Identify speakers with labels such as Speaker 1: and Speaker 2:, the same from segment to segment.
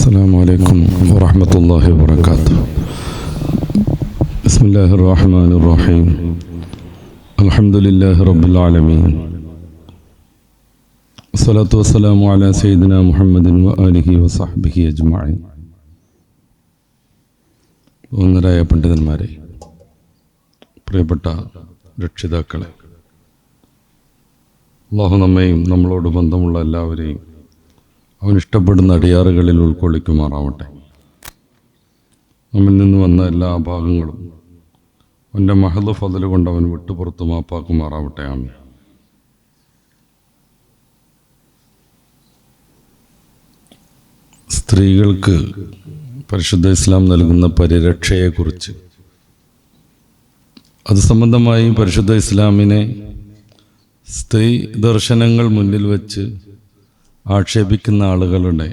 Speaker 1: السلام عليكم ورحمة الله وبركاته. بسم الله الرحمن الرحيم. الحمد لله رب العالمين. الصلاة والسلام على سيدنا محمد وآله وصحبه أجمعين. ഒന്നരായ പണ്ഡിതന്മാരെ, പ്രിയപ്പെട്ട രക്ഷിതാക്കളെ, അല്ലാഹു നമ്മെയും നമ്മളോട് ബന്ധമുള്ള എല്ലാവരെയും അവൻ ഇഷ്ടപ്പെടുന്ന അടിയാറുകളിൽ ഉൾക്കൊള്ളിക്കുമാറാവട്ടെ. നമ്മിൽ നിന്ന് വന്ന എല്ലാ ഭാഗങ്ങളും അവൻ്റെ മഹദ് ഫദൽ കൊണ്ട് അവൻ വിട്ടുപുറത്ത് മാപ്പാക്കുമാറാവട്ടെ. ആമീൻ. സ്ത്രീകൾക്ക് പരിശുദ്ധ ഇസ്ലാം നൽകുന്ന പരിരക്ഷയെക്കുറിച്ച്, അത് സംബന്ധമായി പരിശുദ്ധ ഇസ്ലാമിനെ സ്ത്രീ ദർശനങ്ങൾ മുന്നിൽ വെച്ച് ആക്ഷേപിക്കുന്ന ആളുകളുടെ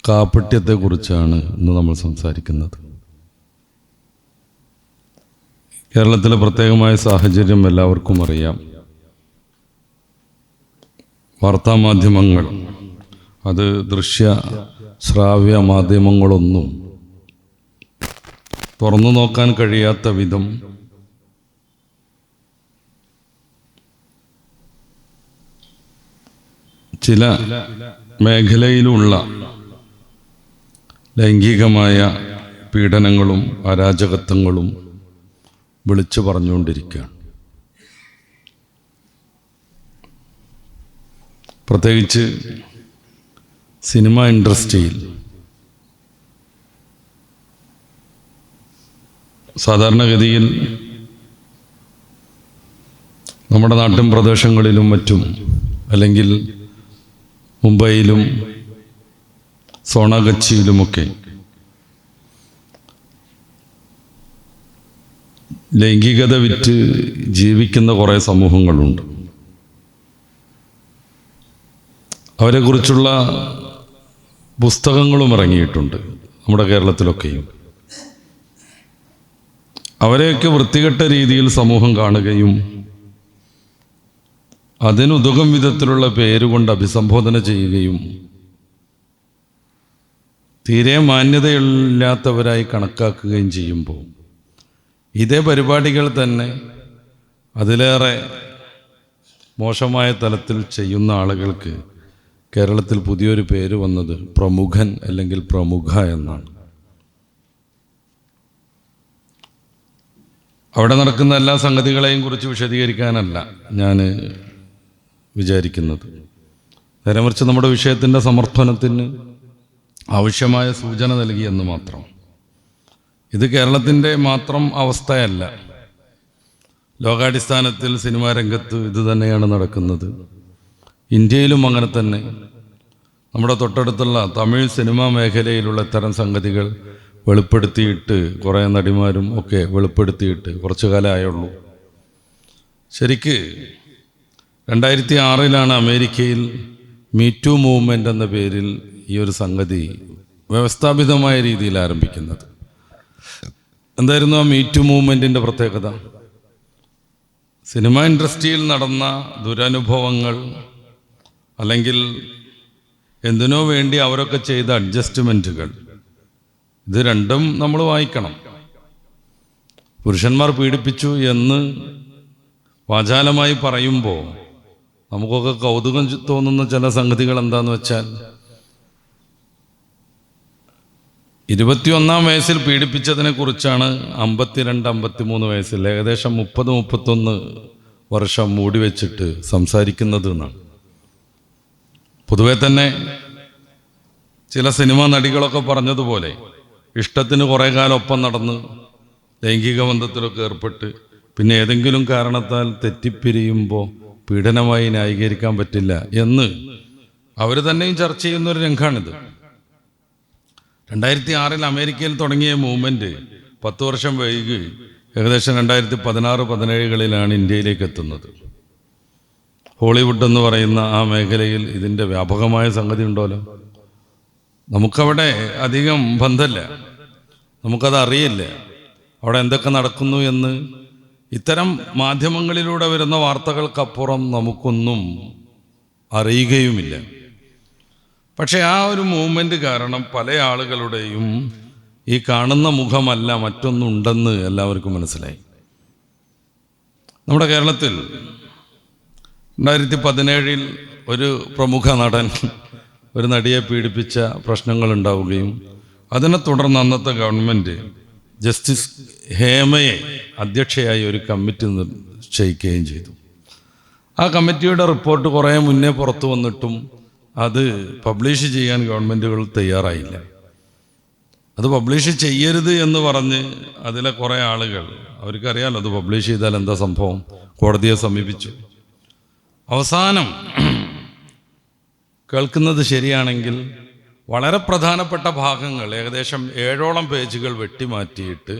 Speaker 1: കാപട്യത്തെക്കുറിച്ചാണ് ഇന്ന് നമ്മൾ സംസാരിക്കുന്നത്. കേരളത്തിലെ പ്രത്യേകമായ സാഹചര്യം എല്ലാവർക്കും അറിയാം. വാർത്താമാധ്യമങ്ങൾ, അത് ദൃശ്യ ശ്രാവ്യ മാധ്യമങ്ങളൊന്നും തുറന്നു നോക്കാൻ കഴിയാത്ത വിധം ചില മേഖലയിലുള്ള ലൈംഗികമായ പീഡനങ്ങളും അരാജകത്വങ്ങളും വിളിച്ചു പറഞ്ഞുകൊണ്ടിരിക്കുകയാണ്. പ്രത്യേകിച്ച് സിനിമ ഇൻഡസ്ട്രിയിൽ സാധാരണഗതിയിൽ നമ്മുടെ നാട്ടിൻ പ്രദേശങ്ങളിലും മറ്റും, അല്ലെങ്കിൽ മുംബൈയിലും സോണാഗച്ചിയിലുമൊക്കെ ലൈംഗികത വിറ്റ് ജീവിക്കുന്ന കുറേ സമൂഹങ്ങളുണ്ട്. അവരെക്കുറിച്ചുള്ള പുസ്തകങ്ങളും ഇറങ്ങിയിട്ടുണ്ട് നമ്മുടെ കേരളത്തിലൊക്കെയും. അവരെയൊക്കെ വൃത്തികെട്ട രീതിയിൽ സമൂഹം കാണുകയും അതിനുതകും വിധത്തിലുള്ള പേരുകൊണ്ട് അഭിസംബോധന ചെയ്യുകയും തീരെ മാന്യതയില്ലാത്തവരായി കണക്കാക്കുകയും ചെയ്യുമ്പോൾ, ഇതേ പരിപാടികൾ തന്നെ അതിലേറെ മോശമായ തലത്തിൽ ചെയ്യുന്ന ആളുകൾക്ക് കേരളത്തിൽ പുതിയൊരു പേര് വന്നത് പ്രമുഖൻ അല്ലെങ്കിൽ പ്രമുഖ എന്നാണ്. അവിടെ നടക്കുന്ന എല്ലാ സംഗതികളെയും കുറിച്ച് വിശദീകരിക്കാനല്ല ഞാൻ വിചാരിക്കുന്നത്. നേരെ മറിച്ച് നമ്മുടെ വിഷയത്തിൻ്റെ സമർപ്പണത്തിന് ആവശ്യമായ സൂചന നൽകിയെന്ന് മാത്രം. ഇത് കേരളത്തിൻ്റെ മാത്രം അവസ്ഥയല്ല. ലോകാടിസ്ഥാനത്തിൽ സിനിമാ രംഗത്ത് ഇത് തന്നെയാണ് നടക്കുന്നത്. ഇന്ത്യയിലും അങ്ങനെ തന്നെ. നമ്മുടെ തൊട്ടടുത്തുള്ള തമിഴ് സിനിമാ മേഖലയിലുള്ള ഇത്തരം സംഗതികൾ വെളിപ്പെടുത്തിയിട്ട് കുറേ നടിമാരും ഒക്കെ വെളിപ്പെടുത്തിയിട്ട് കുറച്ചു കാലമായുള്ളൂ. ശരിക്ക് 2006 അമേരിക്കയിൽ മീറ്റു മൂവ്മെൻ്റ് എന്ന പേരിൽ ഈ ഒരു സംഗതി വ്യവസ്ഥാപിതമായ രീതിയിൽ ആരംഭിക്കുന്നത്. എന്തായിരുന്നു ആ മീറ്റു മൂവ്മെൻറ്റിൻ്റെ പ്രത്യേകത? സിനിമ ഇൻഡസ്ട്രിയിൽ നടന്ന ദുരനുഭവങ്ങൾ, അല്ലെങ്കിൽ എന്തിനോ വേണ്ടി അവരൊക്കെ ചെയ്ത അഡ്ജസ്റ്റ്മെൻറ്റുകൾ, ഇത് രണ്ടും നമ്മൾ വായിക്കണം. പുരുഷന്മാർ പീഡിപ്പിച്ചു എന്ന് വാചാലമായി പറയുമ്പോൾ നമുക്കൊക്കെ കൗതുകം തോന്നുന്ന ചില സംഗതികൾ എന്താന്ന് വെച്ചാൽ, 21-ാം വയസ്സിൽ പീഡിപ്പിച്ചതിനെ കുറിച്ചാണ് 52-53 വയസ്സിൽ ഏകദേശം 30-31 വർഷം മൂടി വെച്ചിട്ട് സംസാരിക്കുന്നത് എന്നാണ്. പൊതുവെ തന്നെ ചില സിനിമാ നടികളൊക്കെ പറഞ്ഞതുപോലെ ഇഷ്ടത്തിന് കുറേ കാലം ഒപ്പം നടന്ന് ലൈംഗിക ബന്ധത്തിലൊക്കെ ഏർപ്പെട്ട് പിന്നെ ഏതെങ്കിലും കാരണത്താൽ തെറ്റിപ്പിരിയുമ്പോൾ പീഡനമായി ന്യായീകരിക്കാൻ പറ്റില്ല എന്ന് അവർ തന്നെയും ചർച്ച ചെയ്യുന്നൊരു രംഗമാണിത്. 2006 അമേരിക്കയിൽ തുടങ്ങിയ മൂവ്മെൻറ്റ് 10 വർഷം വൈകി ഏകദേശം 2016-17 ഇന്ത്യയിലേക്ക് എത്തുന്നത്. ഹോളിവുഡ് എന്ന് പറയുന്ന ആ മേഖലയിൽ ഇതിൻ്റെ വ്യാപകമായ സംഗതി ഉണ്ടല്ലോ. നമുക്കവിടെ അധികം ബന്ധമില്ല, നമുക്കത് അറിയില്ല അവിടെ എന്തൊക്കെ നടക്കുന്നു എന്ന്. ഇത്തരം മാധ്യമങ്ങളിലൂടെ വരുന്ന വാർത്തകൾക്കപ്പുറം നമുക്കൊന്നും അറിയുകയുമില്ല. പക്ഷെ ആ ഒരു മൂവ്മെന്റ് കാരണം പല ആളുകളുടെയും ഈ കാണുന്ന മുഖമല്ല മറ്റൊന്നുണ്ടെന്ന് എല്ലാവർക്കും മനസ്സിലായി. നമ്മുടെ കേരളത്തിൽ 2017 ഒരു പ്രമുഖ നടൻ ഒരു നടിയെ പീഡിപ്പിച്ച പ്രശ്നങ്ങൾ ഉണ്ടാവുകയും അതിനെ തുടർന്ന് അന്നത്തെ ഗവൺമെൻറ് ജസ്റ്റിസ് ഹേമയെ അധ്യക്ഷയായി ഒരു കമ്മിറ്റി നിശ്ചയിക്കുകയും ചെയ്തു. ആ കമ്മിറ്റിയുടെ റിപ്പോർട്ട് കുറേ മുന്നേ പുറത്തു വന്നിട്ടും അത് പബ്ലിഷ് ചെയ്യാൻ ഗവൺമെൻറ്റുകൾ തയ്യാറായില്ല. അത് പബ്ലിഷ് ചെയ്യരുത് എന്ന് പറഞ്ഞ് അതിലെ കുറേ ആളുകൾ, അവർക്കറിയാമല്ലോ അത് പബ്ലിഷ് ചെയ്താൽ എന്താ സംഭവം, കോടതിയെ സമീപിച്ചു. അവസാനം കേൾക്കുന്നത് ശരിയാണെങ്കിൽ വളരെ പ്രധാനപ്പെട്ട ഭാഗങ്ങൾ ഏകദേശം 7ഓളം പേജുകൾ വെട്ടിമാറ്റിയിട്ട്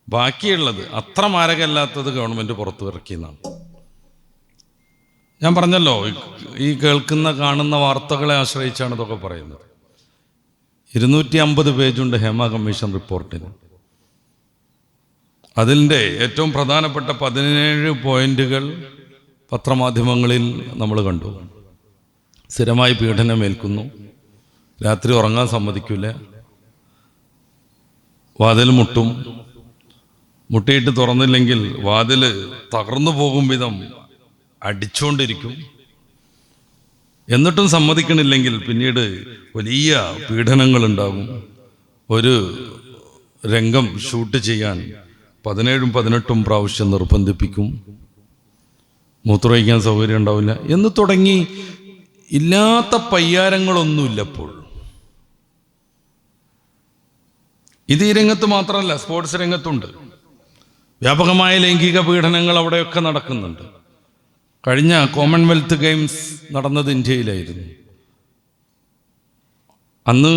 Speaker 1: ബാക്കിയുള്ളത് അത്ര മാരകമല്ലാത്തത് ഗവൺമെൻറ് പുറത്തിറക്കിയെന്നാണ്. ഞാൻ പറഞ്ഞല്ലോ, ഈ കേൾക്കുന്ന കാണുന്ന വാർത്തകളെ ആശ്രയിച്ചാണ് ഇതൊക്കെ പറയുന്നത്. 250 പേജുണ്ട് ഹേമ കമ്മീഷൻ റിപ്പോർട്ടിന്. അതിൻ്റെ ഏറ്റവും പ്രധാനപ്പെട്ട 17 പോയിന്റുകൾ പത്രമാധ്യമങ്ങളിൽ നമ്മൾ കണ്ടു. സ്ഥിരമായി പീഡനമേൽക്കുന്നു, രാത്രി ഉറങ്ങാൻ സമ്മതിക്കില്ല, വാതിൽ മുട്ടും, മുട്ടിയിട്ട് തുറന്നില്ലെങ്കിൽ വാതിൽ തകർന്നു പോകും വിധം അടിച്ചുകൊണ്ടിരിക്കും, എന്നിട്ടും സമ്മതിക്കണില്ലെങ്കിൽ പിന്നീട് വലിയ പീഡനങ്ങളുണ്ടാകും. ഒരു രംഗം ഷൂട്ട് ചെയ്യാൻ 17ഉം 18ഉം പ്രാവശ്യം നിർബന്ധിപ്പിക്കും, മൂത്രമൊഴിക്കാൻ സൗകര്യം ഉണ്ടാവില്ല എന്ന് തുടങ്ങി ഇല്ലാത്ത പയ്യാരങ്ങളൊന്നുമില്ലപ്പോൾ. ഇത് ഈ രംഗത്ത് മാത്രമല്ല, സ്പോർട്സ് രംഗത്തുണ്ട്. വ്യാപകമായ ലൈംഗിക പീഡനങ്ങൾ അവിടെയൊക്കെ നടക്കുന്നുണ്ട്. കഴിഞ്ഞ കോമൺവെൽത്ത് ഗെയിംസ് നടന്നത് ഇന്ത്യയിലായിരുന്നു. അന്ന്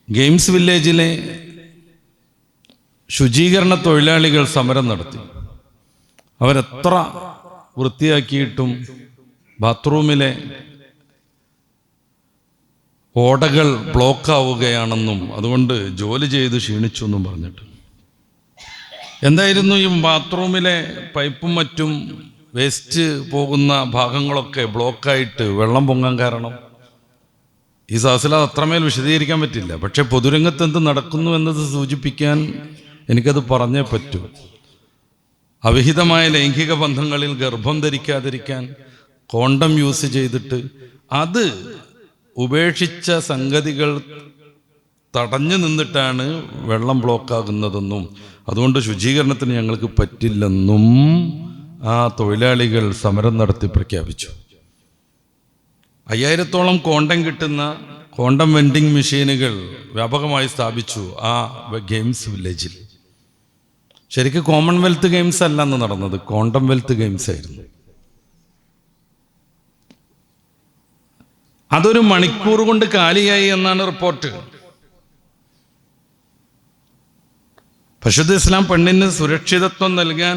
Speaker 1: ഗെയിംസ് വില്ലേജിലെ ശുചീകരണ തൊഴിലാളികൾ സമരം നടത്തി. അവരെത്ര വൃത്തിയാക്കിയിട്ടും ബാത്റൂമിലെ ഓടകൾ ബ്ലോക്കാവുകയാണെന്നും അതുകൊണ്ട് ജോലി ചെയ്ത് ക്ഷീണിച്ചു എന്നും പറഞ്ഞിട്ട്. എന്തായിരുന്നു ഈ ബാത്റൂമിലെ പൈപ്പും മറ്റും വേസ്റ്റ് പോകുന്ന ഭാഗങ്ങളൊക്കെ ബ്ലോക്കായിട്ട് വെള്ളം പൊങ്ങാൻ കാരണം? ഈ സദസ്സിൽ അത് അത്രമേൽ വിശദീകരിക്കാൻ പറ്റില്ല. പക്ഷെ പൊതുരംഗത്ത് എന്ത് നടക്കുന്നു എന്നത് സൂചിപ്പിക്കാൻ എനിക്കത് പറഞ്ഞേ പറ്റൂ. അവിഹിതമായ ലൈംഗിക ബന്ധങ്ങളിൽ ഗർഭം ധരിക്കാതിരിക്കാൻ കോണ്ടം യൂസ് ചെയ്തിട്ട് അത് ഉപേക്ഷിച്ച സംഗതികൾ തടഞ്ഞു നിന്നിട്ടാണ് വെള്ളം ബ്ലോക്കാകുന്നതെന്നും അതുകൊണ്ട് ശുചീകരണത്തിന് ഞങ്ങൾക്ക് പറ്റില്ലെന്നും ആ തൊഴിലാളികൾ സമരം നടത്തി പ്രഖ്യാപിച്ചു. 5000-ഓളം കോണ്ടം കിട്ടുന്ന കോണ്ടം വെൻഡിങ് മെഷീനുകൾ വ്യാപകമായി സ്ഥാപിച്ചു ആ ഗെയിംസ് വില്ലേജിൽ. ശരിക്കും കോമൺവെൽത്ത് ഗെയിംസ് അല്ല അന്ന് നടന്നത്, കോണ്ടം വെൽത്ത് ഗെയിംസ് ആയിരുന്നു. അതൊരു മണിക്കൂർ കൊണ്ട് കാലിയായി എന്നാണ് റിപ്പോർട്ട്. പരിശുദ്ധ ഇസ്ലാം പെണ്ണിന് സുരക്ഷിതത്വം നൽകാൻ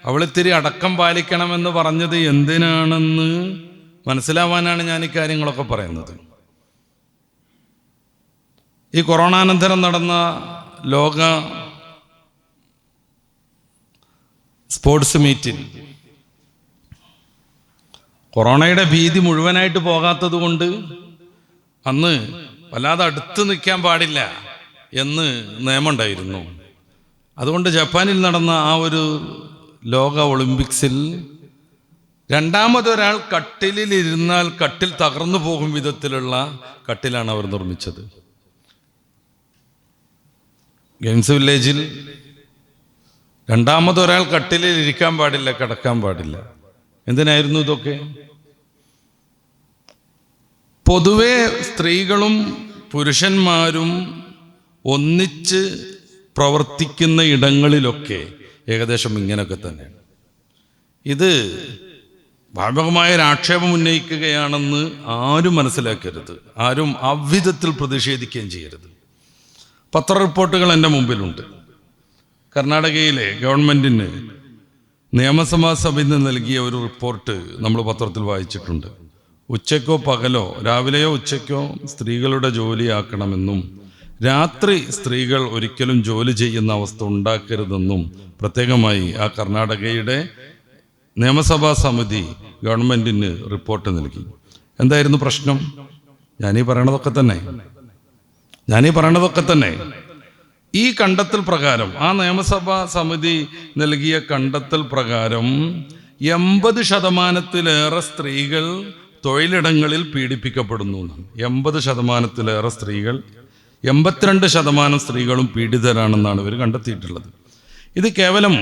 Speaker 1: അവളിത്തിരി അടക്കം പാലിക്കണമെന്ന് പറഞ്ഞത് എന്തിനാണെന്ന് മനസ്സിലാവാനാണ് ഞാൻ ഈ കാര്യങ്ങളൊക്കെ പറയുന്നത്. ഈ കൊറോണാനന്തരം നടന്ന ലോക സ്പോർട്സ് മീറ്റിൽ കൊറോണയുടെ ഭീതി മുഴുവനായിട്ട് പോകാത്തത് കൊണ്ട് അന്ന് വല്ലാതെ അടുത്ത് നിൽക്കാൻ പാടില്ല എന്ന് നിയമമുണ്ടായിരുന്നു. അതുകൊണ്ട് ജപ്പാനിൽ നടന്ന ആ ഒരു ലോക ഒളിമ്പിക്സിൽ രണ്ടാമതൊരാൾ കട്ടിലിരുന്നാൽ കട്ടിൽ തകർന്നു പോകും വിധത്തിലുള്ള കട്ടിലാണ് അവർ നിർമ്മിച്ചത്. ഗെയിംസ് വില്ലേജിൽ രണ്ടാമതൊരാൾ കട്ടിലിൽ ഇരിക്കാൻ പാടില്ല, കിടക്കാൻ പാടില്ല. എന്തിനായിരുന്നു ഇതൊക്കെ? പൊതുവെ സ്ത്രീകളും പുരുഷന്മാരും ഒന്നിച്ച് പ്രവർത്തിക്കുന്ന ഇടങ്ങളിലൊക്കെ ഏകദേശം ഇങ്ങനെയൊക്കെ തന്നെയാണ്. ഇത് വ്യാപകമായൊരു ആക്ഷേപം ഉന്നയിക്കുകയാണെന്ന് ആരും മനസ്സിലാക്കരുത്, ആരും അവിധത്തിൽ പ്രതിഷേധിക്കുകയും ചെയ്യരുത്. പത്ര റിപ്പോർട്ടുകൾ എൻ്റെ മുമ്പിലുണ്ട്. കർണാടകയിലെ ഗവൺമെൻറ്റിന് നിയമസഭാ സഭയിൽ നിന്ന് നൽകിയ ഒരു റിപ്പോർട്ട് നമ്മൾ പത്രത്തിൽ വായിച്ചിട്ടുണ്ട്. ഉച്ചയ്ക്കോ പകലോ, രാവിലെയോ ഉച്ചയ്ക്കോ സ്ത്രീകളുടെ ജോലിയാക്കണമെന്നും രാത്രി സ്ത്രീകൾ ഒരിക്കലും ജോലി ചെയ്യുന്ന അവസ്ഥ ഉണ്ടാക്കരുതെന്നും പ്രത്യേകമായി ആ കർണാടകയുടെ നിയമസഭാ സമിതി ഗവൺമെൻറ്റിന് റിപ്പോർട്ട് നൽകി. എന്തായിരുന്നു പ്രശ്നം? ഞാനീ പറയണതൊക്കെ തന്നെ ഈ കണ്ടെത്തൽ പ്രകാരം, ആ നിയമസഭാ സമിതി നൽകിയ കണ്ടെത്തൽ പ്രകാരം 80% സ്ത്രീകൾ തൊഴിലിടങ്ങളിൽ പീഡിപ്പിക്കപ്പെടുന്നു. 80% സ്ത്രീകൾ, 82% സ്ത്രീകളും പീഡിതരാണെന്നാണ് ഇവർ കണ്ടെത്തിയിട്ടുള്ളത്. ഇത് കേവലം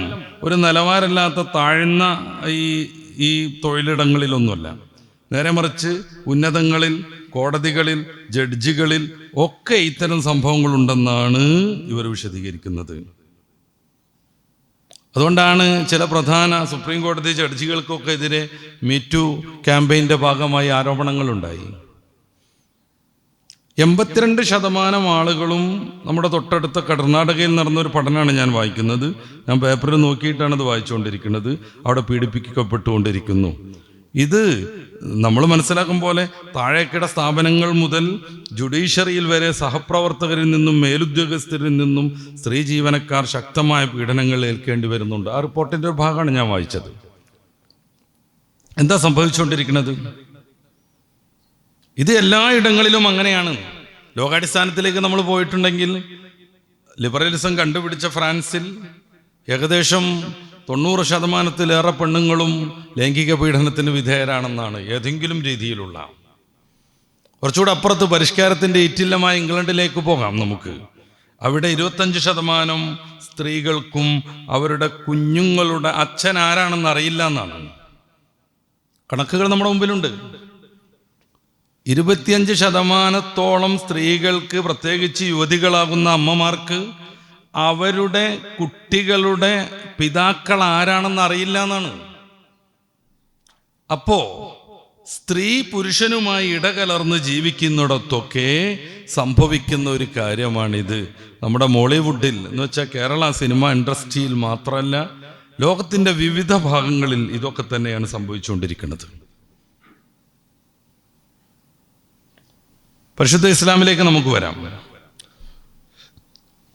Speaker 1: ഒരു നിലവാരമില്ലാത്ത താഴ്ന്ന ഈ തൊഴിലിടങ്ങളിലൊന്നുമല്ല. നേരെ മറിച്ച് ഉന്നതങ്ങളിൽ, കോടതികളിൽ, ജഡ്ജികളിൽ ഒക്കെ ഇത്തരം സംഭവങ്ങളുണ്ടെന്നാണ് ഇവർ വിശദീകരിക്കുന്നത്. അതുകൊണ്ടാണ് ചില പ്രധാന സുപ്രീം കോടതി ജഡ്ജികൾക്കൊക്കെ എതിരെ മീറ്റു ക്യാമ്പയിൻ്റെ ഭാഗമായി ആരോപണങ്ങളുണ്ടായി. 82% ആളുകളും നമ്മുടെ തൊട്ടടുത്ത കർണാടകയിൽ നടന്നൊരു പഠനമാണ് ഞാൻ വായിക്കുന്നത്. ഞാൻ പേപ്പറിൽ നോക്കിയിട്ടാണ് ഇത് വായിച്ചുകൊണ്ടിരിക്കുന്നത്. അവിടെ പീഡിപ്പിക്കപ്പെട്ടുകൊണ്ടിരിക്കുന്നു. ഇത് നമ്മൾ മനസ്സിലാക്കും പോലെ താഴേക്കിട സ്ഥാപനങ്ങൾ മുതൽ ജുഡീഷ്യറിയിൽ വരെ സഹപ്രവർത്തകരിൽ നിന്നും മേലുദ്യോഗസ്ഥരിൽ നിന്നും സ്ത്രീ ജീവനക്കാർ ശക്തമായ പീഡനങ്ങൾ ഏൽക്കേണ്ടി വരുന്നുണ്ട്. ആ റിപ്പോർട്ടിൻ്റെ ഒരു ഭാഗമാണ് ഞാൻ വായിച്ചത്. എന്താ സംഭവിച്ചുകൊണ്ടിരിക്കുന്നത്? ഇത് എല്ലായിടങ്ങളിലും അങ്ങനെയാണ്. ലോകാടിസ്ഥാനത്തിലേക്ക് നമ്മൾ പോയിട്ടുണ്ടെങ്കിൽ ലിബറലിസം കണ്ടുപിടിച്ച ഫ്രാൻസിൽ ഏകദേശം 90% പെണ്ണുങ്ങളും ലൈംഗിക പീഡനത്തിന് വിധേയരാണെന്നാണ്. ഏതെങ്കിലും രീതിയിലുള്ള. കുറച്ചുകൂടെ അപ്പുറത്ത് പരിഷ്കാരത്തിൻ്റെ ഇറ്റില്ലമായ ഇംഗ്ലണ്ടിലേക്ക് പോകാം നമുക്ക്. അവിടെ 25% സ്ത്രീകൾക്കും അവരുടെ കുഞ്ഞുങ്ങളുടെ അച്ഛൻ ആരാണെന്ന് അറിയില്ല എന്നാണ്. കണക്കുകൾ നമ്മുടെ മുമ്പിലുണ്ട്. 25% സ്ത്രീകൾക്ക്, പ്രത്യേകിച്ച് യുവതികളാകുന്ന അമ്മമാർക്ക്, അവരുടെ കുട്ടികളുടെ പിതാക്കൾ ആരാണെന്ന് അറിയില്ല എന്നാണ്. അപ്പോ സ്ത്രീ പുരുഷനുമായി ഇടകലർന്ന് ജീവിക്കുന്നിടത്തൊക്കെ സംഭവിക്കുന്ന ഒരു കാര്യമാണിത്. നമ്മുടെ മോളിവുഡിൽ എന്ന് വെച്ചാൽ കേരള സിനിമ ഇൻഡസ്ട്രിയിൽ മാത്രമല്ല, ലോകത്തിൻ്റെ വിവിധ ഭാഗങ്ങളിൽ ഇതൊക്കെ തന്നെയാണ് സംഭവിച്ചുകൊണ്ടിരിക്കുന്നത്. പരിശുദ്ധ ഇസ്ലാമിലേക്ക് നമുക്ക് വരാം.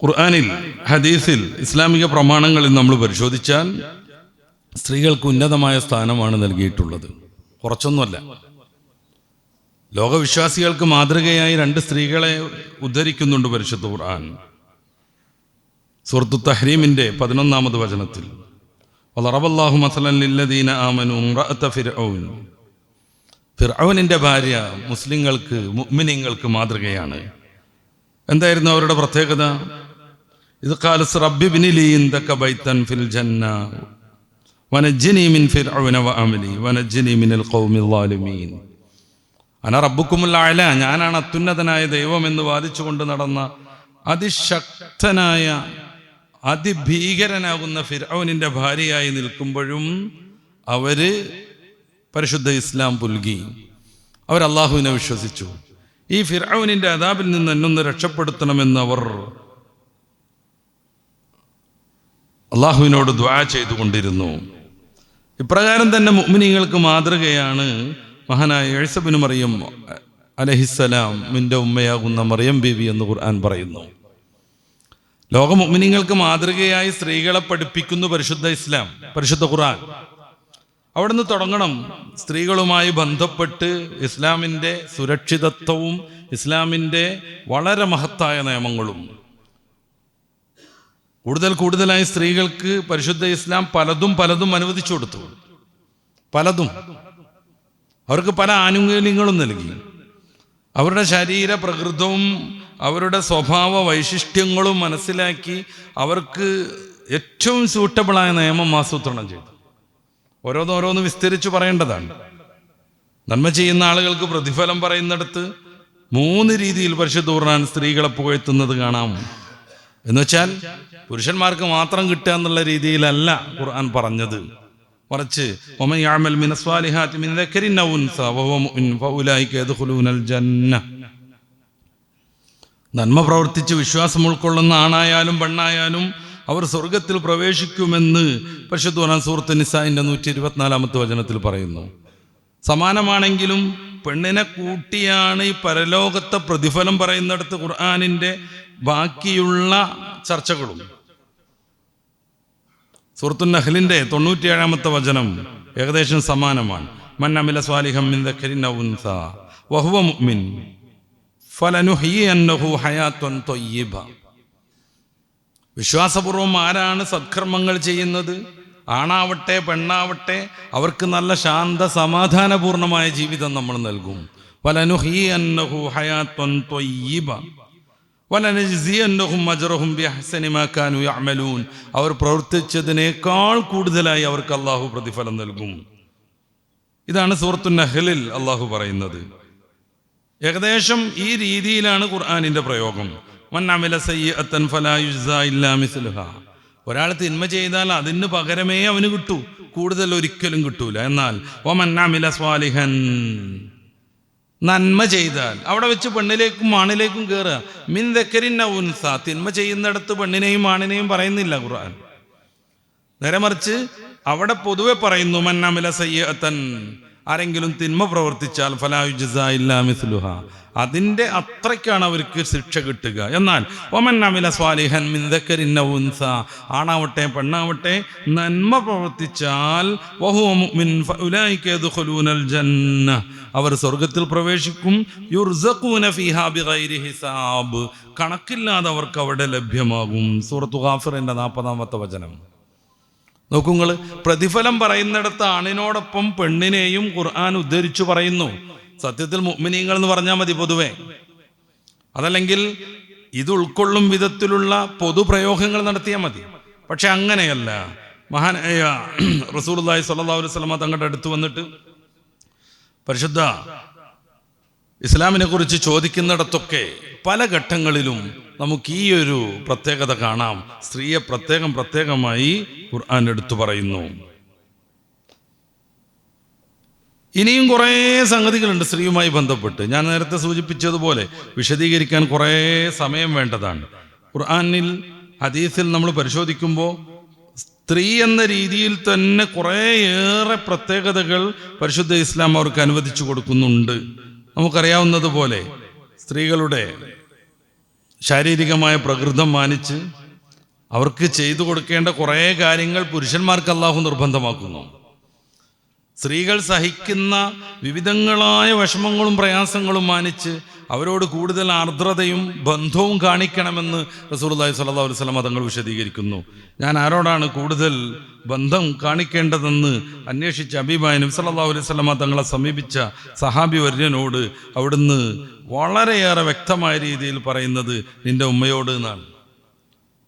Speaker 1: ഖുർആനിൽ, ഹദീസിൽ, ഇസ്ലാമിക പ്രമാണങ്ങളിൽ നമ്മൾ പരിശോധിച്ചാൽ സ്ത്രീകൾക്ക് ഉന്നതമായ സ്ഥാനമാണ് നൽകിയിട്ടുള്ളത്. കുറച്ചൊന്നുമല്ല. ലോകവിശ്വാസികൾക്ക് മാതൃകയായി 2 സ്ത്രീകളെ ഉദ്ധരിക്കുന്നുണ്ട് പരിശുദ്ധ ഖുർആൻ. സൂറത്തു തഹ്രീമിൻ്റെ 11-ാമത് വചനത്തിൽ വളറബല്ലാഹു മസലൻ ലില്ലദീന ആമനൂ ഇംറഅത ഫിർഔൻ. ഫിർഔനിൻ്റെ ഭാര്യ മുസ്ലിങ്ങൾക്ക്, മുഅ്മിനീങ്ങൾക്ക് മാതൃകയാണ്. എന്തായിരുന്നു അവരുടെ പ്രത്യേകത? ഇത് ഖാലസ് റബ്ബി ബിനി ലീ ഇൻദക ബൈതൻ ഫിൽ ജന്ന വനജ്ജിനി മിൻ ഫിർഔന വഅമലി വനജ്ജിനി മിനൽ ഖൗമിൽ ളാലിമീൻ. അന റബ്ബുക്കുമുൽ അഅല, ഞാനാണ് അത്യുന്നതനായ ദൈവം എന്ന് വാദിച്ചുകൊണ്ട് നടന്ന അതിശക്തനായ, അതിഭീകരനാകുന്ന ഫിർഔനിൻ്റെ ഭാര്യയായി നിൽക്കുമ്പോഴും അവര് പരിശുദ്ധ ഇസ്ലാം പുൽകി. അവർ അള്ളാഹുവിനെ വിശ്വസിച്ചു. ഈ ഫിർഔനിൻ്റെ അദാബിൽ നിന്ന് എന്നൊന്ന് രക്ഷപ്പെടുത്തണമെന്ന് അവർ അള്ളാഹുവിനോട് ദുആ ചെയ്തുകൊണ്ടിരുന്നു. ഇപ്രകാരം തന്നെ മുഅ്മിനീങ്ങൾക്ക് മാതൃകയാണ് മഹാനായ ഈസ ഇബ്നു മറിയം അലൈഹിസ്സലാമിൻ്റെ ഉമ്മയാകുന്ന മറിയം ബീവി എന്ന് ഖുർആൻ പറയുന്നു. ലോക മുഅ്മിനീങ്ങൾക്ക് മാതൃകയായി സ്ത്രീകളെ പഠിപ്പിക്കുന്നു പരിശുദ്ധ ഇസ്ലാം, പരിശുദ്ധ ഖുർആൻ. അവിടുന്ന് തുടങ്ങണം സ്ത്രീകളുമായി ബന്ധപ്പെട്ട് ഇസ്ലാമിൻ്റെ സുരക്ഷിതത്വവും ഇസ്ലാമിൻ്റെ വളരെ മഹത്തായ നിയമങ്ങളും. കൂടുതലായി സ്ത്രീകൾക്ക് പരിശുദ്ധ ഇസ്ലാം പലതും അനുവദിച്ചു കൊടുത്തു. പലതും അവർക്ക് പല ആനുകൂല്യങ്ങളും നൽകി. അവരുടെ ശരീര പ്രകൃതവും അവരുടെ സ്വഭാവ വൈശിഷ്ട്യങ്ങളും മനസ്സിലാക്കി അവർക്ക് ഏറ്റവും സ്യൂട്ടബിളായ നിയമം ആസൂത്രണം ചെയ്തു. ഓരോന്ന് വിസ്തരിച്ച് പറയേണ്ടതാണ്. നന്മ ചെയ്യുന്ന ആളുകൾക്ക് പ്രതിഫലം പറയുന്നിടത്ത് 3 രീതിയിൽ പരിശുദ്ധ ഖുർആൻ സ്ത്രീകളെ പുകഴ്ത്തുന്നത് കാണാം. എന്നുവെച്ചാൽ പുരുഷന്മാർക്ക് മാത്രം കിട്ടുക എന്നുള്ള രീതിയിലല്ല ഖുർആൻ പറഞ്ഞത്. മറിച്ച് വമൻ യഅമൽ മിനസ് സ്വാലിഹാത്തി മിൻ ദക്കരിൻ ഔ ഉൻസാ വഹുവ മുഅ്മിൻ ഫഉലൈക യദ്ഖുലൂനൽ ജന്ന. നന്മ പ്രവർത്തിച്ച് വിശ്വാസം ഉൾക്കൊള്ളുന്ന ആണായാലും പെണ്ണായാലും അവർ സ്വർഗത്തിൽ പ്രവേശിക്കുമെന്ന് പരിശുദ്ധ ഖുർആൻ സൂറത്ത് നിസാഇന്റെ 124-ാമത്തെ വചനത്തിൽ പറയുന്നു. സമാനമാണെങ്കിലും പെണ്ണിനെ കൂട്ടിയാണ് ഈ പരലോകത്തെ പ്രതിഫലം പറയുന്നിടത്ത് ഖുർആനിൻ്റെ ബാക്കിയുള്ള ചർച്ചകളും. സൂറത്തുൻ നഹ്ലിൻ്റെ 97-ാമത്തെ വചനം ഏകദേശം സമാനമാണ്. മൻ അമില സ്വാലിഹൻ മിൻ ദക്കരിൻ ഔ ഉൻസാ വഹുവ മുഅ്മിൻ ഫലനുഹ്യിയന്നഹു ഹയാത്തൻ ത്വയ്യിബ. വിശ്വാസപൂർവം ആരാണ് സത്കർമ്മങ്ങൾ ചെയ്യുന്നത്, ആണാവട്ടെ പെണ്ണാവട്ടെ, അവർക്ക് നല്ല ശാന്ത സമാധാനപൂർണമായ ജീവിതം നമ്മൾ നൽകും. ഫലനുഹ്യിയന്നഹു ഹയാത്തൻ ത്വയ്യിബ വലനജ്സിയന്നഹും അജ്റഹും ബിഅഹ്സനി മാ കാനൂ യഅമലൂൻ. അവർ പ്രവർത്തിച്ചതിനേക്കാൾ കൂടുതലായി അവർക്ക് അള്ളാഹു പ്രതിഫലം നൽകും. ഇതാണ് സൂറത്തുൻ നഹ്ലിൽ അള്ളാഹു പറയുന്നത്. ഏകദേശം ഈ രീതിയിലാണ് ഖുർആനിന്റെ പ്രയോഗം. മൻ അമില സയ്യിഅത്തൻ ഫലാ യുജ്സാ ഇല്ലാ മിസ്ലുഹാ. ഒരാൾ തിന്മ ചെയ്താൽ അതിന് പകരമേ അവന് കിട്ടൂ, കൂടുതൽ ഒരിക്കലും കിട്ടൂല. എന്നാൽ വമൻ അമില സ്വാലിഹൻ, നന്മ ചെയ്താൽ, അവിടെ വെച്ച് പെണ്ണിലേക്കും ആണിലേക്കും കയറുക. മിൻ ദക്കരിൻ ഔ ഉൻസാ, തിന്മ ചെയ്യുന്നിടത്ത് പെണ്ണിനെയും ആണിനെയും പറയുന്നില്ല ഖുർആൻ. നേരെ മറിച്ച് അവിടെ പൊതുവെ പറയുന്നു മൻ അമില സയ്യിഅത്തൻ, ആരെങ്കിലും തിന്മ പ്രവർത്തിച്ചാൽ ഫലാ യുജ്സാ ഇല്ലാ മിസ്ലുഹാ, അതിൻ്റെ അത്രയ്ക്കാണ് അവർക്ക് ശിക്ഷ കിട്ടുക. എന്നാൽ വമൻ അമില സ്വാലിഹൻ മിൻ ദക്കരിൻ ഔ ഉൻസാ, ആണാവട്ടെ പെണ്ണാവട്ടെ നന്മ പ്രവർത്തിച്ചാൽ വഹുവ മുഅ്മിൻ ഫഉലൈക യദ്ഖുലൂനൽ ജന്ന, അവർ സ്വർഗത്തിൽ പ്രവേശിക്കും. യുർസഖൂന ഫീഹാ ബിഗൈരി ഹിസാബ്, കണക്കില്ലാതെ അവർക്ക് അവിടെ ലഭ്യമാകും. സൂറത്തു ഗാഫിറിന്റെ 40-ാമത്തെ വചനം നോക്കുങ്ങൾ. പ്രതിഫലം പറയുന്നിടത്ത് ആണിനോടൊപ്പം പെണ്ണിനെയും ഖുർആൻ ഉദ്ധരിച്ചു പറയുന്നു. സത്യത്തിൽ മുഅ്മിനീങ്ങൾ എന്ന് പറഞ്ഞാൽ മതി പൊതുവെ, അതല്ലെങ്കിൽ ഇത് ഉൾക്കൊള്ളും വിധത്തിലുള്ള പൊതുപ്രയോഗങ്ങൾ നടത്തിയാൽ മതി. പക്ഷെ അങ്ങനെയല്ല. മഹാനായ റസൂലുള്ളാഹി സ്വല്ലല്ലാഹു അലൈഹി വസല്ലം തങ്ങളുടെ അടുത്ത് വന്നിട്ട് പരിശുദ്ധ ഇസ്ലാമിനെ കുറിച്ച് ചോദിക്കുന്നിടത്തൊക്കെ പല ഘട്ടങ്ങളിലും നമുക്ക് ഈ ഒരു പ്രത്യേകത കാണാം. സ്ത്രീയെ പ്രത്യേകമായി ഖുർആൻ എടുത്തു പറയുന്നു. ഇനിയും കുറേ സംഗതികളുണ്ട് സ്ത്രീയുമായി ബന്ധപ്പെട്ട്. ഞാൻ നേരത്തെ സൂചിപ്പിച്ചതുപോലെ വിശദീകരിക്കാൻ കുറേ സമയം വേണ്ടതാണ്. ഖുർആനിൽ ഹദീസിൽ നമ്മൾ പരിശോധിക്കുമ്പോൾ സ്ത്രീ എന്ന രീതിയിൽ തന്നെ കുറേയേറെ പ്രത്യേകതകൾ പരിശുദ്ധ ഇസ്ലാം അവർക്ക് അനുവദിച്ചു കൊടുക്കുന്നുണ്ട്. നമുക്കറിയാവുന്നതുപോലെ സ്ത്രീകളുടെ ശാരീരികമായ പ്രകൃതം മാനിച്ച് അവർക്ക് ചെയ്തു കൊടുക്കേണ്ട കുറേ കാര്യങ്ങൾ പുരുഷന്മാർക്ക് അല്ലാഹു നിർബന്ധമാക്കുന്നു. സ്ത്രീകൾ സഹിക്കുന്ന വിവിധങ്ങളായ വിഷമങ്ങളും പ്രയാസങ്ങളും മാനിച്ച് അവരോട് കൂടുതൽ ആർദ്രതയും ബന്ധവും കാണിക്കണമെന്ന് റസൂലുള്ളാഹി സ്വല്ലല്ലാഹു അലൈഹി വസല്ലം തങ്ങൾ വിശദീകരിക്കുന്നു. ഞാൻ ആരോടാണ് കൂടുതൽ ബന്ധം കാണിക്കേണ്ടതെന്ന് അന്വേഷിച്ച ഹബീബായ നബി സല്ലല്ലാഹു അലൈഹി വസല്ലം തങ്ങളെ സമീപിച്ച സഹാബി വര്യനോട് അവിടുന്ന് വളരെയേറെ വ്യക്തമായ രീതിയിൽ പറയുന്നത് നിന്റെ ഉമ്മയോട് എന്നാണ്.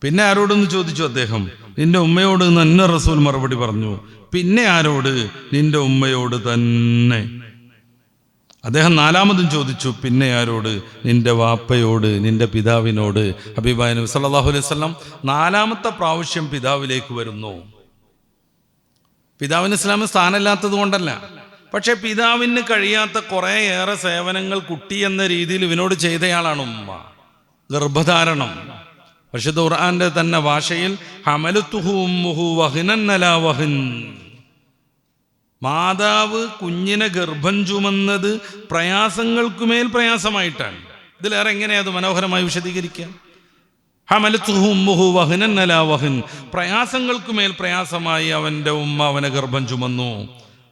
Speaker 1: പിന്നെ ആരോടെന്ന് ചോദിച്ചു അദ്ദേഹം. നിന്റെ ഉമ്മയോട് എന്ന് അന്ന റസൂൽ മറുപടി പറഞ്ഞു. പിന്നെ ആരോട്? നിന്റെ ഉമ്മയോട് തന്നെ. അദ്ദേഹം നാലാമതും ചോദിച്ചു, പിന്നെ ആരോട്? നിന്റെ വാപ്പയോട്, നിന്റെ പിതാവിനോട്. ഹബീബായ നബി സല്ലല്ലാഹു അലൈഹി വസല്ലം നാലാമത്തെ പ്രാവശ്യം പിതാവിലേക്ക് വരുന്നു. പിതാവിന് ഇസ്ലാമിൽ സ്ഥാനമില്ലാത്തത് കൊണ്ടല്ല, പക്ഷെ പിതാവിന് കഴിയാത്ത കുറേയേറെ സേവനങ്ങൾ കുട്ടി എന്ന രീതിയിൽ ഇവനോട് ചെയ്തയാളാണ് ഉമ്മ. ഗർഭധാരണം പരിശുദ്ധ ഖുർആന്റെ തന്നെ ഭാഷയിൽ ഹമലത്തുഹു ഉമ്മുഹു വഹ്നൻ അലാ വഹ്ൻ, മാതാവ് കുഞ്ഞിനെ ഗർഭം ചുമന്നത് പ്രയാസങ്ങൾക്കുമേൽ പ്രയാസമായിട്ടാണ്. ഇതിലേറെ എങ്ങനെയാ അത് മനോഹരമായി വിശദീകരിക്കാം? ഹമലത്തുഹു ഉമ്മുഹു വഹ്നൻ അലാ വഹ്ൻ, പ്രയാസങ്ങൾക്കുമേൽ പ്രയാസമായി അവൻ്റെ ഉമ്മ അവനെ ഗർഭം ചുമന്നു.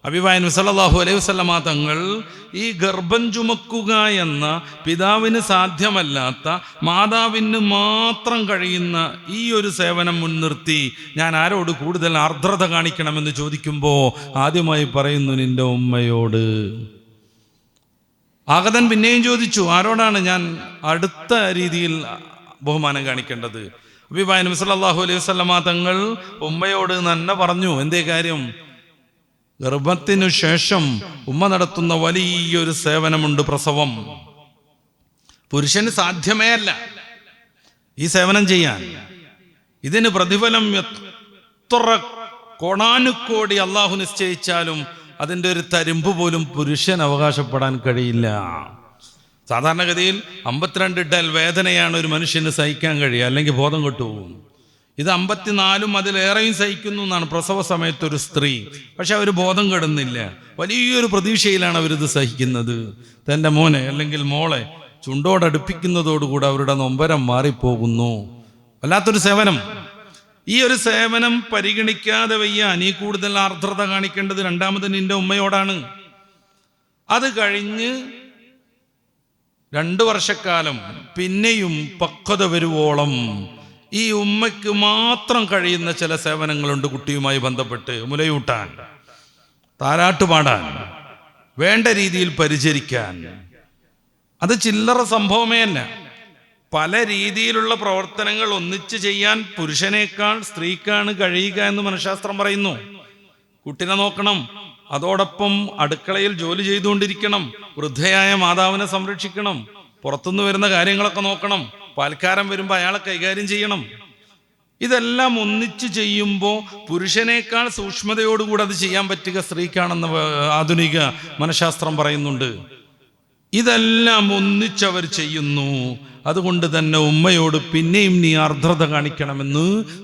Speaker 1: ഹബീബായ നബി സല്ലല്ലാഹു അലൈഹി വസല്ലമ തങ്ങൾ ഈ ഗർഭം ചുമക്കുക എന്ന പിതാവിന് സാധ്യമല്ലാത്ത മാതാവിന് മാത്രം കഴിയുന്ന ഈ ഒരു സേവനം മുൻനിർത്തി ഞാൻ ആരോട് കൂടുതൽ ആർദ്രത കാണിക്കണമെന്ന് ചോദിക്കുമ്പോൾ ആദ്യമായി പറയുന്നു നിന്റെ ഉമ്മയോട്. ആഗതൻ പിന്നെയും ചോദിച്ചു, ആരോടാണ് ഞാൻ അടുത്ത രീതിയിൽ ബഹുമാനം കാണിക്കേണ്ടത്? ഹബീബായ നബി സല്ലല്ലാഹു അലൈഹി വസല്ലമ തങ്ങൾ ഉമ്മയോട് തന്നെ പറഞ്ഞു. എന്തേ കാര്യം? ഗർഭത്തിനു ശേഷം ഉമ്മ നടത്തുന്ന വലിയൊരു സേവനമുണ്ട്, പ്രസവം. പുരുഷന് സാധ്യമേ അല്ല ഈ സേവനം ചെയ്യാൻ. ഇതിന് പ്രതിഫലം എത്ര കോടാനുകോടി അള്ളാഹു നിശ്ചയിച്ചാലും അതിൻ്റെ ഒരു തരിമ്പ് പോലും പുരുഷൻ അവകാശപ്പെടാൻ കഴിയില്ല. സാധാരണഗതിയിൽ 52 ഇടൽ വേദനയാണ് ഒരു മനുഷ്യന് സഹിക്കാൻ കഴിയുക, അല്ലെങ്കിൽ ബോധം കെട്ടുപോകും. ഇത് 54 അതിലേറെയും സഹിക്കുന്നു എന്നാണ് പ്രസവ സമയത്ത് ഒരു സ്ത്രീ. പക്ഷെ അവർ ബോധം കെടുന്നില്ല. വലിയൊരു പ്രതീക്ഷയിലാണ് അവരിത് സഹിക്കുന്നത്. തൻ്റെ മോനെ അല്ലെങ്കിൽ മോളെ ചുണ്ടോടടുപ്പിക്കുന്നതോടുകൂടി അവരുടെ നൊമ്പരം മാറിപ്പോകുന്നു. വല്ലാത്തൊരു സേവനം. ഈ ഒരു സേവനം പരിഗണിക്കാതെ വയ്യ. നീ കൂടുതൽ ആർദ്രത കാണിക്കേണ്ടത് രണ്ടാമത് നിന്റെ ഉമ്മയോടാണ്. അത് കഴിഞ്ഞ് 2 വർഷക്കാലം പിന്നെയും പക്വത വരുവോളം ഈ ഉമ്മയ്ക്ക് മാത്രം കഴിയുന്ന ചില സേവനങ്ങളുണ്ട്. കുട്ടിയുമായി ബന്ധപ്പെട്ട് മുലയൂട്ടാൻ, താരാട്ടുപാടാൻ, വേണ്ട രീതിയിൽ പരിചരിക്കാൻ. അത് ചില്ലറ സംഭവമേ അല്ല. പല രീതിയിലുള്ള പ്രവർത്തനങ്ങൾ ഒന്നിച്ച് ചെയ്യാൻ പുരുഷനേക്കാൾ സ്ത്രീക്കാണ് കഴിയുക എന്ന് മനഃശാസ്ത്രം പറയുന്നു. കുട്ടിനെ നോക്കണം, അതോടൊപ്പം അടുക്കളയിൽ ജോലി ചെയ്തുകൊണ്ടിരിക്കണം, വൃദ്ധയായ മാതാവിനെ സംരക്ഷിക്കണം, പുറത്തുനിന്ന് വരുന്ന കാര്യങ്ങളൊക്കെ നോക്കണം, പാൽക്കാരൻ വരുമ്പോൾ അയാളെ കൈകാര്യം ചെയ്യണം. ഇതെല്ലാം ഒന്നിച്ച് ചെയ്യുമ്പോൾ പുരുഷനേക്കാൾ സൂക്ഷ്മതയോടുകൂടി അത് ചെയ്യാൻ പറ്റുക സ്ത്രീക്കാണെന്ന് ആധുനിക മനഃശാസ്ത്രം പറയുന്നുണ്ട്. ഇതെല്ലാം ഒന്നിച്ചവർ ചെയ്യുന്നു. അതുകൊണ്ട് തന്നെ ഉമ്മയോട് പിന്നെയും നീ ആർദ്രത കാണിക്കണമെന്ന്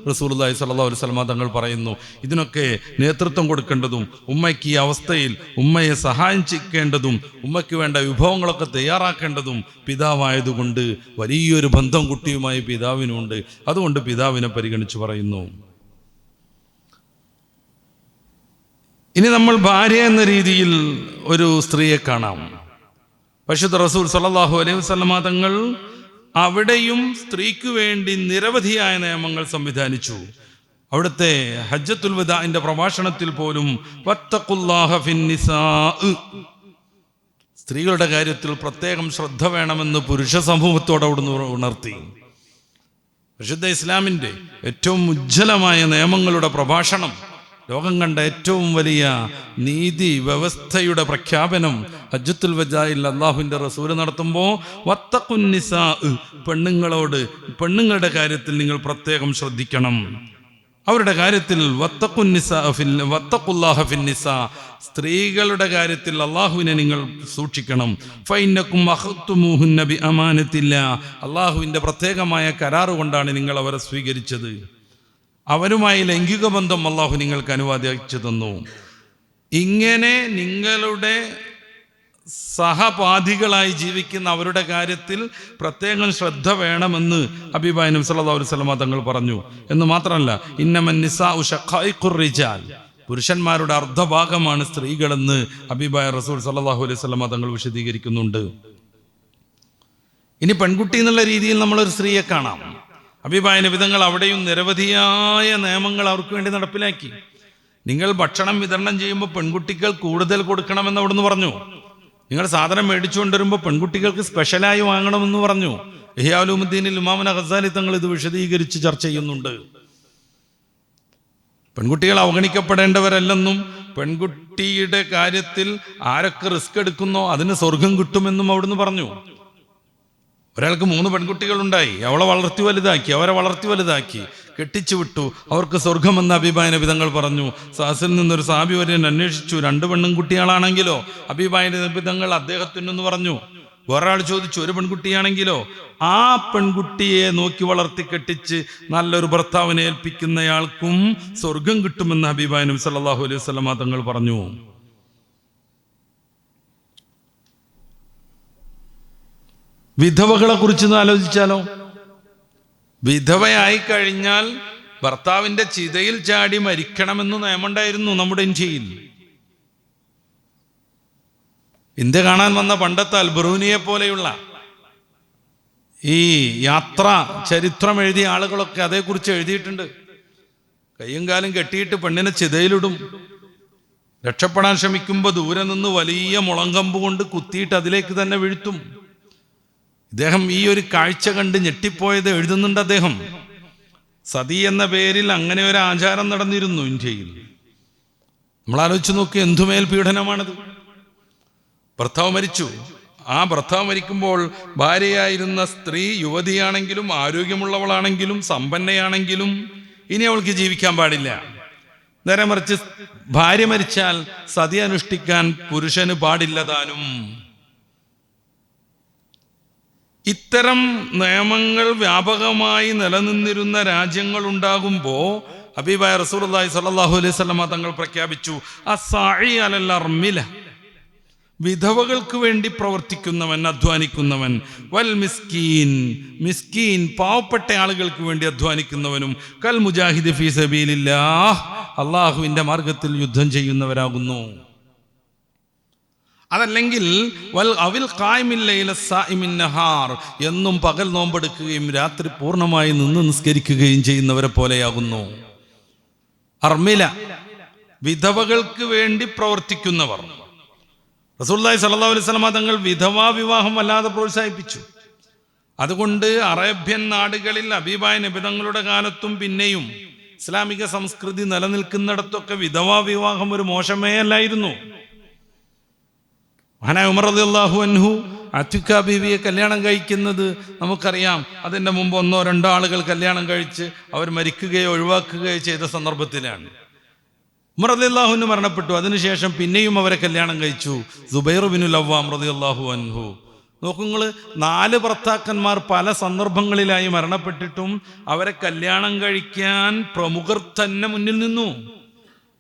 Speaker 1: റസൂലുള്ളാഹി സ്വല്ലല്ലാഹു അലൈഹി വസല്ലം തങ്ങൾ പറയുന്നു. ഇതിനൊക്കെ നേതൃത്വം കൊടുക്കേണ്ടതും ഉമ്മയ്ക്ക് ഈ അവസ്ഥയിൽ ഉമ്മയെ സഹായം ചെയ്യേണ്ടതും ഉമ്മയ്ക്ക് വേണ്ട വിഭവങ്ങളൊക്കെ തയ്യാറാക്കേണ്ടതും പിതാവായതുകൊണ്ട് വലിയൊരു ബന്ധം കുട്ടിയുമായി പിതാവിനുണ്ട്. അതുകൊണ്ട് പിതാവിനെ പരിഗണിച്ച് പറയുന്നു. ഇനി നമ്മൾ ഭാര്യ എന്ന രീതിയിൽ ഒരു സ്ത്രീയെ കാണാം. പരിശുദ്ധ റസൂൽ സ്വല്ലല്ലാഹു അലൈഹി വസല്ലം തങ്ങൾ അവിടെയും സ്ത്രീക്ക് വേണ്ടി നിരവധിയായ നിയമങ്ങൾ സംവിധാനിച്ചു. അവിടുത്തെ ഹജ്ജത്തുൽ വദാഇന്റെ പ്രഭാഷണത്തിൽ പോലും വത്തഖുല്ലാഹ ഫിന്നിസാ, സ്ത്രീകളുടെ കാര്യത്തിൽ പ്രത്യേകം ശ്രദ്ധ വേണമെന്ന് പുരുഷ സമൂഹത്തോട് അവിടുന്ന് ഉണർത്തി. പരിശുദ്ധ ഇസ്ലാമിൻ്റെ ഏറ്റവും ഉജ്ജ്വലമായ നിയമങ്ങളുടെ പ്രഭാഷണം, ലോകം കണ്ട ഏറ്റവും വലിയ നീതി വ്യവസ്ഥയുടെ പ്രഖ്യാപനം ഹജ്ജത്തുൽ വദാഇൽ അല്ലാഹുവിൻ്റെ റസൂല് നടത്തുമ്പോൾ വത്തഖുന്നിസാ, പെണ്ണുങ്ങളുടെ കാര്യത്തിൽ നിങ്ങൾ പ്രത്യേകം ശ്രദ്ധിക്കണം. അവരുടെ കാര്യത്തിൽ വത്തഖുല്ലാഹ ഫിന്നിസാ, സ്ത്രീകളുടെ കാര്യത്തിൽ അള്ളാഹുവിനെ നിങ്ങൾ സൂക്ഷിക്കണം. ഫൈന്നകും അഖ്തുമൂഹുന്ന ബിഅമാനത്തില്ലാ, അള്ളാഹുവിൻ്റെ പ്രത്യേകമായ കരാറ് കൊണ്ടാണ് നിങ്ങൾ അവരെ സ്വീകരിച്ചത്. അവരുമായി ലൈംഗിക ബന്ധം അള്ളാഹു നിങ്ങൾക്ക് അനുവദിച്ചു തന്നു. ഇങ്ങനെ നിങ്ങളുടെ സഹപാഠികളായി ജീവിക്കുന്ന അവരുടെ കാര്യത്തിൽ പ്രത്യേകം ശ്രദ്ധ വേണമെന്ന് ഹബീബായ നബി സല്ലല്ലാഹു അലൈഹി വസല്ലം തങ്ങൾ പറഞ്ഞു. എന്ന് മാത്രമല്ല, ഇന്നമൻ നിസാഉ ശഖായിഖുർ റിജാൽ, പുരുഷന്മാരുടെ അർദ്ധഭാഗമാണ് സ്ത്രീകളെന്ന് ഹബീബായ റസൂൽ സല്ലല്ലാഹു അലൈഹി വസല്ലം തങ്ങൾ വിശദീകരിക്കുന്നുണ്ട്. ഇനി പെൺകുട്ടി എന്നുള്ള രീതിയിൽ നമ്മളൊരു സ്ത്രീയെ കാണാം. ഹബീബായ നബി തങ്ങൾ അവിടെയും നിരവധിയായ നിയമങ്ങൾ അവർക്ക് വേണ്ടി നടപ്പിലാക്കി. നിങ്ങൾ ഭക്ഷണം വിതരണം ചെയ്യുമ്പോൾ പെൺകുട്ടികൾ കൂടുതൽ കൊടുക്കണമെന്ന് അവിടുന്ന് പറഞ്ഞു. നിങ്ങൾ സാധനം മേടിച്ചു കൊണ്ടുവരുമ്പോൾ പെൺകുട്ടികൾക്ക് സ്പെഷ്യലായി വാങ്ങണമെന്ന് പറഞ്ഞു. ഇഹ്യാ ഉലൂമുദ്ദീനിൽ ഇമാം ഗസാലി തങ്ങൾ ഇത് വിശദീകരിച്ച് ചർച്ച ചെയ്യുന്നുണ്ട്. പെൺകുട്ടികൾ അവഗണിക്കപ്പെടേണ്ടവരല്ലെന്നും പെൺകുട്ടിയുടെ കാര്യത്തിൽ ആരൊക്കെ റിസ്ക് എടുക്കുന്നോ അതിന് സ്വർഗം കിട്ടുമെന്നും അവിടുന്ന് പറഞ്ഞു. ഒരാൾക്ക് 3 പെൺകുട്ടികളുണ്ടായി, അവരെ വളർത്തി വലുതാക്കി കെട്ടിച്ചു വിട്ടു, അവർക്ക് സ്വർഗമെന്ന് ഹബീബായ നബി തങ്ങൾ പറഞ്ഞു. സഹസിൽ നിന്നൊരു സഹാബി വരെ അന്വേഷിച്ചു, 2 പെൺകുട്ടികളാണെങ്കിലോ? ഹബീബായ നബി തങ്ങൾ അദ്ദേഹത്തിനെന്ന് പറഞ്ഞു. വേറൊരാൾ ചോദിച്ചു, 1 പെൺകുട്ടിയാണെങ്കിലോ? ആ പെൺകുട്ടിയെ നോക്കി വളർത്തി കെട്ടിച്ച് നല്ലൊരു ഭർത്താവിനെ ഏൽപ്പിക്കുന്നയാൾക്കും സ്വർഗം കിട്ടുമെന്ന് ഹബീബായ നബി സല്ലല്ലാഹു അലൈഹി വസല്ലം തങ്ങൾ പറഞ്ഞു. വിധവകളെ കുറിച്ചൊന്ന് ആലോചിച്ചാലോ? വിധവയായി കഴിഞ്ഞാൽ ഭർത്താവിന്റെ ചിതയിൽ ചാടി മരിക്കണമെന്ന് നിയമമുണ്ടായിരുന്നു നമ്മുടെ ഇന്ത്യയിൽ. ഇന്ത്യ കാണാൻ വന്ന പണ്ടത്തെ അൽബറൂനിയെ പോലെയുള്ള ഈ യാത്രാ ചരിത്രം എഴുതിയ ആളുകളൊക്കെ അതേക്കുറിച്ച് എഴുതിയിട്ടുണ്ട്. കയ്യും കാലും കെട്ടിയിട്ട് പെണ്ണിനെ ചിതയിലിടും. രക്ഷപ്പെടാൻ ശ്രമിക്കുമ്പോൾ ദൂരെ നിന്ന് വലിയ മുളങ്കമ്പ് കൊണ്ട് കുത്തിയിട്ട് അതിലേക്ക് തന്നെ വീഴ്ത്തും. ഇദ്ദേഹം ഈ ഒരു കാഴ്ച കണ്ട് ഞെട്ടിപ്പോയത് എഴുതുന്നുണ്ട് അദ്ദേഹം. സതി എന്ന പേരിൽ അങ്ങനെ ഒരു ആചാരം നടന്നിരുന്നു ഇന്ത്യയിൽ. നമ്മൾ ആലോചിച്ച് നോക്കി, എന്തുമേൽ പീഡനമാണത്. ഭർത്താവ് മരിച്ചു. ആ ഭർത്താവ് മരിക്കുമ്പോൾ ഭാര്യയായിരുന്ന സ്ത്രീ യുവതിയാണെങ്കിലും ആരോഗ്യമുള്ളവളാണെങ്കിലും സമ്പന്നയാണെങ്കിലും ഇനി അവൾക്ക് ജീവിക്കാൻ പാടില്ല. നേരെ മറിച്ച് ഭാര്യ മരിച്ചാൽ സതി അനുഷ്ഠിക്കാൻ പുരുഷന് പാടില്ലതാനും. ഇത്തരം നിയമങ്ങൾ വ്യാപകമായി നിലനിന്നിരുന്ന രാജ്യങ്ങൾ ഉണ്ടാകുമ്പോൾ ഹബീബായ റസൂലുള്ളാഹി സ്വല്ലല്ലാഹു അലൈഹി വസല്ലം തങ്ങൾ പ്രഖ്യാപിച്ചു, അസ്സാഇ അലൽ അർമില, വിധവകൾക്ക് വേണ്ടി പ്രവർത്തിക്കുന്നവൻ, അധ്വാനിക്കുന്നവൻ, വൽ മിസ്കീൻ, മിസ്കീൻ പാവപ്പെട്ട ആളുകൾക്ക് വേണ്ടി അധ്വാനിക്കുന്നവനും, കൽ മുജാഹിദ് ഫീ സബീലില്ലാഹ്, അള്ളാഹുവിൻ്റെ മാർഗത്തിൽ യുദ്ധം ചെയ്യുന്നവരാകുന്നു. അതല്ലെങ്കിൽ അവിൽ ഖായിമില്ലൈല സായിമിൻ നഹാർ, എന്നും പകൽ നോമ്പെടുക്കുകയും രാത്രി പൂർണ്ണമായി നിന്ന് നിസ്കരിക്കുകയും ചെയ്യുന്നവരെ പോലെയാകുന്നു. അർമില, വിധവകൾക്ക് വേണ്ടി പ്രവർത്തിക്കുന്നവർ. റസൂലുള്ളാഹി സ്വല്ലല്ലാഹു അലൈഹി വസല്ലം തങ്ങൾ വിധവാ വിവാഹം വല്ലാതെ പ്രോത്സാഹിപ്പിച്ചു. അതുകൊണ്ട് അറേബ്യൻ നാടുകളിൽ ഹബീബായ നബി തങ്ങളുടെ കാലത്തും പിന്നെയും ഇസ്ലാമിക സംസ്കൃതി നിലനിൽക്കുന്നിടത്തൊക്കെ വിധവാ വിവാഹം ഒരു മോശമേ അല്ലായിരുന്നു. മഹാനായ ഉമർ റളിയല്ലാഹു അൻഹു അത്തിക്ക ബീവിയെ കല്യാണം കഴിക്കുന്നത് നമുക്കറിയാം. അതിൻ്റെ മുമ്പ് 1-2 ആളുകൾ കല്യാണം കഴിച്ച് അവർ മരിക്കുകയോ ഒഴിവാക്കുകയോ ചെയ്ത സന്ദർഭത്തിലാണ്. ഉമർ റളിയല്ലാഹു അൻഹു മരണപ്പെട്ടു. അതിനുശേഷം പിന്നെയും അവരെ കല്യാണം കഴിച്ചു. സുബൈർ ബിനുൽ അവ്വാം റളിയല്ലാഹു അൻഹു. നോക്കുങ്ങൾ, 4 ഭർത്താക്കന്മാർ പല സന്ദർഭങ്ങളിലായി മരണപ്പെട്ടിട്ടും അവരെ കല്യാണം കഴിക്കാൻ പ്രമുഖർ തന്നെ മുന്നിൽ നിന്നു.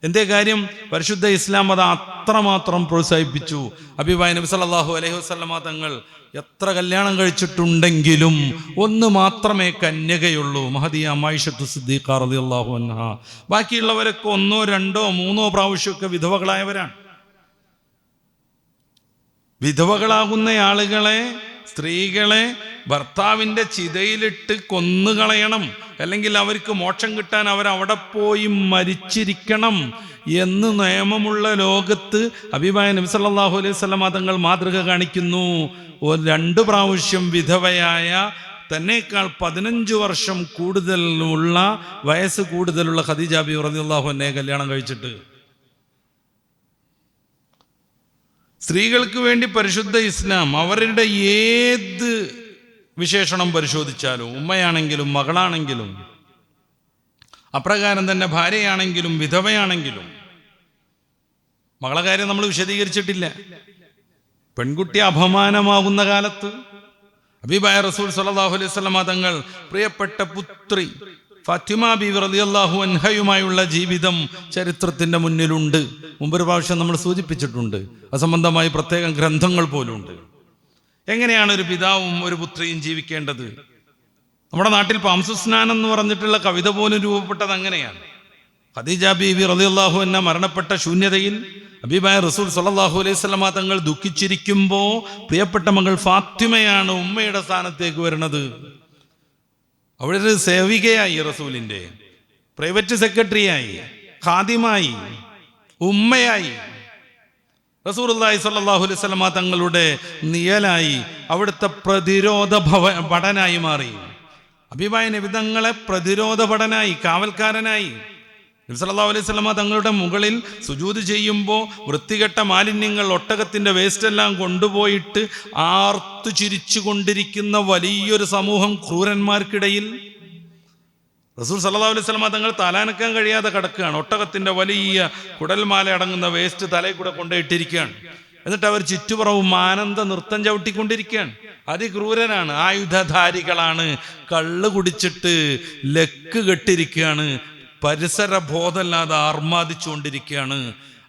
Speaker 1: എന്തേ കാര്യം? പരിശുദ്ധ ഇസ്ലാം അത് അത്രമാത്രം പ്രോത്സാഹിപ്പിച്ചു. ഹബീബായ നബി സല്ലല്ലാഹു അലൈഹി വസല്ലമ തങ്ങൾ എത്ര കല്യാണം കഴിച്ചിട്ടുണ്ടെങ്കിലും 1 മാത്രമേ കന്യകയുള്ളൂ, മഹദിയ ആയിഷത്തു സിദ്ദീഖ റളിയല്ലാഹു അൻഹാ. ബാക്കിയുള്ളവരൊക്കെ 1, 2, 3 പ്രാവശ്യമൊക്കെ വിധവകളായവരാണ്. വിധവകളാകുന്ന ആളുകളെ, സ്ത്രീകളെ ഭർത്താവിൻ്റെ ചിതയിലിട്ട് കൊന്നുകളയണം, അല്ലെങ്കിൽ അവർക്ക് മോക്ഷം കിട്ടാൻ അവരവിടെ പോയി മരിച്ചിരിക്കണം എന്ന് നിയമമുള്ള ലോകത്ത് ഹബീബായ നബി സല്ലല്ലാഹു അലൈഹി വസല്ലം തങ്ങൾ മാതൃക കാണിക്കുന്നു. 2 പ്രാവശ്യം വിധവയായ, തന്നേക്കാൾ 15 വർഷം കൂടുതലുള്ള, വയസ്സ് കൂടുതലുള്ള ഖദീജ ബിബി റളിയല്ലാഹു അൻഹയെ കല്യാണം കഴിച്ചിട്ട്. സ്ത്രീകൾക്ക് വേണ്ടി പരിശുദ്ധ ഇസ്ലാം അവരുടെ ഏത് വിശേഷണം പരിശോധിച്ചാലും, ഉമ്മയാണെങ്കിലും മകളാണെങ്കിലും, അപ്രകാരം തന്നെ ഭാര്യയാണെങ്കിലും വിധവയാണെങ്കിലും, മകളെ കാര്യം നമ്മൾ വിശദീകരിച്ചിട്ടില്ല. പെൺകുട്ടി അപമാനമാകുന്ന കാലത്ത് ഹബീബായ റസൂൽ സ്വല്ലല്ലാഹു അലൈഹി വസല്ലം തങ്ങൾ പ്രിയപ്പെട്ട പുത്രി ഫാത്തിമ ബീവി റളിയല്ലാഹു അൻഹയുമായുള്ള ജീവിതം ചരിത്രത്തിൻ്റെ മുന്നിലുണ്ട്. മുമ്പൊരു പ്രാവശ്യം നമ്മൾ സൂചിപ്പിച്ചിട്ടുണ്ട്. അസംബന്ധമായി പ്രത്യേകം ഗ്രന്ഥങ്ങൾ പോലുണ്ട്. എങ്ങനെയാണ് ഒരു പിതാവും ഒരു പുത്രിയും ജീവിക്കേണ്ടത്? നമ്മുടെ നാട്ടിൽ പാംസുസ്നാനം എന്ന് പറഞ്ഞിട്ടുള്ള കവിത പോലും രൂപപ്പെട്ടത് അങ്ങനെയാണ്. ഖദീജ ബീവി റളിയല്ലാഹു അൻഹ മരണപ്പെട്ട ശൂന്യതയിൽ ഹബീബായ റസൂൽ സ്വല്ലല്ലാഹു അലൈഹി വസല്ലം തങ്ങൾ ദുഃഖിച്ചിരിക്കുമ്പോൾ പ്രിയപ്പെട്ട മകൾ ഫാത്തിമയാണ് ഉമ്മയുടെ സ്ഥാനത്തേക്ക് വരുന്നത്. അവിടെ ഒരു സേവികയായി, റസൂലിൻ്റെ പ്രൈവറ്റ് സെക്രട്ടറിയായി, ഖാദിമായി, ഉമ്മയായി, റസൂലുള്ളാഹി സ്വല്ലല്ലാഹു അലൈഹി വസല്ലം തങ്ങളുടെ നിഴലായി, അവിടുത്തെ പ്രതിരോധ ഭടനായി മാറി. ഹബീബായ നബി തങ്ങളെ പ്രതിരോധ ഭടനായി, കാവൽക്കാരനായി. നബി സല്ലല്ലാഹു അലൈഹി വസല്ലം തങ്ങളുടെ മുകളിൽ സുജൂദ് ചെയ്യുമ്പോൾ വൃത്തികെട്ട മാലിന്യങ്ങൾ, ഒട്ടകത്തിൻ്റെ വേസ്റ്റ് എല്ലാം കൊണ്ടുപോയിട്ട് ആർത്തു ചിരിച്ചു കൊണ്ടിരിക്കുന്ന വലിയൊരു സമൂഹം ക്രൂരന്മാർക്കിടയിൽ റസൂൽ സല്ലല്ലാഹു അലൈഹി വസല്ലം തങ്ങൾ തലാനക്കാൻ കഴിയാതെ കിടക്കുകയാണ്. ഒട്ടകത്തിൻ്റെ വലിയ കുടൽമാല അടങ്ങുന്ന വേസ്റ്റ് തലയിൽ കൂടെ കൊണ്ടുപോയിട്ടിരിക്കുകയാണ്. എന്നിട്ട് അവർ ചുറ്റുപുറവും ആനന്ദ നൃത്തം ചവിട്ടിക്കൊണ്ടിരിക്കുകയാണ്. അതിക്രൂരനാണ്, ആയുധധാരികളാണ്, കള്ള് കുടിച്ചിട്ട് ലക്ക് കെട്ടിരിക്കുകയാണ്, പരിസര ബോധമല്ലാതെ ആർമാദിച്ചുകൊണ്ടിരിക്കുകയാണ്.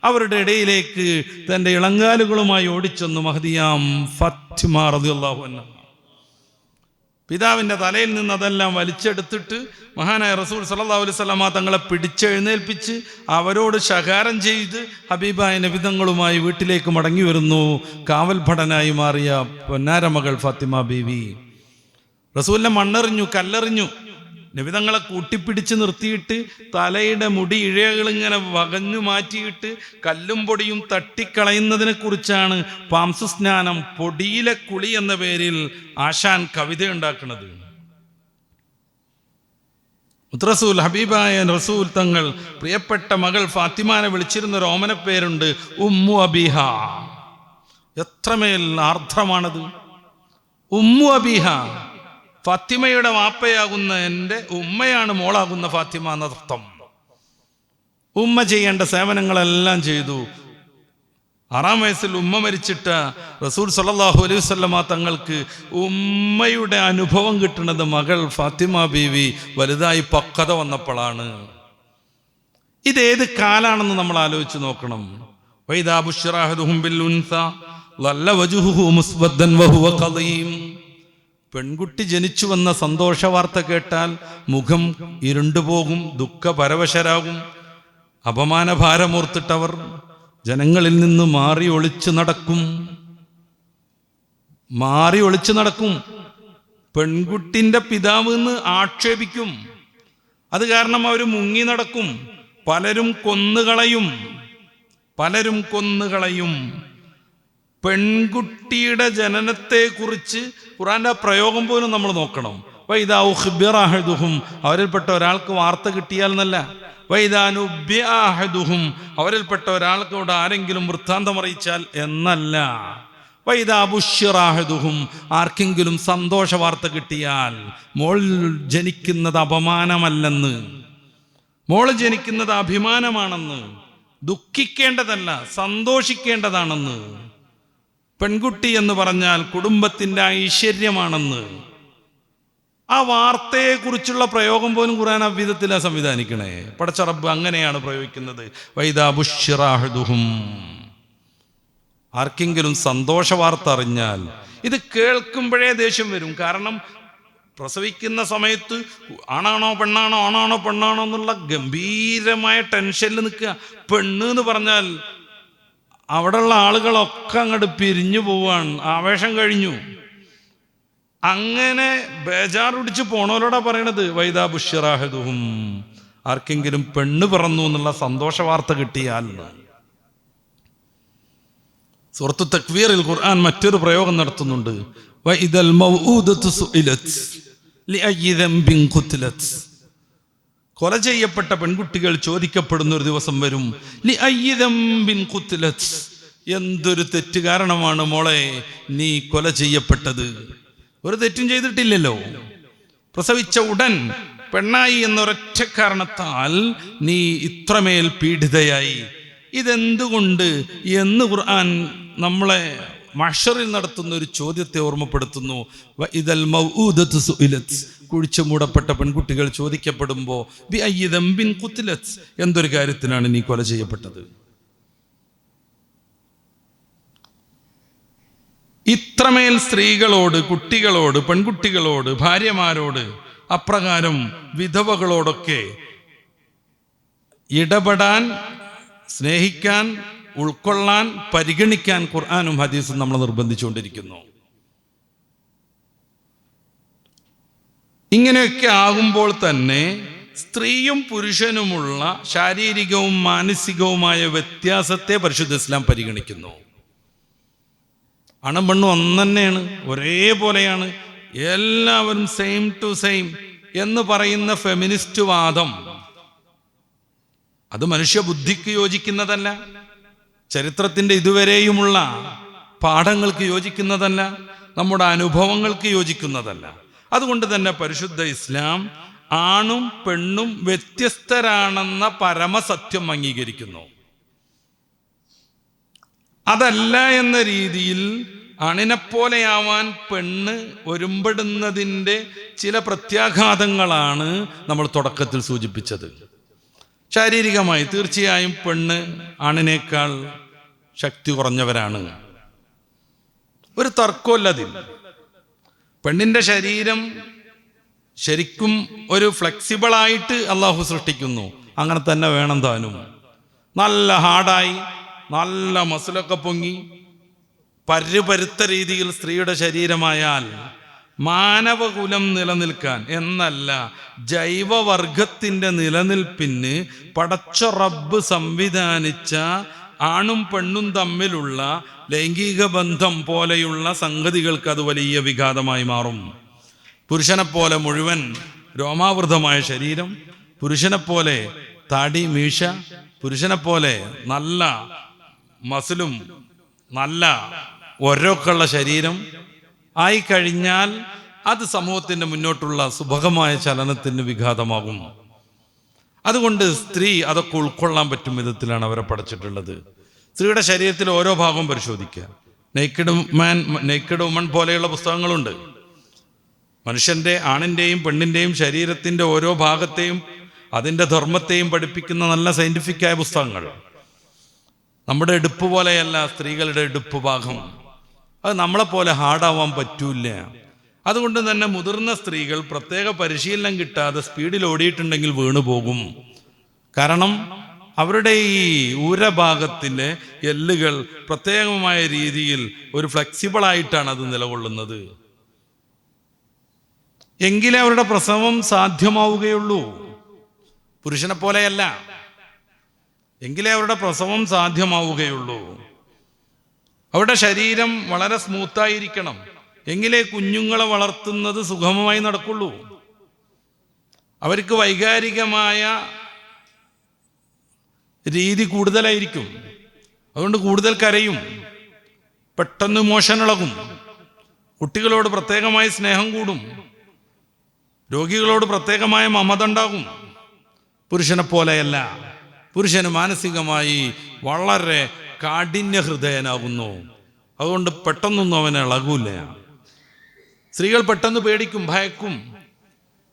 Speaker 1: അവരുടെ ഇടയിലേക്ക് തൻ്റെ ഇളങ്കാലുകളുമായി ഓടിച്ചെന്നു മഹദിയാം ഫാത്തിമ റളിയല്ലാഹു അൻഹ. പിതാവിൻ്റെ തലയിൽ നിന്ന് അതെല്ലാം വലിച്ചെടുത്തിട്ട് മഹാനായ റസൂൽ സല്ലല്ലാഹു അലൈഹി വസല്ലം തങ്ങളെ പിടിച്ചെഴുന്നേൽപ്പിച്ച് അവരോട് ശകാരം ചെയ്ത് ഹബീബായ നബി തങ്ങളുമായി വീട്ടിലേക്ക് മടങ്ങി വരുന്നു കാവൽ ഭടനായി മാറിയ പൊന്നാര മകൾ ഫാത്തിമ ബീവി. റസൂലിനെ മണ്ണെറിഞ്ഞു, കല്ലെറിഞ്ഞു. നബി തങ്ങളെ കൂട്ടിപ്പിടിച്ച് നിർത്തിയിട്ട് തലയുടെ മുടി ഇഴകളിങ്ങനെ വകഞ്ഞു മാറ്റിയിട്ട് കല്ലും പൊടിയും തട്ടിക്കളയുന്നതിനെ കുറിച്ചാണ് പാംസുസ്നാനം, പൊടിയിലെ കുളി എന്ന പേരിൽ ആശാൻ കവിത ഉണ്ടാക്കുന്നത്. മുത്തറസൂൽ ഹബീബായ റസൂൽ തങ്ങൾ പ്രിയപ്പെട്ട മകൾ ഫാത്തിമാനെ വിളിച്ചിരുന്നൊരു ഓമന പേരുണ്ട്, ഉമ്മു അബീഹ. എത്രമേൽ ആർദ്രമാണത്! ഉമ്മു അബീഹ, ഫാത്തിമയുടെ വാപ്പയാകുന്ന എൻ്റെ ഉമ്മയാണ് മോളാകുന്ന ഫാത്തിമ എന്നർത്ഥം. ഉമ്മ ചെയ്യേണ്ട സേവനങ്ങളെല്ലാം ചെയ്തു. 6-ാം വയസ്സിൽ ഉമ്മ മരിച്ചിട്ട റസൂൽ സല്ലല്ലാഹു അലൈഹി വസല്ലമ തങ്ങൾക്ക് ഉമ്മയുടെ അനുഭവം കിട്ടുന്നത് മകൾ ഫാത്തിമ ബീവി വലുതായി പക്വത വന്നപ്പോഴാണ്. ഇതേത് കാലാണെന്ന് നമ്മൾ ആലോചിച്ച് നോക്കണം. വൈദാ ബുശ്ശിറ അഹദുഹും ബിൽ ഉൻസ ളല്ല വജ്ഹുഹു മുസ്വദ്ദൻ വഹുവ ഖദീം. പെൺകുട്ടി ജനിച്ചു വന്ന സന്തോഷ വാർത്ത കേട്ടാൽ മുഖം ഇരുണ്ടുപോകും, ദുഃഖപരവശരാകും. അപമാനഭാരമോർത്തിട്ടവർ ജനങ്ങളിൽ നിന്ന് മാറി ഒളിച്ചു നടക്കും. പെൺകുട്ടിൻ്റെ പിതാവ് എന്ന് ആക്ഷേപിക്കും. അത് കാരണം അവർ മുങ്ങി നടക്കും. പലരും കൊന്നുകളയും. പെൺകുട്ടിയുടെ ജനനത്തെക്കുറിച്ച് ഖുർആന്റെ പ്രയോഗം പോലും നമ്മൾ നോക്കണം. വൈദാ ഉഖ്ബിറ അഹദുഹും, അവരിൽപ്പെട്ട ഒരാൾക്ക് വാർത്ത കിട്ടിയാൽ എന്നല്ല. വൈദാ നുബ്ബിഅ അഹദുഹും, അവരിൽപ്പെട്ട ഒരാൾക്കോട് ആരെങ്കിലും വൃത്താന്തം അറിയിച്ചാൽ എന്നല്ല. വൈദാ ബുശ്ശിറ അഹദുഹും, ആർക്കെങ്കിലും സന്തോഷ വാർത്ത കിട്ടിയാൽ, മോൾ ജനിക്കുന്നത് അപമാനമല്ലെന്ന്, മോൾ ജനിക്കുന്നത് അഭിമാനമാണെന്ന്, ദുഃഖിക്കേണ്ടതല്ല സന്തോഷിക്കേണ്ടതാണെന്ന്, പെൺകുട്ടി എന്ന് പറഞ്ഞാൽ കുടുംബത്തിൻ്റെ ഐശ്വര്യമാണെന്ന്, ആ വാർത്തയെക്കുറിച്ചുള്ള പ്രയോഗം പോലും ഖുർആൻ അவ்விധത്തിലാണ് സംവിധാനിക്കണേ. പടച്ച റബ്ബ് അങ്ങനെയാണ് പ്രയോഗിക്കുന്നത്. വൈദാ ബുശ്ശിറ അഹദുഹും, ആർക്കെങ്കിലും സന്തോഷ വാർത്ത അറിഞ്ഞാൽ. ഇത് കേൾക്കുമ്പോഴേ ദേഷ്യം വരും. കാരണം പ്രസവിക്കുന്ന സമയത്ത് ആണാണോ പെണ്ണാണോ എന്നുള്ള ഗംഭീരമായ ടെൻഷനിൽ നിൽക്കുക. പെണ്ണ് എന്ന് പറഞ്ഞാൽ അവിടെയുള്ള ആളുകളൊക്കെ അങ്ങോട്ട് പിരിഞ്ഞു പോവാണ്, ആവേശം കഴിഞ്ഞു. അങ്ങനെ ബേജാറുടിച്ച് പോണവരോടാ പറയണത് വൈദാ ബുശ്ശിറ അഹദുഹും, ആർക്കെങ്കിലും പെണ്ണ് പിറന്നു എന്നുള്ള സന്തോഷ വാർത്ത കിട്ടിയാൽ. സൂറത്തു തക്വീറിൽ ഖുർആൻ മറ്റൊരു പ്രയോഗം നടത്തുന്നുണ്ട്. വഇദൽ മൗഊദതു സുഇലത് ലിഅയ്യി ദംബിൻ ഖുതിലത്, കൊല ചെയ്യപ്പെട്ട പെൺകുട്ടികൾ ചോദിക്കപ്പെടുന്ന ഒരു ദിവസം വരും. ലിഅയ്യി ദംബിൻ ഖുതിലത്, എന്തൊരു തെറ്റ് കാരണമാണ് മോളെ നീ കൊല ചെയ്യപ്പെട്ടത്? ഒരു തെറ്റും ചെയ്തിട്ടില്ലല്ലോ. പ്രസവിച്ച ഉടൻ പെണ്ണായി എന്നൊരൊറ്റ കാരണത്താൽ നീ ഇത്രമേൽ പീഡിതയായി. ഇതെന്തുകൊണ്ട് എന്ന് ഖുർആൻ നമ്മളെ മഹ്ശറിൽ നടത്തുന്ന ഒരു ചോദ്യത്തെ ഓർമ്മപ്പെടുത്തുന്നു. വഇദൽ മൗഊദതു സുഇലത്, കുഴിച്ചു മൂടപ്പെട്ട പെൺകുട്ടികൾ ചോദിക്കപ്പെടുമ്പോൾ ബിഅയ്യി ദംബിൻ ഖുതിലത്, എന്തൊരു കാര്യത്തിനാണ് നീ കൊല ചെയ്യപ്പെട്ടത്? ഇത്രമേൽ സ്ത്രീകളോട്, കുട്ടികളോട്, പെൺകുട്ടികളോട്, ഭാര്യമാരോട്, അപ്രകാരം വിധവകളോടൊക്കെ ഇടപെടാൻ, സ്നേഹിക്കാൻ, ഉൾക്കൊള്ളാൻ, പരിഗണിക്കാൻ ഖുർആനും ഹദീസും നമ്മളെ നിർബന്ധിച്ചുകൊണ്ടിരിക്കുന്നു. ഇങ്ങനെയൊക്കെ ആകുമ്പോൾ തന്നെ സ്ത്രീയും പുരുഷനുമുള്ള ശാരീരികവും മാനസികവുമായ വ്യത്യാസത്തെ പരിശുദ്ധ ഇസ്ലാം പരിഗണിക്കുന്നു. ആണും പെണ്ണും ഒന്ന് തന്നെയാണ്, ഒരേപോലെയാണ്, എല്ലാവരും സെയിം ടു സെയിം എന്ന് പറയുന്ന ഫെമിനിസ്റ്റ് വാദം അത് മനുഷ്യബുദ്ധിക്ക് യോജിക്കുന്നതല്ല, ചരിത്രത്തിൻ്റെ ഇതുവരെയുമുള്ള പാഠങ്ങൾക്ക് യോജിക്കുന്നതല്ല, നമ്മുടെ അനുഭവങ്ങൾക്ക് യോജിക്കുന്നതല്ല. അതുകൊണ്ട് തന്നെ പരിശുദ്ധ ഇസ്ലാം ആണും പെണ്ണും വ്യത്യസ്തരാണെന്ന പരമസത്യം അംഗീകരിക്കുന്നു. അതല്ല എന്ന രീതിയിൽ ആണിനെപ്പോലെയാവാൻ പെണ്ണ് ഒരുമ്പെടുന്നതിൻ്റെ ചില പ്രത്യാഘാതങ്ങളാണ് നമ്മൾ തുടക്കത്തിൽ സൂചിപ്പിച്ചത്. ശാരീരികമായി തീർച്ചയായും പെണ്ണ് ആണിനേക്കാൾ ശക്തി കുറഞ്ഞവരാണ്, ഒരു തർക്കമല്ലതിൽ. പെണ്ണിൻ്റെ ശരീരം ശരിക്കും ഒരു ഫ്ലെക്സിബിളായിട്ട് അള്ളാഹു സൃഷ്ടിക്കുന്നു. അങ്ങനെ തന്നെ വേണം താനും. നല്ല ഹാർഡായി, നല്ല മസിലൊക്കെ പൊങ്ങി പരുപരുത്ത രീതിയിൽ സ്ത്രീയുടെ ശരീരമായാൽ മാനവകുലം നിലനിൽക്കാൻ എന്നല്ല, ജൈവവർഗത്തിൻ്റെ നിലനിൽപ്പിന് പടച്ച റബ്ബ് സംവിധാനിച്ച ആണും പെണ്ണും തമ്മിലുള്ള ലൈംഗിക ബന്ധം പോലെയുള്ള സംഗതികൾക്ക് അത് വലിയ വിഘാതമായി മാറും. പുരുഷനെപ്പോലെ മുഴുവൻ രോമാവൃതമായ ശരീരം, പുരുഷനെപ്പോലെ താടി മീശ, പുരുഷനെപ്പോലെ നല്ല മസിലും നല്ല ഒരൊക്കെയുള്ള ശരീരം ആയിക്കഴിഞ്ഞാൽ അത് സമൂഹത്തിൻ്റെ മുന്നോട്ടുള്ള സുഭഗമായ ചലനത്തിന് വിഘാതമാകും. അതുകൊണ്ട് സ്ത്രീ അതൊക്കെ ഉൾക്കൊള്ളാൻ പറ്റും വിധത്തിലാണ് അവരെ പടച്ചിട്ടുള്ളത്. സ്ത്രീയുടെ ശരീരത്തിൽ ഓരോ ഭാഗവും പരിശോധിക്കുക. നെയ്ക്കഡ് വുമൺ പോലെയുള്ള പുസ്തകങ്ങളുണ്ട്. മനുഷ്യൻ്റെ ആണിൻ്റെയും പെണ്ണിൻ്റെയും ശരീരത്തിൻ്റെ ഓരോ ഭാഗത്തെയും അതിൻ്റെ ധർമ്മത്തെയും പഠിപ്പിക്കുന്ന നല്ല സയൻറ്റിഫിക്കായ പുസ്തകങ്ങൾ. നമ്മുടെ എടുപ്പ് പോലെയല്ല സ്ത്രീകളുടെ എടുപ്പ് ഭാഗം. അത് നമ്മളെപ്പോലെ ഹാർഡാവാൻ പറ്റൂല. അതുകൊണ്ട് തന്നെ മുതിർന്ന സ്ത്രീകൾ പ്രത്യേക പരിശീലനം കിട്ടാതെ സ്പീഡിൽ ഓടിയിട്ടുണ്ടെങ്കിൽ വീണു പോകും. കാരണം അവരുടെ ഈ ഉരഭാഗത്തിൻ്റെ എല്ലുകൾ പ്രത്യേകമായ രീതിയിൽ ഒരു ഫ്ലെക്സിബിളായിട്ടാണ് അത് നിലകൊള്ളുന്നത്. എങ്കിലേ അവരുടെ പ്രസവം സാധ്യമാവുകയുള്ളൂ. പുരുഷനെ പോലെയല്ല. എങ്കിലേ അവരുടെ പ്രസവം സാധ്യമാവുകയുള്ളൂ. അവരുടെ ശരീരം വളരെ സ്മൂത്തായിരിക്കണം. എങ്കിലേ കുഞ്ഞുങ്ങളെ വളർത്തുന്നത് സുഗമമായി നടക്കുള്ളൂ. അവർക്ക് വൈകാരികമായ രീതി കൂടുതലായിരിക്കും. അതുകൊണ്ട് കൂടുതൽ കരയും, പെട്ടെന്ന് ഇമോഷനിളകും, കുട്ടികളോട് പ്രത്യേകമായി സ്നേഹം കൂടും, രോഗികളോട് പ്രത്യേകമായ മമത ഉണ്ടാകും. പുരുഷനെ പോലെയല്ല. പുരുഷന് മാനസികമായി വളരെ കാഠിന്യ ഹൃദയനാകുന്നു. അതുകൊണ്ട് പെട്ടെന്നൊന്നും അവനെ ഇളകൂല. സ്ത്രീകൾ പെട്ടെന്ന് പേടിക്കും, ഭയക്കും.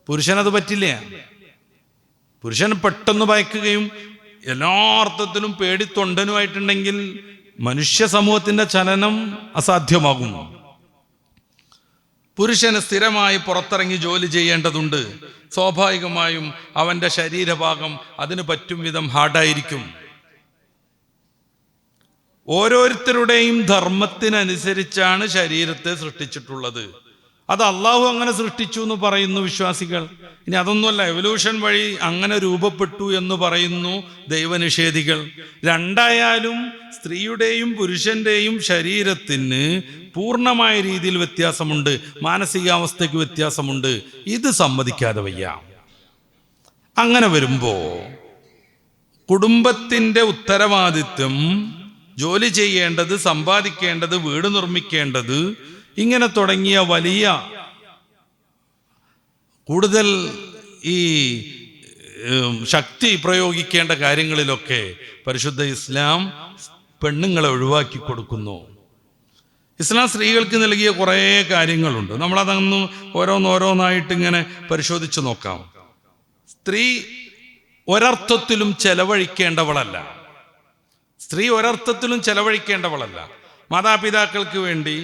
Speaker 1: പുരുഷനത് പറ്റില്ല. പുരുഷൻ പെട്ടെന്ന് ഭയക്കുകയും എല്ലാ അർത്ഥത്തിലും പേടിത്തൊണ്ടനുമായിട്ടുണ്ടെങ്കിൽ മനുഷ്യ സമൂഹത്തിന്റെ ചലനം അസാധ്യമാകും. പുരുഷന് സ്ഥിരമായി പുറത്തിറങ്ങി ജോലി ചെയ്യേണ്ടതുണ്ട്. സ്വാഭാവികമായും അവന്റെ ശരീരഭാഗം അതിന് പറ്റും വിധം ഹാർഡായിരിക്കും. ഓരോരുത്തരുടെയും ധർമ്മത്തിനനുസരിച്ചാണ് ശരീരത്തെ സൃഷ്ടിച്ചിട്ടുള്ളത്. അത് അള്ളാഹു അങ്ങനെ സൃഷ്ടിച്ചു എന്ന് പറയുന്നു വിശ്വാസികൾ. ഇനി അതൊന്നുമല്ല, എവല്യൂഷൻ വഴി അങ്ങനെ രൂപപ്പെട്ടു എന്ന് പറയുന്നു ദൈവനിഷേധികൾ. രണ്ടായാലും സ്ത്രീയുടെയും പുരുഷന്റെയും ശരീരത്തിന് പൂർണ്ണമായ രീതിയിൽ വ്യത്യാസമുണ്ട്, മാനസികാവസ്ഥയ്ക്ക് വ്യത്യാസമുണ്ട്. ഇത് സമ്മതിക്കാതെ വയ്യ. അങ്ങനെ വരുമ്പോ കുടുംബത്തിന്റെ ഉത്തരവാദിത്വം, ജോലി ചെയ്യേണ്ടത്, സമ്പാദിക്കേണ്ടത്, വീട് നിർമ്മിക്കേണ്ടത്, ഇങ്ങനെ തുടങ്ങിയ വലിയ കൂടുതൽ ഈ ശക്തി പ്രയോഗിക്കേണ്ട കാര്യങ്ങളിലൊക്കെ പരിശുദ്ധ ഇസ്ലാം പെണ്ണുങ്ങളെ ഒഴിവാക്കി കൊടുക്കുന്നു. ഇസ്ലാം സ്ത്രീകൾക്ക് നൽകിയ കുറേ കാര്യങ്ങളുണ്ട്. നമ്മളതങ്ങ് ഓരോന്നോരോന്നായിട്ട് ഇങ്ങനെ പരിശോധിച്ച് നോക്കാം. സ്ത്രീ ഒരർത്ഥത്തിലും ചെലവഴിക്കേണ്ടവളല്ല. സ്ത്രീ ഒരർത്ഥത്തിലും ചെലവഴിക്കേണ്ടവളല്ല. മാതാപിതാക്കൾക്ക് വേണ്ടി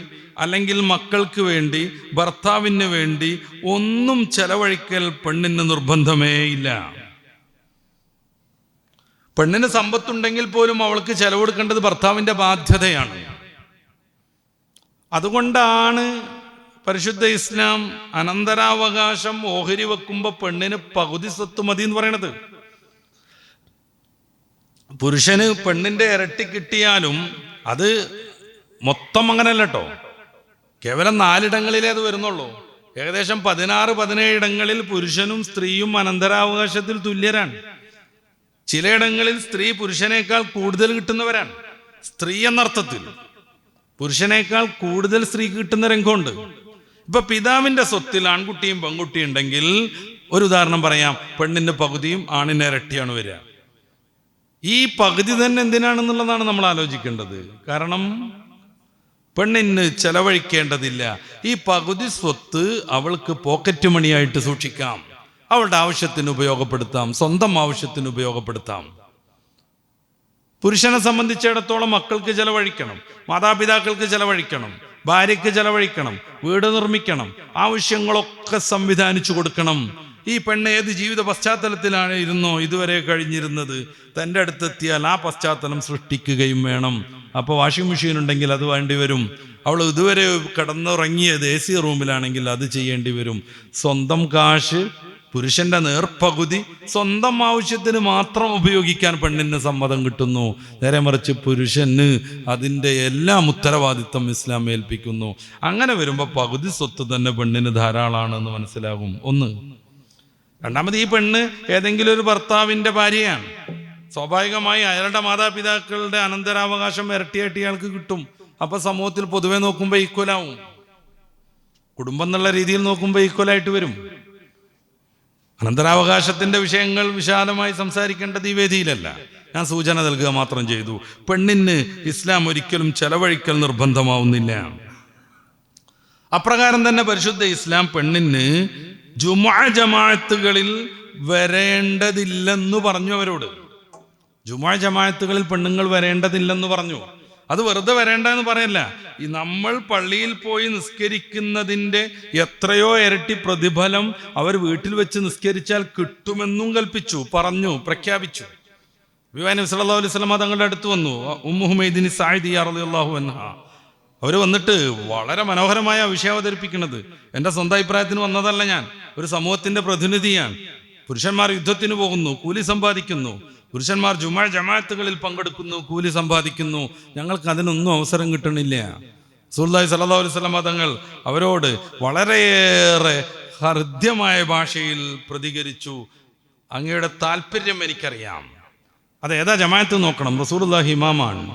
Speaker 1: അല്ലെങ്കിൽ മക്കൾക്ക് വേണ്ടി, ഭർത്താവിന് വേണ്ടി ഒന്നും ചെലവഴിക്കൽ പെണ്ണിന് നിർബന്ധമേ ഇല്ല. പെണ്ണിന് സമ്പത്തുണ്ടെങ്കിൽ പോലും അവൾക്ക് ചെലവെടുക്കേണ്ടത് ഭർത്താവിൻ്റെ ബാധ്യതയാണ്. അതുകൊണ്ടാണ് പരിശുദ്ധ ഇസ്ലാം അനന്തരാവകാശം ഓഹരി വെക്കുമ്പോൾ പെണ്ണിന് പകുതി സ്വത്ത് മതി എന്ന് പറയണത്. പുരുഷന് പെണ്ണിന്റെ ഇരട്ടി കിട്ടിയാലും അത് മൊത്തം അങ്ങനല്ല കേട്ടോ. കേവലം 4 ഇടങ്ങളിലേ അത് വരുന്നുള്ളൂ. ഏകദേശം 16-17 ഇടങ്ങളിൽ പുരുഷനും സ്ത്രീയും അനന്തരാവകാശത്തിൽ തുല്യരാണ്. ചിലയിടങ്ങളിൽ സ്ത്രീ പുരുഷനേക്കാൾ കൂടുതൽ കിട്ടുന്നവരാണ്. സ്ത്രീ എന്നർത്ഥത്തിൽ പുരുഷനേക്കാൾ കൂടുതൽ സ്ത്രീക്ക് കിട്ടുന്ന രംഗമുണ്ട്. ഇപ്പൊ പിതാവിന്റെ സ്വത്തിൽ ആൺകുട്ടിയും പെൺകുട്ടിയും ഉണ്ടെങ്കിൽ ഒരു ഉദാഹരണം പറയാം, പെണ്ണിന്റെ പകുതിയും ആണിന് ഇരട്ടിയാണ് വരിക. ഈ പകുതി തന്നെ എന്തിനാണെന്നുള്ളതാണ് നമ്മൾ ആലോചിക്കേണ്ടത്. കാരണം പെണ്ണിന് ചെലവഴിക്കേണ്ടതില്ല. ഈ പകുതി സ്വത്ത് അവൾക്ക് പോക്കറ്റ് മണിയായിട്ട് സൂക്ഷിക്കാം, അവളുടെ ആവശ്യത്തിന് ഉപയോഗപ്പെടുത്താം, സ്വന്തം ആവശ്യത്തിന് ഉപയോഗപ്പെടുത്താം. പുരുഷനെ സംബന്ധിച്ചിടത്തോളം മക്കൾക്ക് ചെലവഴിക്കണം, മാതാപിതാക്കൾക്ക് ചെലവഴിക്കണം, ഭാര്യയ്ക്ക് ചെലവഴിക്കണം, വീട് നിർമ്മിക്കണം, ആവശ്യങ്ങളൊക്കെ സംവിധാനിച്ചു കൊടുക്കണം. ഈ പെണ്ണ് ഏത് ജീവിത പശ്ചാത്തലത്തിലാണ് ഇരുന്നോ ഇതുവരെ കഴിഞ്ഞിരുന്നത്, തൻ്റെ അടുത്തെത്തിയാൽ ആ പശ്ചാത്തലം സൃഷ്ടിക്കുകയും വേണം. അപ്പോൾ വാഷിംഗ് മെഷീൻ ഉണ്ടെങ്കിൽ അത് വേണ്ടി വരും. അവൾ ഇതുവരെ കിടന്നുറങ്ങിയത് AC റൂമിലാണെങ്കിൽ അത് ചെയ്യേണ്ടി വരും. സ്വന്തം കാശ്, പുരുഷന്റെ നേർപകുതി സ്വന്തം ആവശ്യത്തിന് മാത്രം ഉപയോഗിക്കാൻ പെണ്ണിന് സമ്മതം കിട്ടുന്നു. നേരെ മറിച്ച് പുരുഷന് അതിൻ്റെ എല്ലാം ഉത്തരവാദിത്വം ഇസ്ലാം ഏൽപ്പിക്കുന്നു. അങ്ങനെ വരുമ്പോൾ പകുതി സ്വത്ത് തന്നെ പെണ്ണിന് ധാരാളമാണെന്ന് മനസ്സിലാകും. ഒന്ന്. രണ്ടാമത്, ഈ പെണ്ണ് ഏതെങ്കിലും ഒരു ഭർത്താവിൻ്റെ ഭാര്യയാണ്. സ്വാഭാവികമായി അയാളുടെ മാതാപിതാക്കളുടെ അനന്തരാവകാശം ഇരട്ടിയായിട്ട് ഇയാൾക്ക് കിട്ടും. അപ്പൊ സമൂഹത്തിൽ പൊതുവെ നോക്കുമ്പോൾ ഈക്വലാവും. കുടുംബം എന്നുള്ള രീതിയിൽ നോക്കുമ്പോൾ ഈക്വലായിട്ട് വരും. അനന്തരാവകാശത്തിന്റെ വിഷയങ്ങൾ വിശാലമായി സംസാരിക്കേണ്ടത് ഈ വേദിയിലല്ല. ഞാൻ സൂചന നൽകുക മാത്രം ചെയ്തു. പെണ്ണിന് ഇസ്ലാം ഒരിക്കലും ചെലവഴിക്കൽ നിർബന്ധമാവുന്നില്ല. അപ്രകാരം തന്നെ പരിശുദ്ധ ഇസ്ലാം പെണ്ണിന് ജുമുഅ ജമാഅത്തുകളിൽ വരേണ്ടതില്ലെന്ന് പറഞ്ഞു. അവരോട് ജുമുഅ ജമാഅത്തുകളിൽ പെണ്ണുങ്ങൾ വരേണ്ടതില്ലെന്ന് പറഞ്ഞു. അത് വെറുതെ വരേണ്ട എന്ന് പറയല്ല, ഈ നമ്മൾ പള്ളിയിൽ പോയി നിസ്കരിക്കുന്നതിൻ്റെ എത്രയോ ഇരട്ടി പ്രതിഫലം അവർ വീട്ടിൽ വെച്ച് നിസ്കരിച്ചാൽ കിട്ടുമെന്നും കൽപ്പിച്ചു, പറഞ്ഞു, പ്രഖ്യാപിച്ചു. നബി സല്ലല്ലാഹു അലൈഹി വസല്ലം തങ്ങളുടെ അടുത്ത് വന്നു. ഉമ്മു ഹുമൈദിനി സായിദിയ റളിയല്ലാഹു അൻഹാ. അവർ വന്നിട്ട് വളരെ മനോഹരമായ വിഷയം അവതരിപ്പിക്കുന്നത്. എൻ്റെ സ്വന്തം അഭിപ്രായത്തിന് വന്നതല്ല, ഞാൻ ഒരു സമൂഹത്തിന്റെ പ്രതിനിധിയാണ്. പുരുഷന്മാർ യുദ്ധത്തിന് പോകുന്നു, കൂലി സമ്പാദിക്കുന്നു. പുരുഷന്മാർ ജമാഅത്തുകളിൽ പങ്കെടുക്കുന്നു, കൂലി സമ്പാദിക്കുന്നു. ഞങ്ങൾക്ക് അതിനൊന്നും അവസരം കിട്ടണില്ല. റസൂലുള്ളാഹി സ്വല്ലല്ലാഹു അലൈഹി വസല്ലം തങ്ങൾ അവരോട് വളരെയേറെ ഹൃദ്യമായ ഭാഷയിൽ പ്രതികരിച്ചു. അങ്ങയുടെ താല്പര്യം എനിക്കറിയാം. അതേതാ ജമാഅത്ത് നോക്കണം. റസൂലുള്ളാഹി ഇമാമാണ്.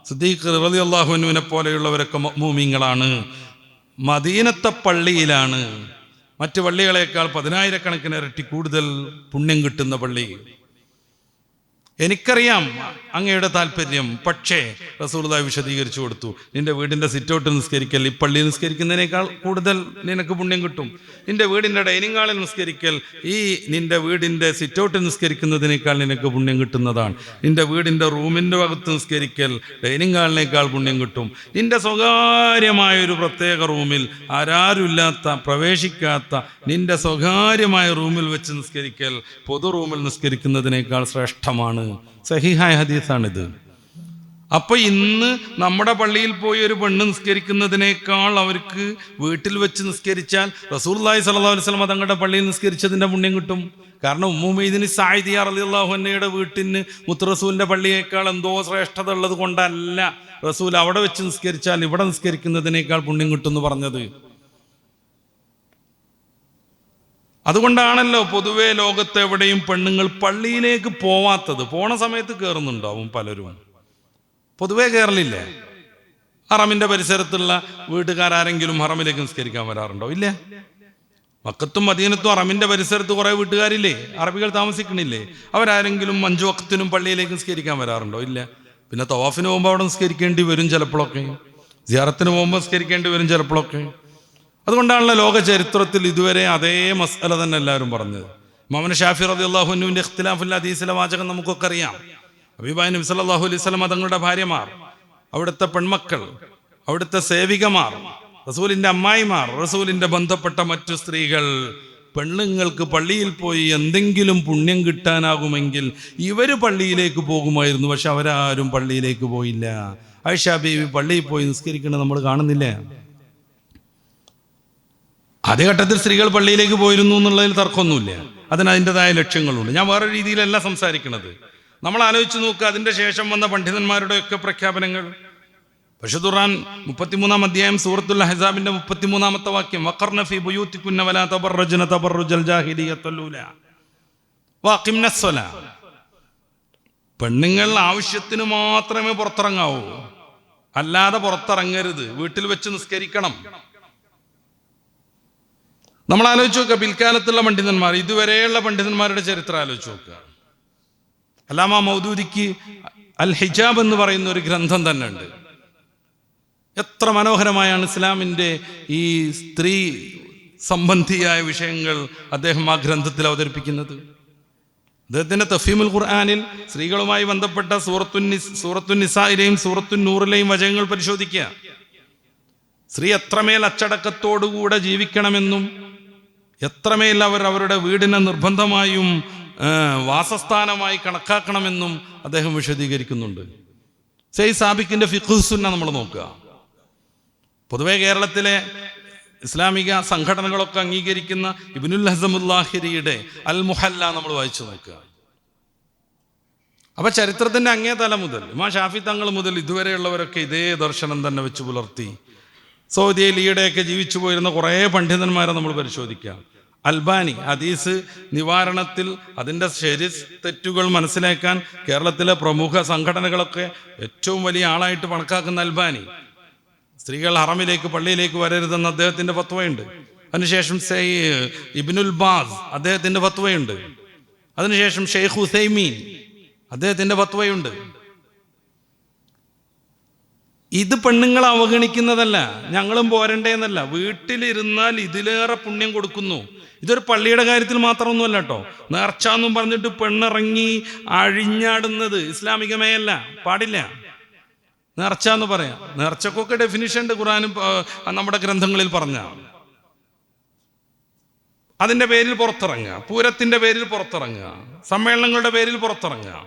Speaker 1: സിദ്ദീഖ് റളിയല്ലാഹു അൻഹുവിനെ പോലെയുള്ളവരൊക്കെ മുഅ്മിനീങ്ങളാണ്. മദീനത്തെ പള്ളിയിലാണ് മറ്റ് പള്ളികളെക്കാൾ 10,000 ഇരട്ടി കൂടുതൽ പുണ്യം കിട്ടുന്ന പള്ളി. എനിക്കറിയാം അങ്ങയുടെ താല്പര്യം. പക്ഷേ റസൂലുള്ളാഹി വിശദീകരിച്ചു കൊടുത്തു. നിന്റെ വീടിൻ്റെ സിറ്റൗട്ട് നിസ്കരിക്കൽ ഈ പള്ളിയിൽ നിസ്കരിക്കുന്നതിനേക്കാൾ കൂടുതൽ നിനക്ക് പുണ്യം കിട്ടും. നിന്റെ വീടിൻ്റെ ഡൈനിങ് ഹാളിൽ നിസ്കരിക്കൽ ഈ നിന്റെ വീടിൻ്റെ സിറ്റൗട്ട് നിസ്കരിക്കുന്നതിനേക്കാൾ നിനക്ക് പുണ്യം കിട്ടുന്നതാണ്. നിന്റെ വീടിൻ്റെ റൂമിൻ്റെ അകത്ത് നിസ്കരിക്കൽ ഡൈനിങ് ഹാളിനേക്കാൾ പുണ്യം കിട്ടും. നിന്റെ സ്വകാര്യമായൊരു പ്രത്യേക റൂമിൽ ആരാരുമില്ലാത്ത പ്രവേശിക്കാത്ത നിന്റെ സ്വകാര്യമായ റൂമിൽ വെച്ച് നിസ്കരിക്കൽ പൊതു റൂമിൽ നിസ്കരിക്കുന്നതിനേക്കാൾ ശ്രേഷ്ഠമാണ്. സഹിഹായ ഹദീസാണിത്. അപ്പൊ ഇന്ന് നമ്മുടെ പള്ളിയിൽ പോയി ഒരു പെണ്ണ് നിസ്കരിക്കുന്നതിനേക്കാൾ അവർക്ക് വീട്ടിൽ വെച്ച് നിസ്കരിച്ചാൽ റസൂലുള്ളാഹി സ്വല്ലല്ലാഹു അലൈഹി വസല്ലം തങ്ങളുടെ പള്ളിയിൽ നിസ്കരിച്ചതിന്റെ പുണ്യം കിട്ടും. കാരണം ഉമ്മു ഹുമൈദിനി സായിദിയ റളിയല്ലാഹു അൻഹയുടെ വീട്ടിന് മുത്തറസൂലിന്റെ പള്ളിയേക്കാൾ എന്തോ ശ്രേഷ്ഠത ഉള്ളത് കൊണ്ടല്ല റസൂൽ അവിടെ വെച്ച് നിസ്കരിച്ചാൽ ഇവിടെ നിസ്കരിക്കുന്നതിനേക്കാൾ പുണ്യം കിട്ടും എന്ന് പറഞ്ഞത്. അതുകൊണ്ടാണല്ലോ പൊതുവെ ലോകത്തെവിടെയും പെണ്ണുങ്ങൾ പള്ളിയിലേക്ക് പോവാത്തത്. പോണ സമയത്ത് കയറുന്നുണ്ടാവും പലരും, പൊതുവെ കയറലില്ലേ? ഹറമിന്റെ പരിസരത്തുള്ള വീട്ടുകാരെങ്കിലും ഹറമിലേക്ക് നിസ്കരിക്കാൻ വരാറുണ്ടോ? ഇല്ല. മക്കത്തും മദീനത്തും ഹറമിന്റെ പരിസരത്ത് കുറെ വീട്ടുകാരില്ലേ, അറബികൾ താമസിക്കണില്ലേ? അവരാരെങ്കിലും 5 വഖത്തിനും പള്ളിയിലേക്ക് നിസ്കരിക്കാൻ വരാറുണ്ടോ? ഇല്ല. പിന്നെ തവാഫിന് പോകുമ്പോൾ അവിടെ നിസ്കരിക്കേണ്ടി വരും ചിലപ്പോഴൊക്കെ, സിയാറത്തിന് പോകുമ്പോൾ നിസ്കരിക്കേണ്ടി വരും ചിലപ്പോഴൊക്കെ. അതുകൊണ്ടാണല്ലോ ലോക ചരിത്രത്തിൽ ഇതുവരെ അതേ മസ്അല തന്നെ എല്ലാവരും പറഞ്ഞത്. ഇമാം ഷാഫി റളിയല്ലാഹു അൻഹുവിന്റെ ഇഖ്തിലാഫുൽ ഹദീസിലെ വാചകം നമുക്കൊക്കെ അറിയാം. ഹബീബായ നബി സല്ലല്ലാഹു അലൈഹി വസല്ലം തങ്ങളുടെ ഭാര്യമാർ, അവിടുത്തെ പെൺമക്കൾ, അവിടുത്തെ സേവികമാർ, റസൂലിന്റെ അമ്മായിമാർ, റസൂലിന്റെ ബന്ധപ്പെട്ട മറ്റു സ്ത്രീകൾ, പെണ്ണുങ്ങൾക്ക് പള്ളിയിൽ പോയി എന്തെങ്കിലും പുണ്യം കിട്ടാനാകുമെങ്കിൽ ഇവര് പള്ളിയിലേക്ക് പോകുമായിരുന്നു. പക്ഷെ അവരാരും പള്ളിയിലേക്ക് പോയില്ല. ആയിഷ ബീവി പള്ളിയിൽ പോയി നിസ്കരിക്കുന്നത് നമ്മൾ കാണുന്നില്ലേ? ആദ്യഘട്ടത്തിൽ സ്ത്രീകൾ പള്ളിയിലേക്ക് പോയിരുന്നു എന്നുള്ളതിൽ തർക്കമൊന്നുമില്ല. അതിന് അതിൻ്റെതായ ലക്ഷ്യങ്ങളുണ്ട്. ഞാൻ വേറെ രീതിയിലല്ല സംസാരിക്കുന്നത്. നമ്മൾ ആലോചിച്ച് നോക്കുക, അതിൻ്റെ ശേഷം വന്ന പണ്ഡിതന്മാരുടെയൊക്കെ പ്രഖ്യാപനങ്ങൾ. പരിശുദ്ധ ഖുർആൻ 33-ാം അധ്യായം സൂറത്തുൽ അഹ്സാബിന്റെ 33-ാമത്തെ വാക്യം, വഖർന ഫീ ബുയൂതികുന്ന വലാ തബറജ്ന തബറുജൽ ജാഹിലിയ്യത്തുൽ ഊല വഅഖിംനസ് സ്വലാ. പെണ്ണുങ്ങൾ ആവശ്യത്തിന് മാത്രമേ പുറത്തിറങ്ങാവൂ, അല്ലാതെ പുറത്തിറങ്ങരുത്. വീട്ടിൽ വെച്ച് നിസ്കരിക്കണം. നമ്മൾ ആലോചിച്ച് നോക്കുക, പിൽക്കാലത്തുള്ള പണ്ഡിതന്മാർ, ഇതുവരെയുള്ള പണ്ഡിതന്മാരുടെ ചരിത്രം ആലോചിച്ച് നോക്കുക. അല്ലാമ മൗദൂദിക്ക് അൽ ഹിജാബ് എന്ന് പറയുന്ന ഒരു ഗ്രന്ഥം തന്നെ ഉണ്ട്. എത്ര മനോഹരമായാണ് ഇസ്ലാമിൻ്റെ ഈ സ്ത്രീ സംബന്ധിയായ വിഷയങ്ങൾ അദ്ദേഹം ആ ഗ്രന്ഥത്തിൽ അവതരിപ്പിക്കുന്നത്. അദ്ദേഹത്തിന്റെ തഫ്ഹീമുൽ ഖുർആനിൽ സ്ത്രീകളുമായി ബന്ധപ്പെട്ട സൂറത്തുൻ നിസായിലെയും സൂറത്തുൻ നൂറിലെയും വചനങ്ങൾ പരിശോധിക്കുക. സ്ത്രീ എത്രമേൽ അച്ചടക്കത്തോടുകൂടെ ജീവിക്കണമെന്നും എത്രമേൽ അവരുടെ വീടിനെ നിർബന്ധമായും വാസസ്ഥാനമായി കണക്കാക്കണമെന്നും അദ്ദേഹം വിശദീകരിക്കുന്നുണ്ട്. സയ്യിദ് സാബിക്കിന്റെ ഫിഖ്ഹ് സുന്ന നമ്മൾ നോക്കുക. പൊതുവെ കേരളത്തിലെ ഇസ്ലാമിക സംഘടനകളൊക്കെ അംഗീകരിക്കുന്ന ഇബ്നുൽ ഹസമുല്ലാഹിരിയുടെ അൽ മുഹല്ല നമ്മൾ വായിച്ചു നോക്കുക. അപ്പൊ ചരിത്രത്തിന്റെ അങ്ങേ തല മുതൽ ഇമാം ഷാഫി തങ്ങൾ മുതൽ ഇതുവരെയുള്ളവരൊക്കെ ഇതേ ദർശനം തന്നെ വെച്ച് പുലർത്തി. സൗദിയിൽ ഈയിടെയൊക്കെ ജീവിച്ചു പോയിരുന്ന കുറേ പണ്ഡിതന്മാരെ നമ്മൾ പരിശോധിക്കാം. അൽബാനി ഹദീസ് നിവാരണത്തിൽ അതിൻ്റെ ശരി തെറ്റുകൾ മനസ്സിലാക്കാൻ കേരളത്തിലെ പ്രമുഖ സംഘടനകളൊക്കെ ഏറ്റവും വലിയ ആളായിട്ട് കണക്കാക്കുന്ന അൽബാനി, സ്ത്രീകൾ ഹറമിലേക്ക് പള്ളിയിലേക്ക് വരരുതെന്ന് അദ്ദേഹത്തിന്റെ ഫത്വയുണ്ട്. അതിനുശേഷം ഇബ്നുൽ ബാസ് അദ്ദേഹത്തിന്റെ ഫത്വയുണ്ട്. അതിനുശേഷം ഷെയ്ഖ് ഉസൈമീൻ അദ്ദേഹത്തിന്റെ ഫത്വയുണ്ട്. ഇത് പെണ്ണുങ്ങളെ അവഗണിക്കുന്നതല്ല, ഞങ്ങളും പോരണ്ടേന്നല്ല. വീട്ടിലിരുന്നാൽ ഇതിലേറെ പുണ്യം കൊടുക്കുന്നു. ഇതൊരു പള്ളിയുടെ കാര്യത്തിൽ മാത്രമൊന്നുമല്ല കേട്ടോ. നേർച്ച എന്നും പറഞ്ഞിട്ട് പെണ്ണിറങ്ങി അഴിഞ്ഞാടുന്നത് ഇസ്ലാമികമേ അല്ല, പാടില്ല. നേർച്ച എന്ന് പറയാം. നേർച്ചക്കൊക്കെ ഡെഫിനിഷൻ ഉണ്ട് ഖുർആനും നമ്മുടെ ഗ്രന്ഥങ്ങളിൽ പറഞ്ഞ. അതിൻ്റെ പേരിൽ പുറത്തിറങ്ങുക, പൂരത്തിൻ്റെ പേരിൽ പുറത്തിറങ്ങുക, സമ്മേളനങ്ങളുടെ പേരിൽ പുറത്തിറങ്ങുക,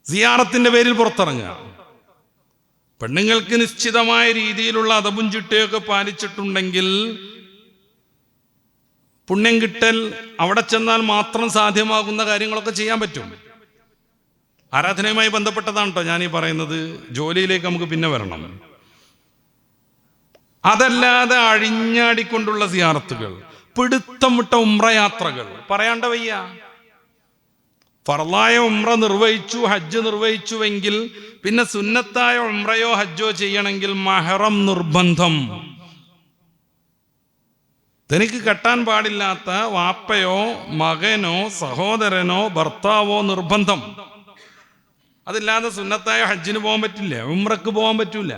Speaker 1: സിയാറത്തിന്റെ പേരിൽ പുറത്തിറങ്ങുക. പെണ്ണുങ്ങൾക്ക് നിശ്ചിതമായ രീതിയിലുള്ള അദബും ചിട്ടയൊക്കെ പാലിച്ചിട്ടുണ്ടെങ്കിൽ പുണ്യം കിട്ടൽ അവിടെ ചെന്നാൽ മാത്രം സാധ്യമാകുന്ന കാര്യങ്ങളൊക്കെ ചെയ്യാൻ പറ്റും. ആരാധനയുമായി ബന്ധപ്പെട്ടതാണ് കേട്ടോ ഞാൻ ഈ പറയുന്നത്. ജോലിയിലേക്ക് നമുക്ക് പിന്നെ വരണം. അതല്ലാതെ അഴിഞ്ഞാടിക്കൊണ്ടുള്ള സിയാറത്തുകൾ, പിടുത്തം വിട്ട ഉംറ യാത്രകൾ പറയാണ്ട വയ്യ. ഫർളായ ഉംറ നിർവഹിച്ചു, ഹജ്ജ് നിർവഹിച്ചുവെങ്കിൽ പിന്നെ സുന്നത്തായ ഉംറയോ ഹജ്ജോ ചെയ്യണമെങ്കിൽ മഹറം നിർബന്ധം. തനിക്ക് കെട്ടാൻ പാടില്ലാത്ത വാപ്പയോ മകനോ സഹോദരനോ ഭർത്താവോ നിർബന്ധം. അതില്ലാതെ സുന്നത്തായ ഹജ്ജിന് പോകാൻ പറ്റില്ല, ഉംറക്ക് പോകാൻ പറ്റൂല.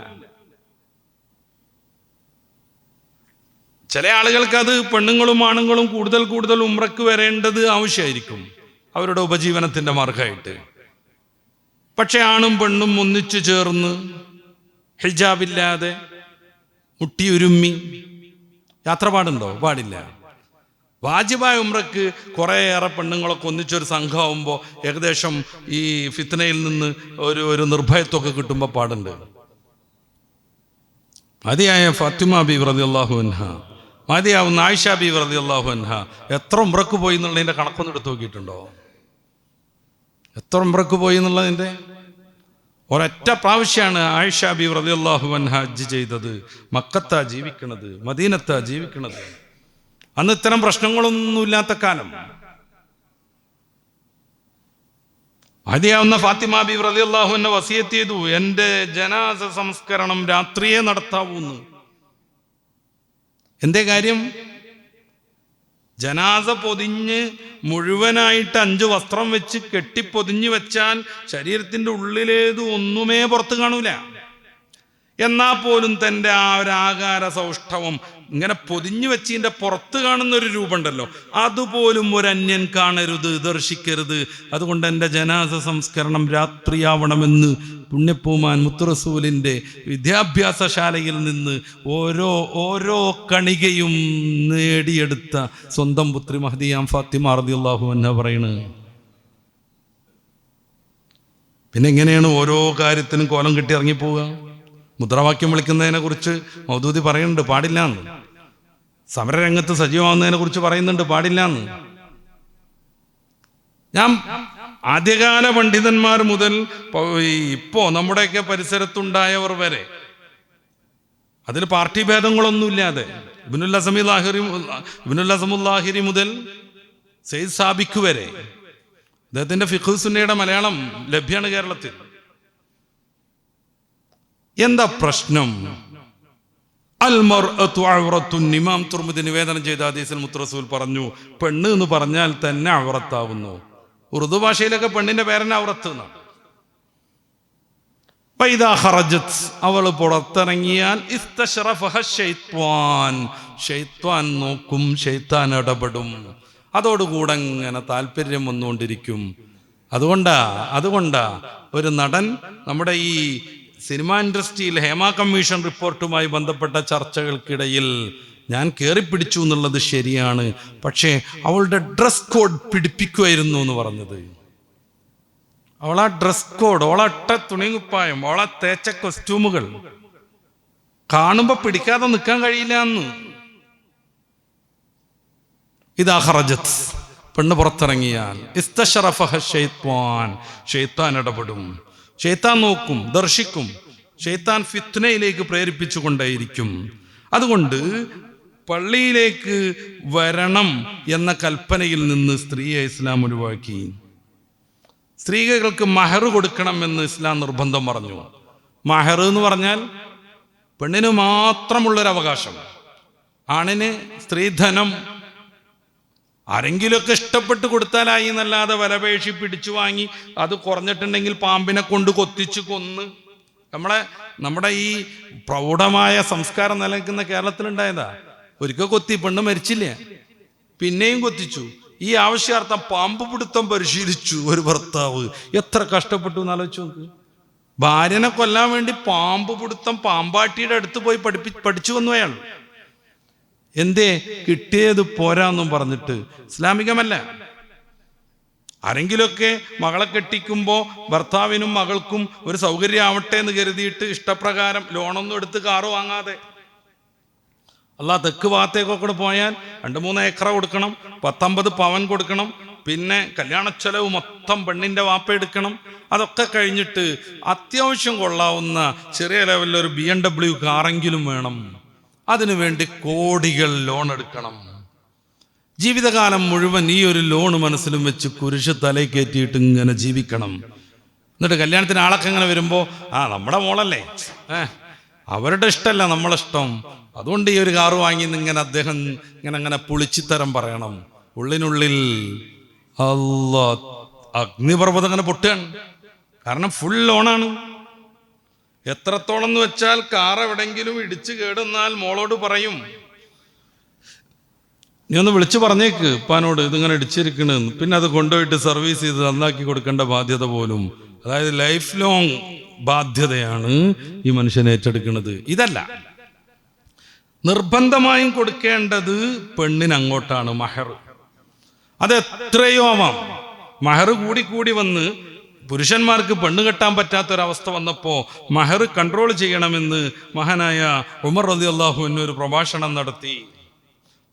Speaker 1: ചില ആളുകൾക്ക് അത് പെണ്ണുങ്ങളും ആണുങ്ങളും കൂടുതൽ കൂടുതൽ ഉംറക്ക് വരേണ്ടത് ആവശ്യമായിരിക്കും അവരുടെ ഉപജീവനത്തിന്റെ മാർഗമായിട്ട്. പക്ഷെ ആണും പെണ്ണും ഒന്നിച്ചു ചേർന്ന് ഹിജാബില്ലാതെ മുട്ടിയുരുമ്മി യാത്ര പാടുണ്ടോ? പാടില്ല. വാജിബായ ഉംറക്ക് കുറേയേറെ പെണ്ണുങ്ങളൊക്കെ ഒന്നിച്ചൊരു സംഘമാകുമ്പോൾ ഏകദേശം ഈ ഫിത്നയിൽ നിന്ന് ഒരു നിർഭയത്വമൊക്കെ കിട്ടുമ്പോൾ പാടുണ്ട്. മതിയായ ഫാത്തിമ ബീവി റളിയല്ലാഹു അൻഹ, മതിയാവുന്ന ആയിഷ ബീവി റളിയല്ലാഹു അൻഹ എത്ര ഉംറക്ക് പോയി എന്നുള്ളതിൻ്റെ കണക്കൊന്നും എടുത്ത് നോക്കിയിട്ടുണ്ടോ? എത്ര ഉംറക്ക് പോയി എന്നുള്ളതിൻ്റെ ഒരൊറ്റ പ്രാവശ്യമാണ് ആയിഷ ബീവി റളിയല്ലാഹു അൻഹ ഹജ്ജ് ചെയ്തത്. മക്കത്താ ജീവിക്കണത്, മദീനത്താ ജീവിക്കണത്. അന്ന് ഇത്തരം പ്രശ്നങ്ങളൊന്നുമില്ലാത്ത കാലം. മതിയാവുന്ന ഫാത്തിമ ബീവി റളിയല്ലാഹു അൻഹ വസിയത്ത് ചെയ്തു, എൻ്റെ ജനാസ സംസ്കരണം രാത്രിയെ നടത്താവൂന്ന്. എന്തേ കാര്യം? ജനാസ പൊതിഞ്ഞ് മുഴുവനായിട്ട് 5 വസ്ത്രം വെച്ച് കെട്ടിപ്പൊതിഞ്ഞ് വെച്ചാൽ ശരീരത്തിൻ്റെ ഉള്ളിലേത് ഒന്നുമേ പുറത്ത് കാണൂല. എന്നാൽ പോലും തൻ്റെ ആ ഒരു ആകാര സൗഷ്ഠവം ഇങ്ങനെ പൊതിഞ്ഞു വെച്ചതിൻ്റെ പുറത്ത് കാണുന്ന ഒരു രൂപമുണ്ടല്ലോ, അതുപോലും ഒരു അന്യൻ കാണരുത്, ദർശിക്കരുത്. അതുകൊണ്ട് എൻ്റെ ജനാസ സംസ്കരണം രാത്രിയാവണമെന്ന് പുണ്യപ്പൂമാൻ മുത്തുറസൂലിൻ്റെ വിദ്യാഭ്യാസശാലയിൽ നിന്ന് ഓരോ കണികയും നേടിയെടുത്ത സ്വന്തം പുത്രി മഹദിയാം ഫാത്തിമ റളിയല്ലാഹു അൻഹ പറയണ്. പിന്നെ എങ്ങനെയാണ് ഓരോ കാര്യത്തിനും കോലം കെട്ടി ഇറങ്ങിപ്പോവുക? മുദ്രാവാക്യം വിളിക്കുന്നതിനെ കുറിച്ച് മൗദൂദി പറയുന്നുണ്ട്, പാടില്ലാന്ന്. സമരരംഗത്ത് സജീവമാകുന്നതിനെ കുറിച്ച് പറയുന്നുണ്ട്, പാടില്ലാന്ന്. ഞാൻ ആദ്യകാല പണ്ഡിതന്മാർ മുതൽ ഇപ്പോ നമ്മുടെയൊക്കെ പരിസരത്തുണ്ടായവർ വരെ അതിൽ പാർട്ടി ഭേദങ്ങളൊന്നുമില്ലാതെ ഇബ്നുൽ അസമുൽ മുതൽ സയ്യിദ് സാബിഖ് വരെ അദ്ദേഹത്തിന്റെ ഫിഖ് സുന്നയുടെ മലയാളം ലഭ്യമാണ് കേരളത്തിൽ. എന്താ പ്രശ്നം? അൽ മർഅതു ഔറത്തുൻ. ഇമാം തുർമുദി നിവേദനം ചെയ്ത ഹദീസിൽ മുത്തറസൂൽ പറഞ്ഞു, പെണ്ണ് എന്ന് പറഞ്ഞാൽ തന്നെ ഔറത്താവുന്നു. ഉറുദു ഭാഷയിലൊക്കെ പെണ്ണിന്റെ പേരന്നെ ഔറത്ത് എന്നാണ്. ഫൈദാ ഖറജത്, അവൾ പുറത്തിറങ്ങിയാൽ ഇസ്തശ്റഫഹ ശൈത്വാൻ, ശൈത്വാൻ നോക്കും, ശൈത്താൻ ഇടപെടും. അതോടുകൂടെ ഇങ്ങനെ താല്പര്യം വന്നുകൊണ്ടിരിക്കും. അതുകൊണ്ടാ ഒരു നടൻ നമ്മുടെ ഈ സിനിമാ ഇൻഡസ്ട്രിയിൽ ഹേമ കമ്മീഷൻ റിപ്പോർട്ടുമായി ബന്ധപ്പെട്ട ചർച്ചകൾക്കിടയിൽ ഞാൻ കയറിപ്പിടിച്ചു എന്നുള്ളത് ശരിയാണ്, പക്ഷേ അവളുടെ ഡ്രസ് കോഡ് പിടിപ്പിക്കുമായിരുന്നു എന്ന് പറഞ്ഞത്. അവളാ ഡ്രസ് കോഡ്, അവളട്ട തുണികുപ്പായം, അവളാ തേച്ച കോസ്റ്റ്യൂമുകൾ കാണുമ്പോ പിടിക്കാതെ നിൽക്കാൻ കഴിയില്ല എന്ന്. ഇതാ ഖറജത്ത്, പെണ്ണ് പുറത്തിറങ്ങിയാൽ ഇസ്തശ്റഫഹ ശൈത്വാൻ, ശൈത്താൻ ഇടപെടും, ശൈത്താൻ നോക്കും, ദർശിക്കും, ശൈത്താൻ ഫിത്നയിലേക്ക് പ്രേരിപ്പിച്ചു കൊണ്ടേയിരിക്കും. അതുകൊണ്ട് പള്ളിയിലേക്ക് വരണം എന്ന കൽപ്പനയിൽ നിന്ന് സ്ത്രീയെ ഇസ്ലാം ഒഴിവാക്കി. സ്ത്രീകൾക്ക് മഹർ കൊടുക്കണമെന്ന് ഇസ്ലാം നിർബന്ധം പറഞ്ഞു. മഹർ എന്ന് പറഞ്ഞാൽ പെണ്ണിന് മാത്രമുള്ളൊരവകാശം. ആണിന് സ്ത്രീധനം ആരെങ്കിലുമൊക്കെ ഇഷ്ടപ്പെട്ട് കൊടുത്താലായി എന്നല്ലാതെ വിലപേശി പിടിച്ചു വാങ്ങി അത് കുറഞ്ഞിട്ടുണ്ടെങ്കിൽ പാമ്പിനെ കൊണ്ട് കൊത്തിച്ച് കൊന്ന് നമ്മുടെ ഈ പ്രൗഢമായ സംസ്കാരം നിലനിൽക്കുന്ന കേരളത്തിലുണ്ടായതാ. ഒരിക്കൽ കൊത്തി, പെണ്ണ് മരിച്ചില്ല, പിന്നെയും കൊത്തിച്ചു. ഈ ആവശ്യാർത്ഥം പാമ്പ് പിടുത്തം പരിശീലിച്ചു ഒരു ഭർത്താവ്. എത്ര കഷ്ടപ്പെട്ടു എന്നാലോചിച്ചു നോക്ക്. ഭാര്യനെ കൊല്ലാൻ വേണ്ടി പാമ്പ് പിടുത്തം പാമ്പാട്ടിയുടെ അടുത്ത് പോയി പഠിച്ചു വന്നു അയാൾ. എന്തേ? കിട്ടിയത് പോരാന്നും പറഞ്ഞിട്ട്. ഇസ്ലാമികമല്ല. ആരെങ്കിലുമൊക്കെ മകളെ കെട്ടിക്കുമ്പോൾ ഭർത്താവിനും മകൾക്കും ഒരു സൗകര്യമാവട്ടെ എന്ന് കരുതിയിട്ട് ഇഷ്ടപ്രകാരം ലോണൊന്നും എടുത്ത് കാറ് വാങ്ങാതെ, അല്ല തെക്ക് ഭാഗത്തേക്കൊക്കെ പോയാൽ 2-3 ഏക്കർ കൊടുക്കണം, 19 പവൻ കൊടുക്കണം, പിന്നെ കല്യാണച്ചെലവ് മൊത്തം പെണ്ണിൻ്റെ വാപ്പ എടുക്കണം. അതൊക്കെ കഴിഞ്ഞിട്ട് അത്യാവശ്യം കൊള്ളാവുന്ന ചെറിയ ലെവലിൽ ഒരു BMW കാറെങ്കിലും വേണം. അതിനു വേണ്ടി കോടികൾ ലോൺ എടുക്കണം. ജീവിതകാലം മുഴുവൻ ഈ ഒരു ലോൺ മനസ്സിലും വെച്ച് കുരിശ് തലയിൽ കയറ്റിയിട്ട് ഇങ്ങനെ ജീവിക്കണം. എന്നിട്ട് കല്യാണത്തിന് ആളൊക്കെ ഇങ്ങനെ വരുമ്പോൾ നമ്മുടെ മോളല്ലേ, അവരുടെ ഇഷ്ടമല്ല നമ്മളിഷ്ടം, അതുകൊണ്ട് ഈ ഒരു കാറ് വാങ്ങി ഇങ്ങനെ അദ്ദേഹം ഇങ്ങനെ പുളിച്ചിത്തരം പറയണം. ഉള്ളിനുള്ളിൽ അല്ലാ അഗ്നിപർവ്വതം അങ്ങനെ പൊട്ടുകയാണ്. കാരണം ഫുൾ ലോണാണ്. എത്രത്തോളം എന്ന് വെച്ചാൽ കാർ എവിടെങ്കിലും ഇടിച്ചു കേടുന്നാൽ മോളോട് പറയും, നീ ഒന്ന് വിളിച്ചു പറഞ്ഞേക്ക് ഉപ്പാനോട് ഇതിങ്ങനെ ഇടിച്ചിരിക്കണെന്ന്. പിന്നെ അത് കൊണ്ടുപോയിട്ട് സർവീസ് ചെയ്ത് നന്നാക്കി കൊടുക്കേണ്ട ബാധ്യത പോലും, അതായത് ലൈഫ് ലോങ് ബാധ്യതയാണ് ഈ മനുഷ്യൻ ഏറ്റെടുക്കുന്നത്. ഇതല്ല, നിർബന്ധമായും കൊടുക്കേണ്ടത് പെണ്ണിന് അങ്ങോട്ടാണ് മഹർ. അത് എത്രയോ ആവാം. മഹർ കൂടി വന്ന് പുരുഷന്മാർക്ക് പെണ്ണ് കെട്ടാൻ പറ്റാത്തൊരവസ്ഥ വന്നപ്പോൾ മഹർ കൺട്രോൾ ചെയ്യണമെന്ന് മഹാനായ ഉമർ റളിയല്ലാഹു അൻഹു ഒരു പ്രഭാഷണം നടത്തി.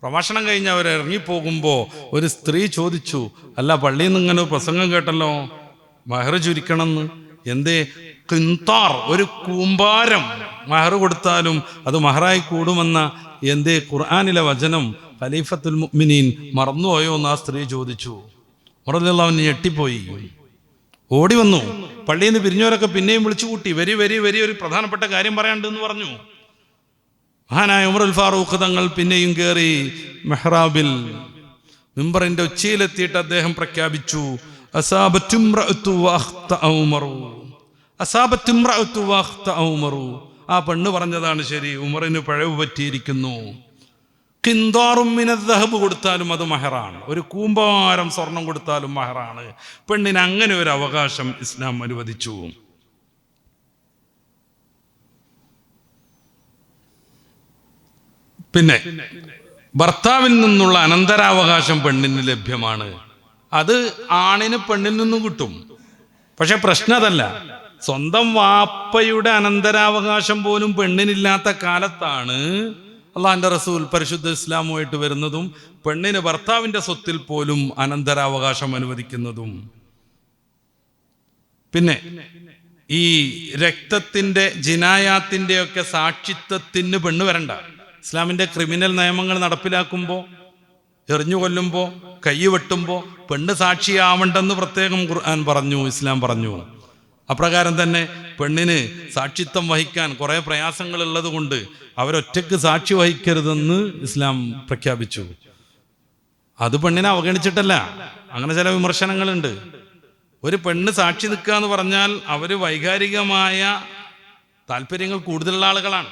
Speaker 1: പ്രഭാഷണം കഴിഞ്ഞ് അവർ ഇറങ്ങിപ്പോകുമ്പോൾ ഒരു സ്ത്രീ ചോദിച്ചു, അല്ല പള്ളിയിൽ നിന്ന് ഇങ്ങനെ പ്രസംഗം കേട്ടല്ലോ മഹർ ചുരുക്കണമെന്ന്, എന്തേ? കിന്താർ, ഒരു കൂമ്പാരം മഹർ കൊടുത്താലും അത് മഹറായി കൂടുമെന്ന എന്തേ ഖുർആനിലെ വചനം ഖലീഫത്തുൽ മുഅ്മിനീൻ മറന്നുപോയോ എന്ന് ആ സ്ത്രീ ചോദിച്ചു. ഉമർ റളിയല്ലാഹു അൻഹു ഞെട്ടിപ്പോയി, ഓടി വന്നു. പള്ളിയിൽ നിന്ന് പിരിഞ്ഞവരൊക്കെ പിന്നെയും വിളിച്ചു കൂട്ടി, വരി ഒരു പ്രധാനപ്പെട്ട കാര്യം പറയാണ്ടെന്ന് പറഞ്ഞു. മഹാനായ ഉമറുൽ ഫാറൂഖ് തങ്ങൾ പിന്നെയും കയറി മെഹ്റാബിൽ മിമ്പറിന്റെ ഉച്ചയിലെത്തിയിട്ട് അദ്ദേഹം പ്രഖ്യാപിച്ചു, ആ പെണ്ണ് പറഞ്ഞതാണ് ശരി, ഉമറിന് പിഴവ് പറ്റിയിരിക്കുന്നു. കിന്താറും മിനദ്ദഹബ് കൊടുത്താലും അത് മഹറാണ്, ഒരു കൂമ്പാരം സ്വർണം കൊടുത്താലും മഹറാണ്. പെണ്ണിന് അങ്ങനെ ഒരു അവകാശം ഇസ്ലാം അനുവദിച്ചു. പിന്നെ ഭർത്താവിൽ നിന്നുള്ള അനന്തരാവകാശം പെണ്ണിന് ലഭ്യമാണ്. അത് ആണിന് പെണ്ണിൽ നിന്നും കിട്ടും. പക്ഷെ പ്രശ്നം അതല്ല, സ്വന്തം വാപ്പയുടെ അനന്തരാവകാശം പോലും പെണ്ണിനില്ലാത്ത കാലത്താണ് അള്ളാഹിന്റെ റസൂൽ പരിശുദ്ധ ഇസ്ലാമുമായിട്ട് വരുന്നതും പെണ്ണിന് ഭർത്താവിന്റെ സ്വത്തിൽ പോലും അനന്തരാവകാശം അനുവദിക്കുന്നതും. പിന്നെ ഈ രക്തത്തിന്റെ ജിനായാത്തിന്റെ ഒക്കെ സാക്ഷിത്വത്തിന് പെണ്ണ് വരണ്ട. ഇസ്ലാമിന്റെ ക്രിമിനൽ നിയമങ്ങൾ നടപ്പിലാക്കുമ്പോൾ, എറിഞ്ഞു കൊല്ലുമ്പോൾ, കൈ വെട്ടുമ്പോൾ പെണ്ണ് സാക്ഷിയാവണ്ടെന്ന് പ്രത്യേകം ഖുർആൻ പറഞ്ഞു, ഇസ്ലാം പറഞ്ഞു. അപ്രകാരം തന്നെ പെണ്ണിന് സാക്ഷിത്വം വഹിക്കാൻ കുറേ പ്രയാസങ്ങളുള്ളത് കൊണ്ട് അവരൊറ്റയ്ക്ക് സാക്ഷി വഹിക്കരുതെന്ന് ഇസ്ലാം പ്രഖ്യാപിച്ചു. അത് പെണ്ണിനെ അവഗണിച്ചിട്ടല്ല, അങ്ങനെ ചില വിമർശനങ്ങളുണ്ട്. ഒരു പെണ്ണ് സാക്ഷി നിൽക്കുക എന്ന് പറഞ്ഞാൽ അവർ വൈകാരികമായ താല്പര്യങ്ങൾ കൂടുതലുള്ള ആളുകളാണ്.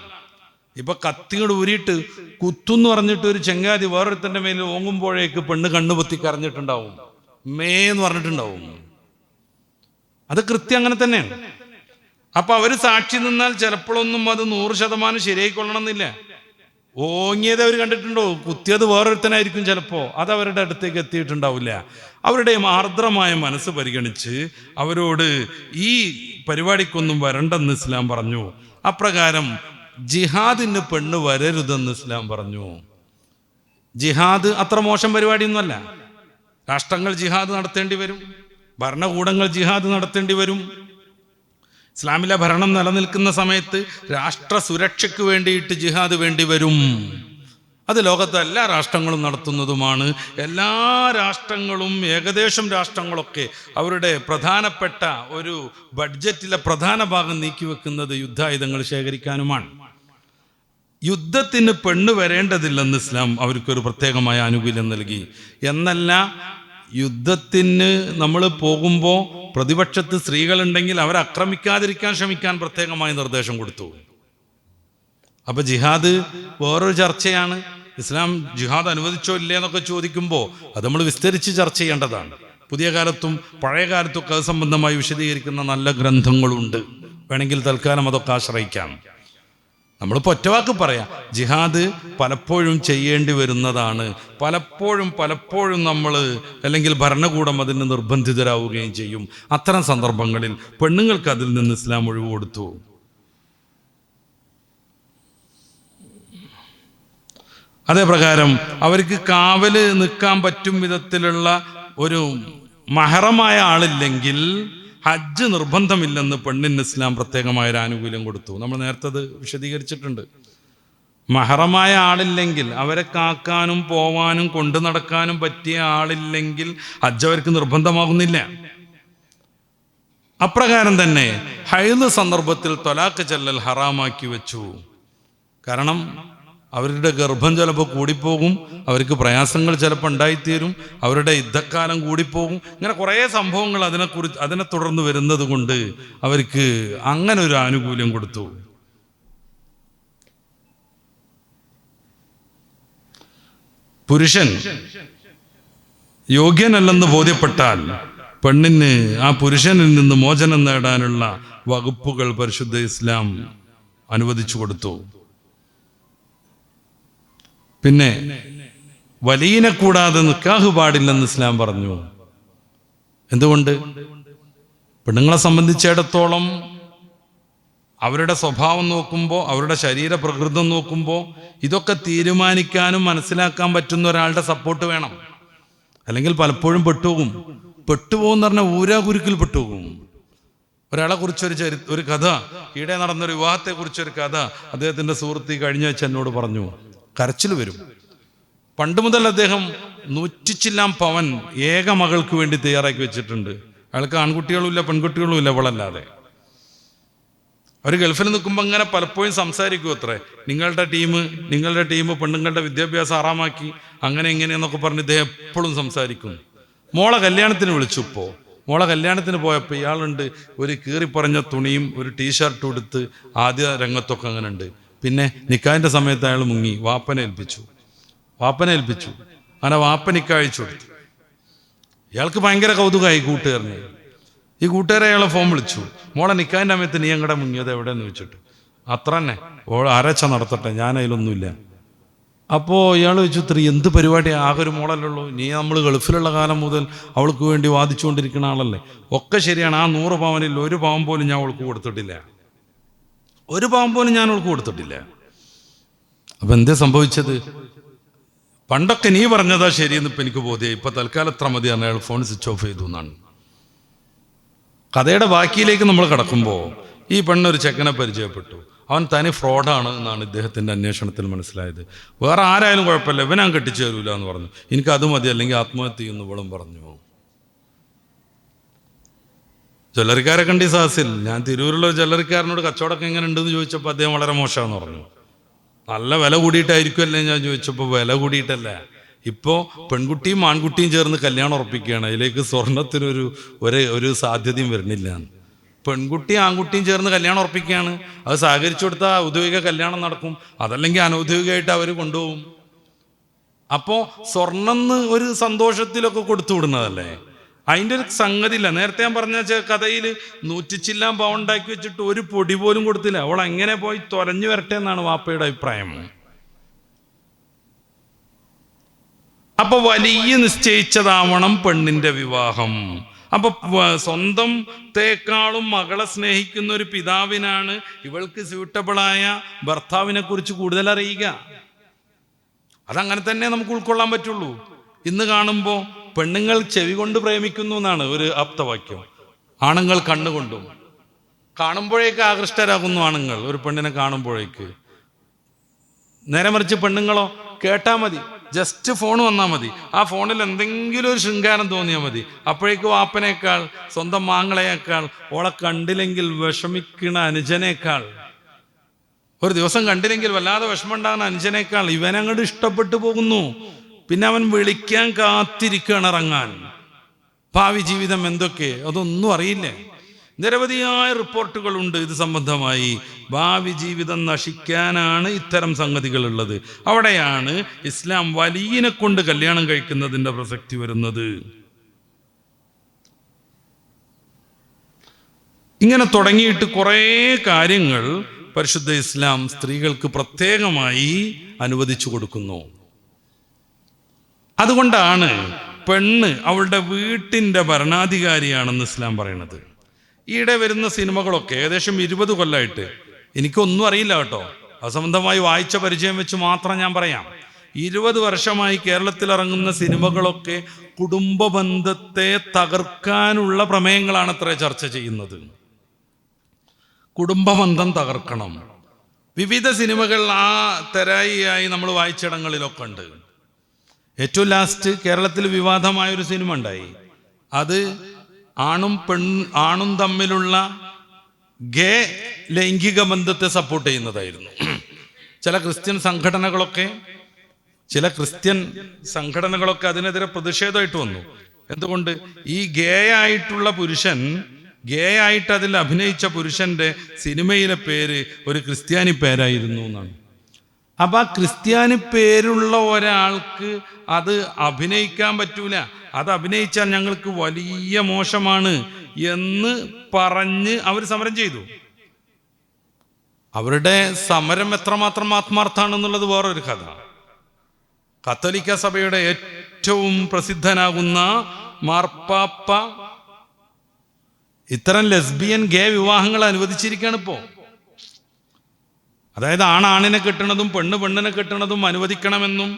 Speaker 1: ഇപ്പൊ കത്തിയോട് ഊരിയിട്ട് കുത്തുന്ന് പറഞ്ഞിട്ട് ഒരു ചെങ്കാതി വേറൊരുത്തന്റെ മേൽ ഓങ്ങുമ്പോഴേക്ക് പെണ്ണ് കണ്ണുപൊത്തി കരഞ്ഞിട്ടുണ്ടാവും, എന്ന് പറഞ്ഞിട്ടുണ്ടാവും. അത് കൃത്യം അങ്ങനെ തന്നെയാണ്. അപ്പൊ അവര് സാക്ഷി നിന്നാൽ ചിലപ്പോഴൊന്നും അത് 100% ശരിയായിക്കൊള്ളണം എന്നില്ല. ഓങ്ങിയത് അവർ കണ്ടിട്ടുണ്ടോ, കുത്തിയത് വേറൊരുത്തനായിരിക്കും ചിലപ്പോ, അത് അവരുടെ അടുത്തേക്ക് എത്തിയിട്ടുണ്ടാവില്ല. അവരുടെ ആർദ്രമായ മനസ്സ് പരിഗണിച്ച് അവരോട് ഈ പരിപാടിക്കൊന്നും വരണ്ടെന്ന് ഇസ്ലാം പറഞ്ഞു. അപ്രകാരം ജിഹാദിന് പെണ്ണ് വരരുതെന്ന് ഇസ്ലാം പറഞ്ഞു. ജിഹാദ് അത്ര മോശം പരിപാടിയൊന്നുമല്ല. രാഷ്ട്രങ്ങൾ ജിഹാദ് നടത്തേണ്ടി വരും, ഭരണകൂടങ്ങൾ ജിഹാദ് നടത്തേണ്ടി വരും. ഇസ്ലാമിലെ ഭരണം നിലനിൽക്കുന്ന സമയത്ത് രാഷ്ട്ര സുരക്ഷയ്ക്ക് വേണ്ടിയിട്ട് ജിഹാദ് വേണ്ടി വരും. അത് ലോകത്തെ എല്ലാ രാഷ്ട്രങ്ങളും നടത്തുന്നതുമാണ്. എല്ലാ രാഷ്ട്രങ്ങളും, ഏകദേശം രാഷ്ട്രങ്ങളൊക്കെ അവരുടെ പ്രധാനപ്പെട്ട ഒരു ബഡ്ജറ്റിലെ പ്രധാന ഭാഗം നീക്കിവെക്കുന്നത് യുദ്ധായുധങ്ങൾ ശേഖരിക്കാനുമാണ്. യുദ്ധത്തിന് പെണ്ണ് വരേണ്ടതില്ലെന്ന് ഇസ്ലാം അവർക്കൊരു പ്രത്യേകമായ ആനുകൂല്യം നൽകി. എന്നല്ല, യുദ്ധത്തിന് നമ്മൾ പോകുമ്പോൾ പ്രതിപക്ഷത്ത് സ്ത്രീകളുണ്ടെങ്കിൽ അവരെ ആക്രമിക്കാതിരിക്കാൻ ശ്രമിക്കാൻ പ്രത്യേകമായ നിർദ്ദേശം കൊടുത്തു. അപ്പൊ ജിഹാദ് വേറൊരു ചർച്ചയാണ്. ഇസ്ലാം ജിഹാദ് അനുവദിച്ചോ ഇല്ലേ എന്നൊക്കെ ചോദിക്കുമ്പോൾ അത് നമ്മൾ വിസ്തരിച്ച് ചർച്ച ചെയ്യേണ്ടതാണ്. പുതിയ കാലത്തും പഴയ കാലത്തും ഒക്കെ അത് സംബന്ധമായി വിശദീകരിക്കുന്ന നല്ല ഗ്രന്ഥങ്ങളുണ്ട്. വേണമെങ്കിൽ തൽക്കാലം അതൊക്കെ ആശ്രയിക്കാം. നമ്മളിപ്പോൾ ഒറ്റവാക്ക് പറയാം, ജിഹാദ് പലപ്പോഴും ചെയ്യേണ്ടി വരുന്നതാണ്. പലപ്പോഴും നമ്മൾ അല്ലെങ്കിൽ ഭരണകൂടം അതിന് നിർബന്ധിതരാവുകയും ചെയ്യും. അത്തരം സന്ദർഭങ്ങളിൽ പെണ്ണുങ്ങൾക്ക് അതിൽ നിന്ന് ഇസ്ലാം ഒഴിവ് കൊടുത്തു. അതേപ്രകാരം അവർക്ക് കാവല് നിൽക്കാൻ പറ്റും വിധത്തിലുള്ള ഒരു മഹറമായ ആളില്ലെങ്കിൽ ഹജ്ജ് നിർബന്ധമില്ലെന്ന് പെണ്ണിന് ഇസ്ലാം പ്രത്യേകമായൊരു ആനുകൂല്യം കൊടുത്തു. നമ്മൾ നേരത്തെ അത് വിശദീകരിച്ചിട്ടുണ്ട്. മഹറമായ ആളില്ലെങ്കിൽ, അവരെ കാക്കാനും പോവാനും കൊണ്ടു നടക്കാനും പറ്റിയ ആളില്ലെങ്കിൽ ഹജ്ജ് അവർക്ക് നിർബന്ധമാകുന്നില്ല. അപ്രകാരം തന്നെ ഹൈദ് സന്ദർഭത്തിൽ ത്വലാഖ് ചൊല്ലൽ ഹറാമാക്കി വെച്ചു. കാരണം അവരുടെ ഗർഭം ചിലപ്പോൾ കൂടിപ്പോകും, അവർക്ക് പ്രയാസങ്ങൾ ചിലപ്പോൾ ഉണ്ടായിത്തീരും, അവരുടെ യുദ്ധക്കാലം കൂടിപ്പോകും. ഇങ്ങനെ കുറേ സംഭവങ്ങൾ അതിനെ തുടർന്ന് വരുന്നത് കൊണ്ട് അവർക്ക് അങ്ങനെ ഒരു ആനുകൂല്യം കൊടുത്തു. പുരുഷൻ യോഗ്യനല്ലെന്ന് ബോധ്യപ്പെട്ടാൽ പെണ്ണിന് ആ പുരുഷനിൽ നിന്ന് മോചനം നേടാനുള്ള വകുപ്പുകൾ പരിശുദ്ധ ഇസ്ലാം അനുവദിച്ചു കൊടുത്തു. പിന്നെ വലിയനെ കൂടാതെ നിക്കാഹ് പാടില്ലെന്ന് ഇസ്ലാം പറഞ്ഞു. എന്തുകൊണ്ട്? പെണ്ണുങ്ങളെ സംബന്ധിച്ചിടത്തോളം അവരുടെ സ്വഭാവം നോക്കുമ്പോൾ, അവരുടെ ശരീരപ്രകൃതം നോക്കുമ്പോൾ ഇതൊക്കെ തീരുമാനിക്കാനും മനസ്സിലാക്കാൻ പറ്റുന്ന ഒരാളുടെ സപ്പോർട്ട് വേണം. അല്ലെങ്കിൽ പലപ്പോഴും പെട്ടുപോകുമെന്ന് പറഞ്ഞാൽ ഊരാകുരുക്കിൽ പെട്ടുപോകും. ഒരാളെ കുറിച്ചൊരു ഒരു കഥ, ഈടെ നടന്നൊരു വിവാഹത്തെക്കുറിച്ചൊരു കഥ അദ്ദേഹത്തിൻ്റെ സുഹൃത്ത് കഴിഞ്ഞ വെച്ച് എന്നോട് പറഞ്ഞു. കരച്ചിൽ വരും. പണ്ട് മുതൽ അദ്ദേഹം 100 ചില്ലാൻ പവൻ ഏക മകൾക്ക് വേണ്ടി തയ്യാറാക്കി വെച്ചിട്ടുണ്ട്. അയാൾക്ക് ആൺകുട്ടികളും ഇല്ല പെൺകുട്ടികളും ഇല്ല, അവളല്ലാതെ. അവർ ഗൾഫിൽ നിൽക്കുമ്പോൾ അങ്ങനെ പലപ്പോഴും സംസാരിക്കും അത്രേ, നിങ്ങളുടെ ടീം പെണ്ണുങ്ങളുടെ വിദ്യാഭ്യാസം ആറാമാക്കി അങ്ങനെ ഇങ്ങനെയെന്നൊക്കെ പറഞ്ഞ് ഇദ്ദേഹം എപ്പോഴും സംസാരിക്കും. മോളെ കല്യാണത്തിന് വിളിച്ചു. മോളെ കല്യാണത്തിന് പോയപ്പോൾ ഇയാളുണ്ട് ഒരു കീറിപ്പറഞ്ഞ തുണിയും ഒരു ടീഷർട്ടും എടുത്ത് ആദ്യ രംഗത്തൊക്കെ അങ്ങനെ ഉണ്ട്. പിന്നെ നിക്കാഹിൻ്റെ സമയത്ത് അയാൾ മുങ്ങി വാപ്പനെ ഏൽപ്പിച്ചു. അങ്ങനെ വാപ്പ നിക്കാഴിച്ചു കൊടുത്തു. ഇയാൾക്ക് ഭയങ്കര കൗതുകമായി കൂട്ടുകാരനെ. ഈ കൂട്ടുകാരെ അയാളെ ഫോൺ വിളിച്ചു, മോളെ നിക്കാഹിൻ്റെ സമയത്ത് നീ അങ്ങടെ മുങ്ങിയത് എവിടെയെന്ന് ചോദിച്ചിട്ട്. അത്ര തന്നെ, ആരാച്ച നടത്തട്ടെ, ഞാൻ അതിലൊന്നുമില്ല. അപ്പോൾ ഇയാൾ ചോദിച്ചു, ഇത്ര എന്ത് പരിപാടി, ആകെ ഒരു മോളല്ലുള്ളൂ, നീ നമ്മൾ ഗൾഫിലുള്ള കാലം മുതൽ അവൾക്ക് വേണ്ടി വാദിച്ചുകൊണ്ടിരിക്കുന്ന ആളല്ലേ. ഒക്കെ ശരിയാണ്, ആ 100 പവനിൽ 1 പവൻ പോലും ഞാൻ അവൾക്ക് കൊടുത്തിട്ടില്ല. അപ്പം എന്തേ സംഭവിച്ചത്? പണ്ടൊക്കെ നീ പറഞ്ഞതാ ശരിയെന്ന് ഇപ്പം എനിക്ക് ബോധ്യമായി, ഇപ്പം തൽക്കാലം എത്ര മതി പറഞ്ഞാൽ അയാൾ ഫോൺ സ്വിച്ച് ഓഫ് ചെയ്തു എന്നാണ്. കഥയുടെ ബാക്കിയിലേക്ക് നമ്മൾ കടക്കുമ്പോൾ ഈ പെണ്ണൊരു ചെക്കനെ പരിചയപ്പെട്ടു. അവൻ തനി ഫ്രോഡാണ് എന്നാണ് ഇദ്ദേഹത്തിൻ്റെ അന്വേഷണത്തിൽ മനസ്സിലായത്. വേറെ ആരായാലും കുഴപ്പമില്ല, ഇവനാൻ കെട്ടിച്ചു തരൂല എന്ന് പറഞ്ഞു. എനിക്കത് മതി, അല്ലെങ്കിൽ ആത്മഹത്യ ചെയ്യുന്നു ഇവളും പറഞ്ഞു. ജ്വല്ലറിക്കാരെ കണ്ടി സാഹസിൽ ഞാൻ തിരൂരുള്ള ജ്വല്ലറിക്കാരനോട് കച്ചവടമൊക്കെ എങ്ങനെ ഉണ്ടെന്ന് ചോദിച്ചപ്പോൾ അദ്ദേഹം വളരെ മോശമാണെന്ന് പറഞ്ഞു. നല്ല വില കൂടിയിട്ടായിരിക്കുമല്ലേ ഞാൻ ചോദിച്ചപ്പോൾ വില കൂടിയിട്ടല്ല, ഇപ്പോൾ പെൺകുട്ടിയും ആൺകുട്ടിയും ചേർന്ന് കല്യാണം ഉറപ്പിക്കുകയാണ്. അതിലേക്ക് സ്വർണത്തിനൊരു ഒരു സാധ്യതയും വരുന്നില്ല. പെൺകുട്ടിയും ആൺകുട്ടിയും ചേർന്ന് കല്യാണം ഉറപ്പിക്കുകയാണ്. അത് സഹകരിച്ചു കൊടുത്താൽ ഔദ്യോഗിക കല്യാണം നടക്കും, അതല്ലെങ്കിൽ അനൗദ്യോഗികമായിട്ട് അവർ കൊണ്ടുപോകും. അപ്പോൾ സ്വർണ്ണം ഒരു സന്തോഷത്തിലൊക്കെ കൊടുത്തു വിടുന്നതല്ലേ, അതിൻ്റെ ഒരു സംഗതി ഇല്ല. നേരത്തെ ഞാൻ പറഞ്ഞ കഥയിൽ 100 ചില്ലാൻ പവൻ ഉണ്ടാക്കി വെച്ചിട്ട് ഒരു പൊടി പോലും കൊടുത്തില്ല. അവൾ എങ്ങനെ പോയി തൊലഞ്ഞു വരട്ടെ എന്നാണ് വാപ്പയുടെ അഭിപ്രായം. അപ്പൊ വലിയ നിശ്ചയിച്ചതാവണം പെണ്ണിന്റെ വിവാഹം. അപ്പൊ സ്വന്തത്തെക്കാളും മകളെ സ്നേഹിക്കുന്ന ഒരു പിതാവിനാണ് ഇവൾക്ക് സ്യൂട്ടബിളായ ഭർത്താവിനെ കുറിച്ച് കൂടുതൽ അറിയുക. അതങ്ങനെ തന്നെ നമുക്ക് ഉൾക്കൊള്ളാൻ പറ്റുള്ളൂ. ഇന്ന് കാണുമ്പോൾ പെണ്ണുങ്ങൾ ചെവി കൊണ്ട് പ്രേമിക്കുന്നു എന്നാണ് ഒരു ആപ്തവാക്യം. ആണുങ്ങൾ കണ്ണുകൊണ്ടും. കാണുമ്പോഴേക്ക് ആകൃഷ്ടരാകുന്നു ആണുങ്ങൾ ഒരു പെണ്ണിനെ കാണുമ്പോഴേക്ക്. നേരെ മറിച്ച് പെണ്ണുങ്ങളോ കേട്ടാൽ മതി, ജസ്റ്റ് ഫോൺ വന്നാൽ മതി, ആ ഫോണിൽ എന്തെങ്കിലും ഒരു ശൃംഗാരം തോന്നിയാൽ മതി, അപ്പോഴേക്കും വാപ്പനേക്കാൾ സ്വന്തം മാങ്ങളെയേക്കാൾ ഓളെ കണ്ടില്ലെങ്കിൽ വിഷമിക്കണ അനുജനേക്കാൾ, ഒരു ദിവസം കണ്ടില്ലെങ്കിൽ വല്ലാതെ വിഷമമുണ്ടാകുന്ന അനുജനേക്കാൾ ഇവനങ്ങോട്ട് ഇഷ്ടപ്പെട്ടു പോകുന്നു. പിന്നെ അവൻ വിളിക്കാൻ കാത്തിരിക്കുകയാണ് ഇറങ്ങാൻ. ഭാവി ജീവിതം എന്തൊക്കെ അതൊന്നും അറിയില്ല. നിരവധിയായ റിപ്പോർട്ടുകളുണ്ട് ഇത് സംബന്ധമായി. ഭാവി ജീവിതം നശിക്കാനാണ് ഇത്തരം സംഗതികളുള്ളത്. അവിടെയാണ് ഇസ്ലാം വലിയനെ കൊണ്ട് കല്യാണം കഴിക്കുന്നതിൻ്റെ പ്രസക്തി വരുന്നത്. ഇങ്ങനെ തുടങ്ങിയിട്ട് കുറേ കാര്യങ്ങൾ പരിശുദ്ധ ഇസ്ലാം സ്ത്രീകൾക്ക് പ്രത്യേകമായി അനുവദിച്ചു കൊടുക്കുന്നു. അതുകൊണ്ടാണ് പെണ്ണ് അവളുടെ വീട്ടിൻ്റെ ഭരണാധികാരിയാണെന്ന് ഇസ്ലാം പറയുന്നത്. ഈയിടെ വരുന്ന സിനിമകളൊക്കെ ഏകദേശം 20 കൊല്ലമായിട്ട്, എനിക്കൊന്നും അറിയില്ല കേട്ടോ, അസംബന്ധമായി വായിച്ച പരിചയം വെച്ച് മാത്രം ഞാൻ പറയാം. 20 വർഷമായി കേരളത്തിൽ ഇറങ്ങുന്ന സിനിമകളൊക്കെ കുടുംബ ബന്ധത്തെ തകർക്കാനുള്ള പ്രമേയങ്ങളാണ് അത്ര ചർച്ച ചെയ്യുന്നത്. കുടുംബബന്ധം തകർക്കണം. വിവിധ സിനിമകൾ ആ തെരായിയായി നമ്മൾ വായിച്ചിടങ്ങളിലൊക്കെ ഉണ്ട്. ഏറ്റവും ലാസ്റ്റ് കേരളത്തിൽ വിവാദമായൊരു സിനിമ ഉണ്ടായി. അത് ആണും തമ്മിലുള്ള ഗേ ലൈംഗിക ബന്ധത്തെ സപ്പോർട്ട് ചെയ്യുന്നതായിരുന്നു. ചില ക്രിസ്ത്യൻ സംഘടനകളൊക്കെ അതിനെതിരെ പ്രതിഷേധമായിട്ട് വന്നു. എന്തുകൊണ്ട്? ഈ ഗേ ആയിട്ടുള്ള പുരുഷൻ, ഗേ ആയിട്ട് അതിൽ അഭിനയിച്ച പുരുഷന്റെ സിനിമയിലെ പേര് ഒരു ക്രിസ്ത്യാനി പേരായിരുന്നു എന്നാണ്. അപ്പൊ ആ ക്രിസ്ത്യാനി പേരുള്ള ഒരാൾക്ക് അത് അഭിനയിക്കാൻ പറ്റൂല, അത് അഭിനയിച്ചാൽ ഞങ്ങൾക്ക് വലിയ മോശമാണ് എന്ന് പറഞ്ഞ് അവർ സമരം ചെയ്തു. അവരുടെ സമരം എത്രമാത്രം ആത്മാർത്ഥാണെന്നുള്ളത് വേറൊരു കഥ. കത്തോലിക്ക സഭയുടെ ഏറ്റവും പ്രസിദ്ധനാകുന്ന മാർപ്പാപ്പ ഇത്തരം ലെസ്ബിയൻ ഗേ വിവാഹങ്ങൾ അനുവദിച്ചിരിക്കുകയാണ് ഇപ്പോൾ. അതായത് ആണിനെ കെട്ടണതും പെണ്ണിനെ കെട്ടണതും അനുവദിക്കണമെന്നും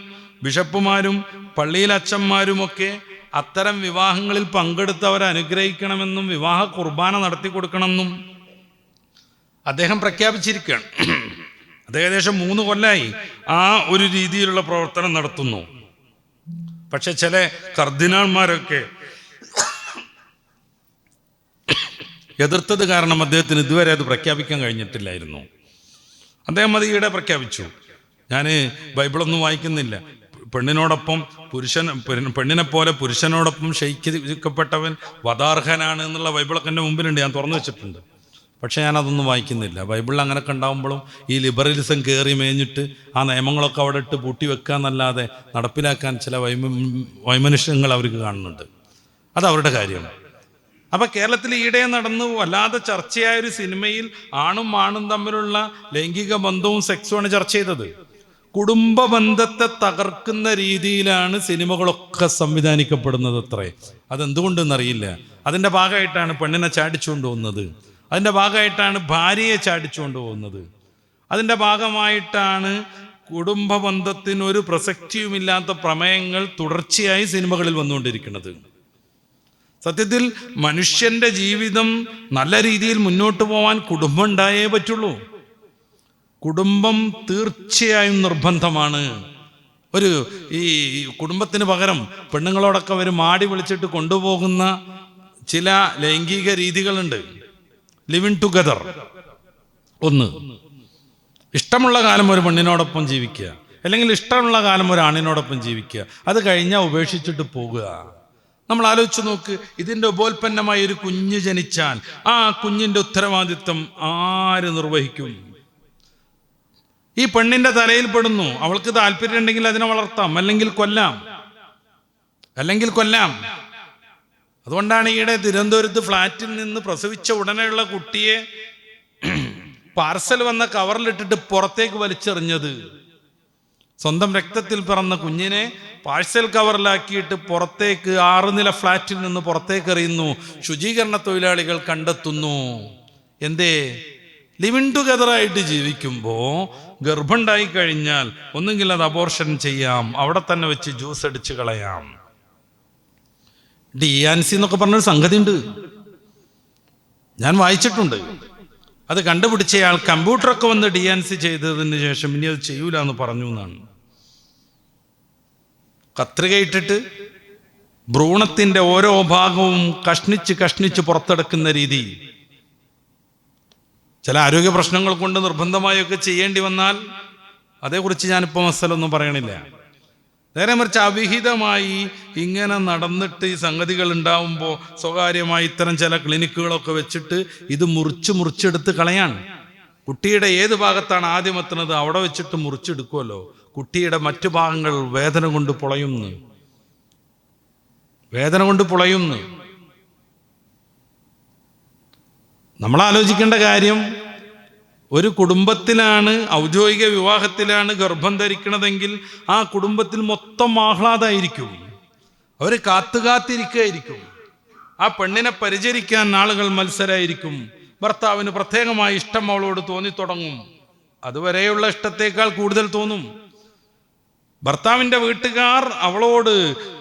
Speaker 1: ബിഷപ്പുമാരും പള്ളിയിലെ അച്ഛന്മാരുമൊക്കെ അത്തരം വിവാഹങ്ങളിൽ പങ്കെടുത്തവരെ അനുഗ്രഹിക്കണമെന്നും വിവാഹ കുർബാന നടത്തി കൊടുക്കണമെന്നും അദ്ദേഹം പ്രഖ്യാപിച്ചിരിക്കുകയാണ്. അത് ഏകദേശം 3 കൊല്ലമായി ആ ഒരു രീതിയിലുള്ള പ്രവർത്തനം നടത്തുന്നു. പക്ഷെ ചില കർദിനാൾമാരൊക്കെ എതിർത്തത് കാരണം അദ്ദേഹത്തിന് ഇതുവരെ അത് പ്രഖ്യാപിക്കാൻ കഴിഞ്ഞിട്ടില്ലായിരുന്നു. അദ്ദേഹം അത് ഈയിടെ പ്രഖ്യാപിച്ചു. ഞാൻ ബൈബിളൊന്നും വായിക്കുന്നില്ല. പെണ്ണിനെ പോലെ പുരുഷനോടൊപ്പം ശയിക്കപ്പെട്ടവൻ വധാർഹനാണ് എന്നുള്ള ബൈബിളൊക്കെ എൻ്റെ മുമ്പിലുണ്ട്, ഞാൻ തുറന്നു വെച്ചിട്ടുണ്ട്. പക്ഷെ ഞാനതൊന്നും വായിക്കുന്നില്ല. ബൈബിളിൽ അങ്ങനെയൊക്കെ ഉണ്ടാകുമ്പോഴും ഈ ലിബറലിസം കയറി മേഞ്ഞിട്ട് ആ നിയമങ്ങളൊക്കെ അവിടെ ഇട്ട് പൂട്ടി വെക്കുക എന്നല്ലാതെ നടപ്പിലാക്കാൻ ചില വൈമനുഷ്യങ്ങൾ അവർക്ക് കാണുന്നുണ്ട്. അതവരുടെ കാര്യമാണ്. അപ്പം കേരളത്തിൽ ഈയിടെ നടന്ന് വല്ലാതെ ചർച്ചയായൊരു സിനിമയിൽ ആണും തമ്മിലുള്ള ലൈംഗിക ബന്ധവും സെക്സുമാണ് ചർച്ച ചെയ്തത്. കുടുംബ ബന്ധത്തെ തകർക്കുന്ന രീതിയിലാണ് സിനിമകളൊക്കെ സംവിധാനിക്കപ്പെടുന്നത്. അത്രേ. അതെന്തുകൊണ്ടെന്നറിയില്ല. അതിൻ്റെ ഭാഗമായിട്ടാണ് പെണ്ണിനെ ചാടിച്ചുകൊണ്ട് പോകുന്നത്, അതിൻ്റെ ഭാഗമായിട്ടാണ് ഭാര്യയെ ചാടിച്ചുകൊണ്ട് പോകുന്നത്, അതിൻ്റെ ഭാഗമായിട്ടാണ് കുടുംബ ബന്ധത്തിനൊരു പ്രസക്തിയുമില്ലാത്ത പ്രമേയങ്ങൾ തുടർച്ചയായി സിനിമകളിൽ വന്നുകൊണ്ടിരിക്കുന്നത്. സത്യത്തിൽ മനുഷ്യന്റെ ജീവിതം നല്ല രീതിയിൽ മുന്നോട്ട് പോകാൻ കുടുംബം ഉണ്ടായേ പറ്റുള്ളൂ. കുടുംബം തീർച്ചയായും നിർബന്ധമാണ്. ഈ കുടുംബത്തിന് പകരം പെണ്ണുങ്ങളോടൊക്കെ അവർ മാടി വിളിച്ചിട്ട് കൊണ്ടുപോകുന്ന ചില ലൈംഗിക രീതികളുണ്ട്. Living together. ഒന്ന്, ഇഷ്ടമുള്ള കാലം ഒരു പെണ്ണിനോടൊപ്പം ജീവിക്കുക, അല്ലെങ്കിൽ ഇഷ്ടമുള്ള കാലം ഒരു ആണിനോടൊപ്പം ജീവിക്കുക. അത് കഴിഞ്ഞാൽ ഉപേക്ഷിച്ചിട്ട് പോകുക. നമ്മൾ ആലോചിച്ച് നോക്ക്, ഇതിൻ്റെ ഉപോൽപ്പന്നമായി ഒരു കുഞ്ഞ് ജനിച്ചാൽ ആ കുഞ്ഞിൻ്റെ ഉത്തരവാദിത്വം ആര് നിർവഹിക്കും? ഈ പെണ്ണിൻ്റെ തലയിൽ പെടുന്നു. അവൾക്ക് താല്പര്യം ഉണ്ടെങ്കിൽ അതിനെ വളർത്താം, അല്ലെങ്കിൽ കൊല്ലാം. അതുകൊണ്ടാണ് ഈയിടെ തിരുവനന്തപുരത്ത് ഫ്ലാറ്റിൽ നിന്ന് പ്രസവിച്ച ഉടനെയുള്ള കുട്ടിയെ പാർസൽ വന്ന കവറിലിട്ടിട്ട് പുറത്തേക്ക് വലിച്ചെറിഞ്ഞത്. സ്വന്തം രക്തത്തിൽ പിറന്ന കുഞ്ഞിനെ പാഴ്സൽ കവറിലാക്കിയിട്ട് പുറത്തേക്ക് 6 നില ഫ്ലാറ്റിൽ നിന്ന് പുറത്തേക്ക് എറിയുന്നു. ശുചീകരണ തൊഴിലാളികൾ കണ്ടെത്തുന്നു. എന്തേ? ലിവിങ് ടുഗദറായിട്ട് ജീവിക്കുമ്പോൾ ഗർഭമുണ്ടായി കഴിഞ്ഞാൽ ഒന്നുകിൽ അത് അബോർഷൻ ചെയ്യാം, അവിടെ തന്നെ വെച്ച് ജ്യൂസ് അടിച്ച് കളയാം. DNC എന്നൊക്കെ പറഞ്ഞൊരു സംഗതി ഉണ്ട്, ഞാൻ വായിച്ചിട്ടുണ്ട്. അത് കണ്ടുപിടിച്ചയാൾ കമ്പ്യൂട്ടറൊക്കെ വന്ന് DNC ചെയ്തതിന് ശേഷം ഇനി അത് ചെയ്യൂല എന്ന് പറഞ്ഞു എന്നാണ്. കത്രികയിട്ടിട്ട് ഭ്രൂണത്തിൻ്റെ ഓരോ ഭാഗവും കഷ്ണിച്ച് പുറത്തെടുക്കുന്ന രീതി. ചില ആരോഗ്യ പ്രശ്നങ്ങൾ കൊണ്ട് നിർബന്ധമായൊക്കെ ചെയ്യേണ്ടി വന്നാൽ അതേക്കുറിച്ച് ഞാനിപ്പോൾ മസലൊന്നും പറയണില്ല. നേരെ മറിച്ച് അവിഹിതമായി ഇങ്ങനെ നടന്നിട്ട് ഈ സംഗതികൾ ഉണ്ടാവുമ്പോൾ സ്വകാര്യമായി ഇത്തരം ചില ക്ലിനിക്കുകളൊക്കെ വെച്ചിട്ട് ഇത് മുറിച്ചെടുത്ത് കളയാൻ. കുട്ടിയുടെ ഏത് ഭാഗത്താണ് ആദ്യം എത്തുന്നത് അവിടെ വെച്ചിട്ട് മുറിച്ചെടുക്കുമല്ലോ. കുട്ടിയുടെ മറ്റു ഭാഗങ്ങൾ വേദന കൊണ്ട് പുളയുന്നു. നമ്മൾ ആലോചിക്കേണ്ട കാര്യം, ഒരു കുടുംബത്തിലാണ്, ഔദ്യോഗിക വിവാഹത്തിലാണ് ഗർഭം ധരിക്കണതെങ്കിൽ ആ കുടുംബത്തിൽ മൊത്തം ആഹ്ലാദമായിരിക്കും. അവർ കാത്തുകാത്തിരിക്കുകയായിരിക്കും. ആ പെണ്ണിനെ പരിചരിക്കാൻ ആളുകൾ മത്സരമായിരിക്കും. ഭർത്താവിന് പ്രത്യേകമായി ഇഷ്ടം അവളോട് തോന്നിത്തുടങ്ങും. അതുവരെയുള്ള ഇഷ്ടത്തേക്കാൾ കൂടുതൽ തോന്നും. ഭർത്താവിൻ്റെ വീട്ടുകാർ അവളോട്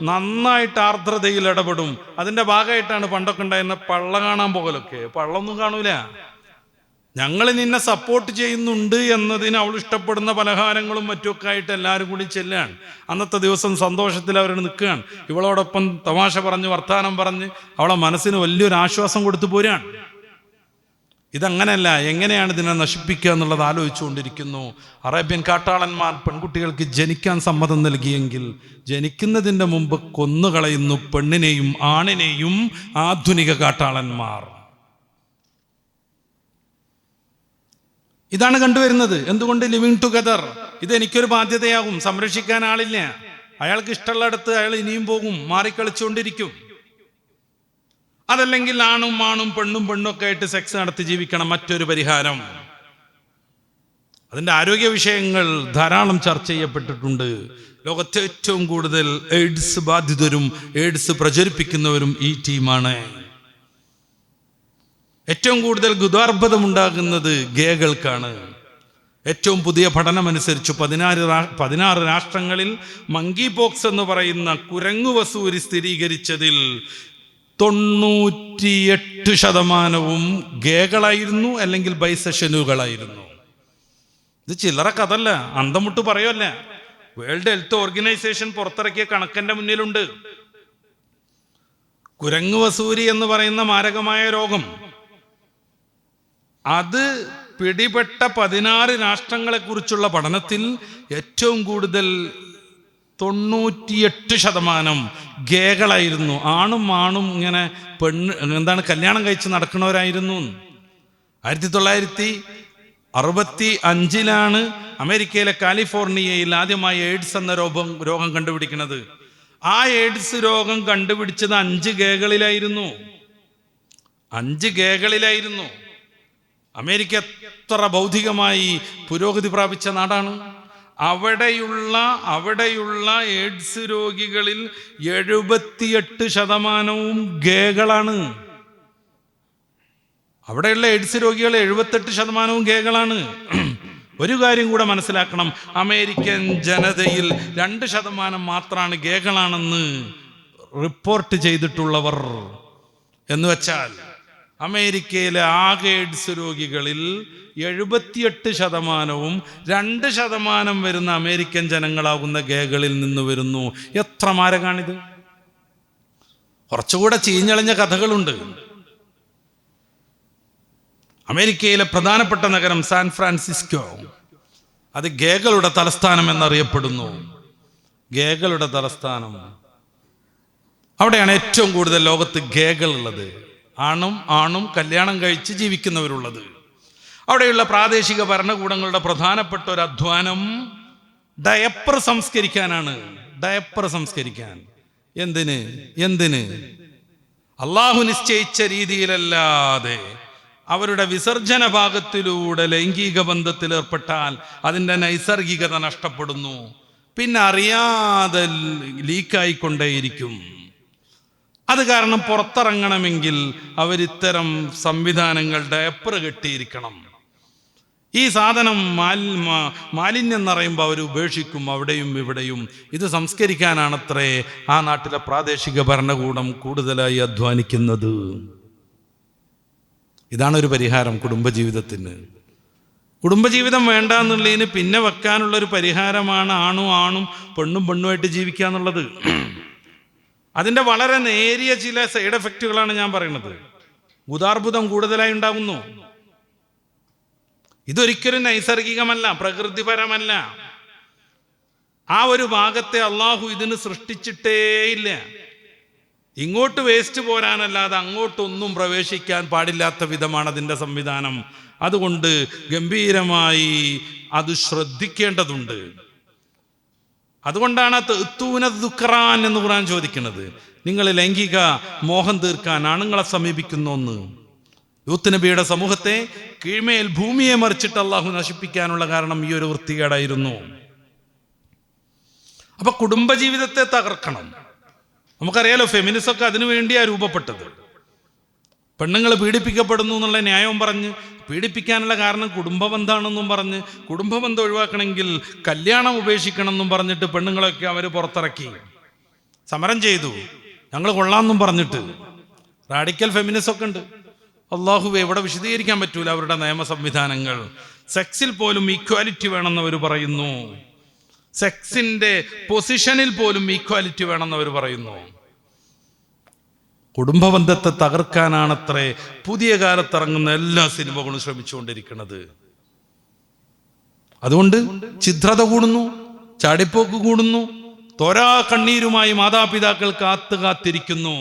Speaker 1: നന്നായിട്ട് ആർദ്രതയിൽ ഇടപെടും. അതിൻ്റെ ഭാഗമായിട്ടാണ് പണ്ടൊക്കെ ഉണ്ടായിരുന്ന പള്ള കാണാൻ പോകലൊക്കെ. പള്ളൊന്നും കാണൂല. ഞങ്ങൾ നിന്നെ സപ്പോർട്ട് ചെയ്യുന്നുണ്ട് എന്നതിന് അവൾ ഇഷ്ടപ്പെടുന്ന പലഹാരങ്ങളും മറ്റുമൊക്കെ ആയിട്ട് എല്ലാവരും കൂടി ചെല്ലുകയാണ്. അന്നത്തെ ദിവസം സന്തോഷത്തിൽ അവർ നിൽക്കുകയാണ്. ഇവളോടൊപ്പം തമാശ പറഞ്ഞ് വർത്തമാനം പറഞ്ഞ് അവളെ മനസ്സിന് വലിയൊരു ആശ്വാസം കൊടുത്തു പോരാണ്. ഇതങ്ങനെയല്ല. എങ്ങനെയാണ് ഇതിനെ നശിപ്പിക്കുക എന്നുള്ളത് ആലോചിച്ചുകൊണ്ടിരിക്കുന്നു. അറേബ്യൻ കാട്ടാളന്മാർ പെൺകുട്ടികൾക്ക് ജനിക്കാൻ സമ്മതം നൽകിയെങ്കിൽ ജനിക്കുന്നതിൻ്റെ മുമ്പ് കൊന്നുകളയുന്നു പെണ്ണിനെയും ആണിനെയും ആധുനിക കാട്ടാളന്മാർ. ഇതാണ് കണ്ടുവരുന്നത്. എന്തുകൊണ്ട്? Living together. ഇതെനിക്കൊരു ബാധ്യതയാകും. സംരക്ഷിക്കാൻ ആളില്ല. അയാൾക്ക് ഇഷ്ടമുള്ളിടത്ത് അയാൾ ഇനിയും പോകും, മാറിക്കളിച്ചുകൊണ്ടിരിക്കും. അതല്ലെങ്കിൽ ആണും പെണ്ണും ഒക്കെ ആയിട്ട് സെക്സ് നടത്തി ജീവിക്കണം. മറ്റൊരു പരിഹാരം. അതിൻ്റെ ആരോഗ്യ വിഷയങ്ങൾ ധാരാളം ചർച്ച ചെയ്യപ്പെട്ടിട്ടുണ്ട്. ലോകത്തെ ഏറ്റവും കൂടുതൽ എയ്ഡ്സ് ബാധിതരും എയ്ഡ്സ് പ്രചരിപ്പിക്കുന്നവരും ഈ ടീമാണ്. ഏറ്റവും കൂടുതൽ ഗുദാർബുദമുണ്ടാകുന്നത് ഗേകൾക്കാണ്. ഏറ്റവും പുതിയ പഠനമനുസരിച്ച് 16 രാഷ്ട്രങ്ങളിൽ മങ്കി പോക്സ് എന്ന് പറയുന്ന കുരങ്ങു വസൂരി സ്ഥിരീകരിച്ചതിൽ 98% ഗേകളായിരുന്നു, അല്ലെങ്കിൽ ബൈസെക്ഷനുകളായിരുന്നു. ഇത് ചില്ലറ കഥല്ല, അന്തമുട്ട് പറയല്ല. വേൾഡ് ഹെൽത്ത് ഓർഗനൈസേഷൻ പുറത്തിറക്കിയ കണക്കിന്റെ മുന്നിലുണ്ട്. കുരങ്ങു വസൂരി എന്ന് പറയുന്ന മാരകമായ രോഗം, അത് പിടിപെട്ട 16 രാഷ്ട്രങ്ങളെ കുറിച്ചുള്ള പഠനത്തിൽ ഏറ്റവും കൂടുതൽ 98% ഗേകളായിരുന്നു. ആണും ഇങ്ങനെ കല്യാണം കഴിച്ച് നടക്കുന്നവരായിരുന്നു. 1965 അമേരിക്കയിലെ കാലിഫോർണിയയിൽ ആദ്യമായി എയ്ഡ്സ് എന്ന രോഗം കണ്ടുപിടിക്കുന്നത്. ആ എയ്ഡ്സ് രോഗം കണ്ടുപിടിച്ചത് 5 ഗേകളിലായിരുന്നു. 5 ഗേകളിലായിരുന്നു. അമേരിക്ക എത്ര ബൗദ്ധികമായി പുരോഗതി പ്രാപിച്ച നാടാണ്. അവിടെയുള്ള എയ്ഡ്സ് രോഗികളിൽ 78% ഗേകളാണ്. അവിടെയുള്ള എയ്ഡ്സ് രോഗികൾ 78% ഗേകളാണ്. ഒരു കാര്യം കൂടെ മനസ്സിലാക്കണം. അമേരിക്കൻ ജനതയിൽ 2% മാത്രമാണ് ഗേകളാണെന്ന് റിപ്പോർട്ട് ചെയ്തിട്ടുള്ളവർ. എന്ന് വെച്ചാൽ അമേരിക്കയിലെ ആകെ എയ്ഡ്സ് രോഗികളിൽ 78%, 2% വരുന്ന അമേരിക്കൻ ജനങ്ങളാകുന്ന ഗേകളിൽ നിന്ന് വരുന്നു. എത്ര മാരകാണിത്! കുറച്ചുകൂടെ ചീഞ്ഞളിഞ്ഞ കഥകളുണ്ട്. അമേരിക്കയിലെ പ്രധാനപ്പെട്ട നഗരം സാൻ ഫ്രാൻസിസ്കോ, അത് ഗേകളുടെ തലസ്ഥാനം എന്നറിയപ്പെടുന്നു. ഗേകളുടെ തലസ്ഥാനം. അവിടെയാണ് ഏറ്റവും കൂടുതൽ ലോകത്ത് ഗേകൾ ഉള്ളത്. ആണും കല്യാണം കഴിച്ച് ജീവിക്കുന്നവരുള്ളത്. അവിടെയുള്ള പ്രാദേശിക ഭരണകൂടങ്ങളുടെ പ്രധാനപ്പെട്ട ഒരു അധ്വാനം ഡയപ്പർ സംസ്കരിക്കാനാണ്. ഡയപ്പർ സംസ്കരിക്കാൻ. എന്തിന്? അള്ളാഹു നിശ്ചയിച്ച രീതിയിലല്ലാതെ അവരുടെ വിസർജന ഭാഗത്തിലൂടെ ലൈംഗിക ബന്ധത്തിൽ ഏർപ്പെട്ടാൽ അതിൻ്റെ നൈസർഗികത നഷ്ടപ്പെടുന്നു. പിന്നെ അറിയാതെ ലീക്കായിക്കൊണ്ടേയിരിക്കും. അത് കാരണം പുറത്തിറങ്ങണമെങ്കിൽ അവരിത്തരം സംവിധാനങ്ങൾ ഡയപ്പർ കെട്ടിയിരിക്കണം. ഈ സാധനം മാലിന്യം നിറയുമ്പോൾ അവർ ഉപേക്ഷിക്കും അവിടെയും ഇവിടെയും. ഇത് സംസ്കരിക്കാനാണത്രേ ആ നാട്ടിലെ പ്രാദേശിക ഭരണകൂടം കൂടുതലായി അധ്വാനിക്കുന്നത്. ഇതാണ് ഒരു പരിഹാരം കുടുംബജീവിതത്തിന്. കുടുംബജീവിതം വേണ്ട എന്നുള്ളതിന് പിന്നെ വെക്കാനുള്ളൊരു പരിഹാരമാണ് ആണും പെണ്ണുമായിട്ട് ജീവിക്കുക എന്നുള്ളത്. അതിൻ്റെ വളരെ നേരിയ ചില സൈഡ് എഫക്റ്റുകളാണ് ഞാൻ പറയുന്നത്. ഗുദാർബുദം കൂടുതലായി ഉണ്ടാകുന്നു. ഇതൊരിക്കലും നൈസർഗികമല്ല, പ്രകൃതിപരമല്ല. ആ ഒരു ഭാഗത്തെ അള്ളാഹു ഇതിന് സൃഷ്ടിച്ചിട്ടേയില്ല. ഇങ്ങോട്ട് വേസ്റ്റ് പോരാനല്ലാതെ അങ്ങോട്ടൊന്നും പ്രവേശിക്കാൻ പാടില്ലാത്ത വിധമാണ് അതിൻ്റെ സംവിധാനം. അതുകൊണ്ട് ഗംഭീരമായി അത് ശ്രദ്ധിക്കേണ്ടതുണ്ട്. അതുകൊണ്ടാണ് ദുഃഖറാൻ എന്ന് ഖുർആൻ ചോദിക്കുന്നത്. നിങ്ങൾ ലൈംഗിക മോഹം തീർക്കാൻ ആണുങ്ങളെ സമീപിക്കുന്നു എന്ന്.
Speaker 2: ലൂത്ത് നബിയുടെ സമൂഹത്തെ കീഴ്മേൽ ഭൂമിയെ മറിച്ചിട്ട് അള്ളാഹു നശിപ്പിക്കാനുള്ള കാരണം ഈ ഒരു വൃത്തികേടായിരുന്നു. അപ്പൊ കുടുംബജീവിതത്തെ തകർക്കണം. നമുക്കറിയാലോ, ഫെമിനിസമൊക്കെ അതിനു വേണ്ടിയാണ് രൂപപ്പെട്ടത്. പെണ്ണുങ്ങൾ പീഡിപ്പിക്കപ്പെടുന്നു എന്നുള്ള ന്യായവും പറഞ്ഞ്, പീഡിപ്പിക്കാനുള്ള കാരണം കുടുംബബന്ധാണെന്നും പറഞ്ഞ്, കുടുംബബന്ധം ഒഴിവാക്കണമെങ്കിൽ കല്യാണം ഉപേക്ഷിക്കണം എന്നും പറഞ്ഞിട്ട് പെണ്ണുങ്ങളൊക്കെ അവർ പുറത്തിറക്കി സമരം ചെയ്തു. ഞങ്ങൾ കൊള്ളാമെന്നും പറഞ്ഞിട്ട് റാഡിക്കൽ ഫെമിനിസമൊക്കെ ഉണ്ട്. അള്ളാഹുവെ, ഇവിടെ വിശദീകരിക്കാൻ പറ്റൂല അവരുടെ നിയമ സംവിധാനങ്ങൾ. സെക്സിൽ പോലും ഈക്വാലിറ്റി വേണമെന്ന് അവർ പറയുന്നു. സെക്സിന്റെ പൊസിഷനിൽ പോലും ഈക്വാലിറ്റി വേണമെന്ന് അവർ പറയുന്നു. കുടുംബബന്ധത്തെ തകർക്കാനാണത്രേ പുതിയ കാലത്തിറങ്ങുന്ന എല്ലാ സിനിമകളും ശ്രമിച്ചുകൊണ്ടിരിക്കുന്നത്. അതുകൊണ്ട് ഛിദ്രത കൂടുന്നു, ചാടിപ്പോക്ക് കൂടുന്നു, തോരാ കണ്ണീരുമായി മാതാപിതാക്കൾ കാത്തിരിക്കുന്നു.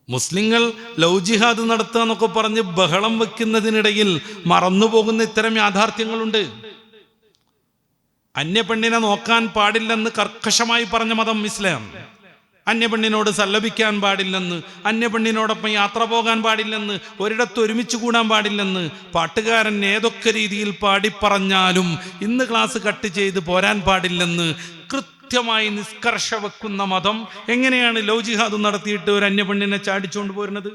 Speaker 2: മുസ്ലിങ്ങൾ ലവ് ജിഹാദ് നടത്തുക എന്നൊക്കെ പറഞ്ഞ് ബഹളം വെക്കുന്നതിനിടയിൽ മറന്നുപോകുന്ന ഇത്തരം യാഥാർത്ഥ്യങ്ങളുണ്ട്. അന്യപെണ്ണിനെ നോക്കാൻ പാടില്ലെന്ന് കർക്കശമായി പറഞ്ഞ മതം ഇസ്ലാം. അന്യപെണ്ണിനോട് സല്ലപിക്കാൻ പാടില്ലെന്ന്, അന്യപെണ്ണിനോടൊപ്പം യാത്ര പോകാൻ പാടില്ലെന്ന്, ഒരിടത്ത് ഒരുമിച്ച് കൂടാൻ പാടില്ലെന്ന് പാട്ടുകാരൻ ഏതൊക്കെ രീതിയിൽ പാടിപ്പറഞ്ഞാലും ഇന്ന് ക്ലാസ് കട്ട് ചെയ്ത് പോരാൻ പാടില്ലെന്ന് കൃത്യമായി നിഷ്കർഷ വെക്കുന്ന മതം എങ്ങനെയാണ് ലവ് ജിഹാദ് നടത്തിയിട്ട് ഒരു അന്യപെണ്ണിനെ ചാടിച്ചുകൊണ്ട് പോരുന്നത്?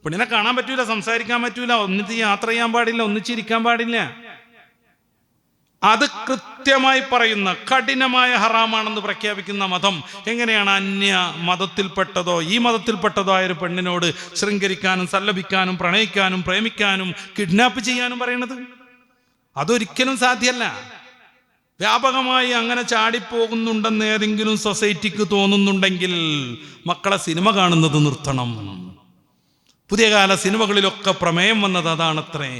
Speaker 2: പെണ്ണിനെ കാണാൻ പറ്റൂല, സംസാരിക്കാൻ പറ്റൂല, ഒന്നിച്ച് യാത്ര ചെയ്യാൻ പാടില്ല, ഒന്നിച്ചിരിക്കാൻ പാടില്ല. അത് കൃത്യമായി പറയുന്ന കഠിനമായ ഹറാമാണെന്ന് പ്രഖ്യാപിക്കുന്ന മതം എങ്ങനെയാണ് അന്യ മതത്തിൽപ്പെട്ടതോ ഈ മതത്തിൽപ്പെട്ടതോ ആയ ഒരു പെണ്ണിനോട് ശൃംഗരിക്കാനും സല്ലപിക്കാനും പ്രണയിക്കാനും പ്രേമിക്കാനും കിഡ്നാപ്പ് ചെയ്യാനും പറയുന്നത്? അതൊരിക്കലും സാധ്യമല്ല. വ്യാപകമായി അങ്ങനെ ചാടിപ്പോകുന്നുണ്ടെന്ന് ഏതെങ്കിലും സൊസൈറ്റിക്ക് തോന്നുന്നുണ്ടെങ്കിൽ മക്കളെ സിനിമ കാണുന്നത് നിർത്തണം. പുതിയ കാല സിനിമകളിലൊക്കെ പ്രമേയം വന്നത് അതാണത്രേ.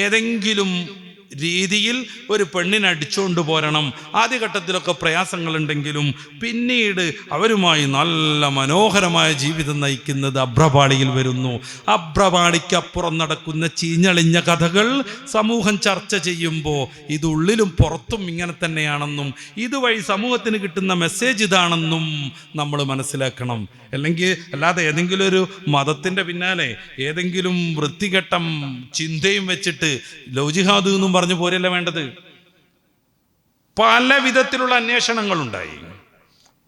Speaker 2: ഏതെങ്കിലും രീതിയിൽ ഒരു പെണ്ണിനെ അടിച്ചുകൊണ്ട് പോരണം. ആദ്യഘട്ടത്തിലൊക്കെ പ്രയാസങ്ങളുണ്ടെങ്കിലും പിന്നീട് അവരുമായി നല്ല മനോഹരമായ ജീവിതം നയിക്കുന്നത് അഭ്രപാളിയിൽ വരുന്നു. അഭ്രപാളിക്കപ്പുറം നടക്കുന്ന ചീഞ്ഞളിഞ്ഞ കഥകൾ സമൂഹം ചർച്ച ചെയ്യുമ്പോൾ ഇതുള്ളിലും പുറത്തും ഇങ്ങനെ തന്നെയാണെന്നും ഇതുവഴി സമൂഹത്തിന് കിട്ടുന്ന മെസ്സേജ് ഇതാണെന്നും നമ്മൾ മനസ്സിലാക്കണം. അല്ലാതെ ഏതെങ്കിലും ഒരു മതത്തിൻ്റെ പിന്നാലെ ഏതെങ്കിലും വൃത്തികെട്ട ചിന്തയും വെച്ചിട്ട് ലവ് ജിഹാദ് എന്നും പറഞ്ഞു പോരല്ല വേണ്ടത്. പല വിധത്തിലുള്ള അന്വേഷണങ്ങളുണ്ടായി,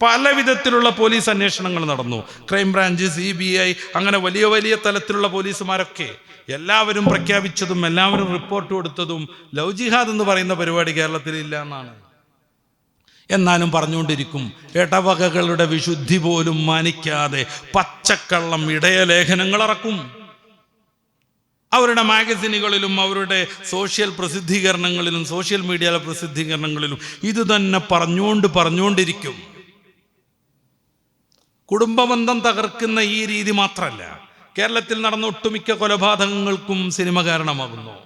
Speaker 2: പല വിധത്തിലുള്ള പോലീസ് അന്വേഷണങ്ങൾ നടന്നു. ക്രൈംബ്രാഞ്ച്, CBI, അങ്ങനെ വലിയ വലിയ തലത്തിലുള്ള പോലീസുമാരൊക്കെ എല്ലാവരും പ്രഖ്യാപിച്ചതും എല്ലാവരും റിപ്പോർട്ട് കൊടുത്തതും ലവ് ജിഹാദ് എന്ന് പറയുന്ന പരിപാടി കേരളത്തിൽ ഇല്ല എന്നാണ്. എന്നാലും പറഞ്ഞുകൊണ്ടിരിക്കും. ഇടവകകളുടെ വിശുദ്ധി പോലും മാനിക്കാതെ പച്ചക്കള്ളം ഇടയലേഖനങ്ങൾ ഇറക്കും. അവരുടെ മാഗസിനുകളിലും അവരുടെ സോഷ്യൽ പ്രസിദ്ധീകരണങ്ങളിലും സോഷ്യൽ മീഡിയ പ്രസിദ്ധീകരണങ്ങളിലും ഇത് തന്നെ പറഞ്ഞുകൊണ്ടിരിക്കും. കുടുംബബന്ധം തകർക്കുന്ന ഈ രീതി മാത്രമല്ല, കേരളത്തിൽ നടന്ന ഒട്ടുമിക്ക കൊലപാതകങ്ങൾക്കും സിനിമ കാരണമാകുന്നു.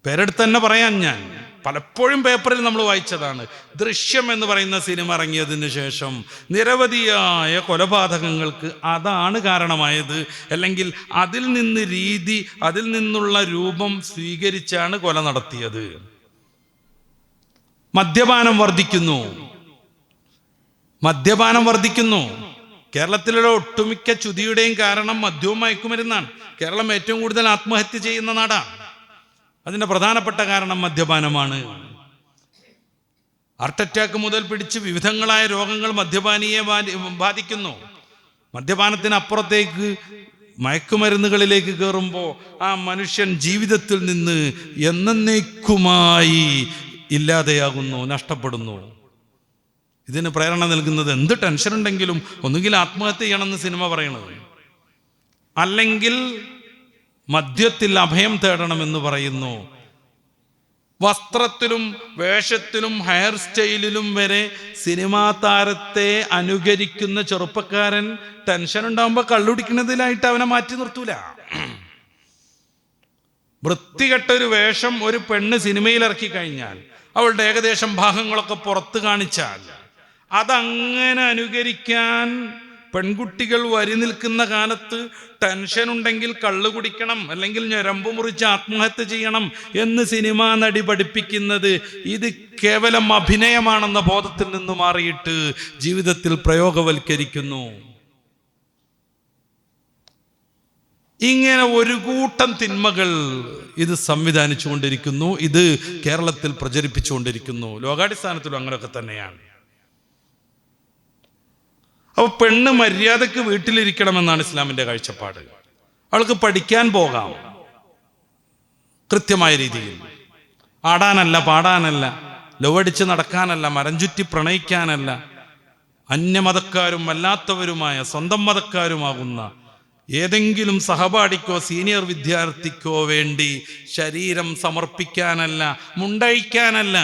Speaker 2: പേരെടുത്ത് തന്നെ പറയാൻ ഞാൻ പലപ്പോഴും പേപ്പറിൽ നമ്മൾ വായിച്ചതാണ്. ദൃശ്യം എന്ന് പറയുന്ന സിനിമ ഇറങ്ങിയതിന് ശേഷം നിരവധിയായ കൊലപാതകങ്ങൾക്ക് അതാണ് കാരണമായത്. അല്ലെങ്കിൽ അതിൽ നിന്നുള്ള രൂപം സ്വീകരിച്ചാണ് കൊല നടത്തിയത്. മദ്യപാനം വർദ്ധിക്കുന്നു. കേരളത്തിലുള്ള ഒട്ടുമിക്ക ചുതിയുടെയും കാരണം മദ്യവും മയക്കുമരുന്നാണ്. കേരളം ഏറ്റവും കൂടുതൽ ആത്മഹത്യ ചെയ്യുന്ന നാടാണ്. അതിൻ്റെ പ്രധാനപ്പെട്ട കാരണം മദ്യപാനമാണ്. ഹാർട്ട് അറ്റാക്ക് മുതൽ പിടിച്ച് വിവിധങ്ങളായ രോഗങ്ങൾ മദ്യപാനിയെ ബാധിക്കുന്നു. മദ്യപാനത്തിനപ്പുറത്തേക്ക് മയക്കുമരുന്നുകളിലേക്ക് കയറുമ്പോൾ ആ മനുഷ്യൻ ജീവിതത്തിൽ നിന്ന് എന്നേക്കുമായി ഇല്ലാതെയാകുന്നു, നഷ്ടപ്പെടുന്നു. ഇതിന് പ്രേരണ നൽകുന്നത് എന്ത് ടെൻഷൻ ഉണ്ടെങ്കിലും ഒന്നുകിൽ ആത്മഹത്യ ചെയ്യണമെന്ന് സിനിമ പറയണത്, അല്ലെങ്കിൽ മദ്യത്തിൽ അഭയം തേടണമെന്ന് പറയുന്നു. വസ്ത്രത്തിലും വേഷത്തിലും ഹെയർ സ്റ്റൈലിലും വരെ സിനിമാ താരത്തെ അനുകരിക്കുന്ന ചെറുപ്പക്കാരൻ ടെൻഷൻ ഉണ്ടാകുമ്പോൾ കള്ളുടിക്കുന്നതിലായിട്ട് അവനെ മാറ്റി നിർത്തൂല. വൃത്തികെട്ടൊരു വേഷം ഒരു പെണ്ണ് സിനിമയിൽ ഇറക്കി കഴിഞ്ഞാൽ, അവളുടെ ഏകദേശം ഭാഗങ്ങളൊക്കെ പുറത്ത് കാണിച്ചാൽ, അതങ്ങനെ അനുകരിക്കാൻ പെൺകുട്ടികൾ വരി നിൽക്കുന്ന കാലത്ത് ടെൻഷൻ ഉണ്ടെങ്കിൽ കള്ളു കുടിക്കണം, അല്ലെങ്കിൽ ഞരമ്പ് മുറിച്ച് ആത്മഹത്യ ചെയ്യണം എന്ന് സിനിമാ നടി പഠിപ്പിക്കുന്നത് ഇത് കേവലം അഭിനയമാണെന്ന ബോധത്തിൽ നിന്ന് മാറിയിട്ട് ജീവിതത്തിൽ പ്രയോഗവൽക്കരിക്കുന്നു. ഇങ്ങനെ ഒരു കൂട്ടം തിന്മകൾ ഇത് സംവിധാനിച്ചു കൊണ്ടിരിക്കുന്നു. ഇത് കേരളത്തിൽ പ്രചരിപ്പിച്ചുകൊണ്ടിരിക്കുന്നു. ലോകാടിസ്ഥാനത്തിലും അങ്ങനെയൊക്കെ തന്നെയാണ്. അപ്പോൾ പെണ്ണ് മര്യാദക്ക് വീട്ടിലിരിക്കണമെന്നാണ് ഇസ്ലാമിൻ്റെ കാഴ്ചപ്പാട്. അവൾക്ക് പഠിക്കാൻ പോകാം കൃത്യമായ രീതിയിൽ, ആടാനല്ല, പാടാനല്ല, ലവടിച്ച് നടക്കാനല്ല, മരം ചുറ്റി പ്രണയിക്കാനല്ല, അന്യമതക്കാരും അല്ലാത്തവരുമായ സ്വന്തം മതക്കാരുമാകുന്ന ഏതെങ്കിലും സഹപാഠിക്കോ സീനിയർ വിദ്യാർത്ഥിക്കോ വേണ്ടി ശരീരം സമർപ്പിക്കാനല്ല, മുണ്ടഴിക്കാനല്ല,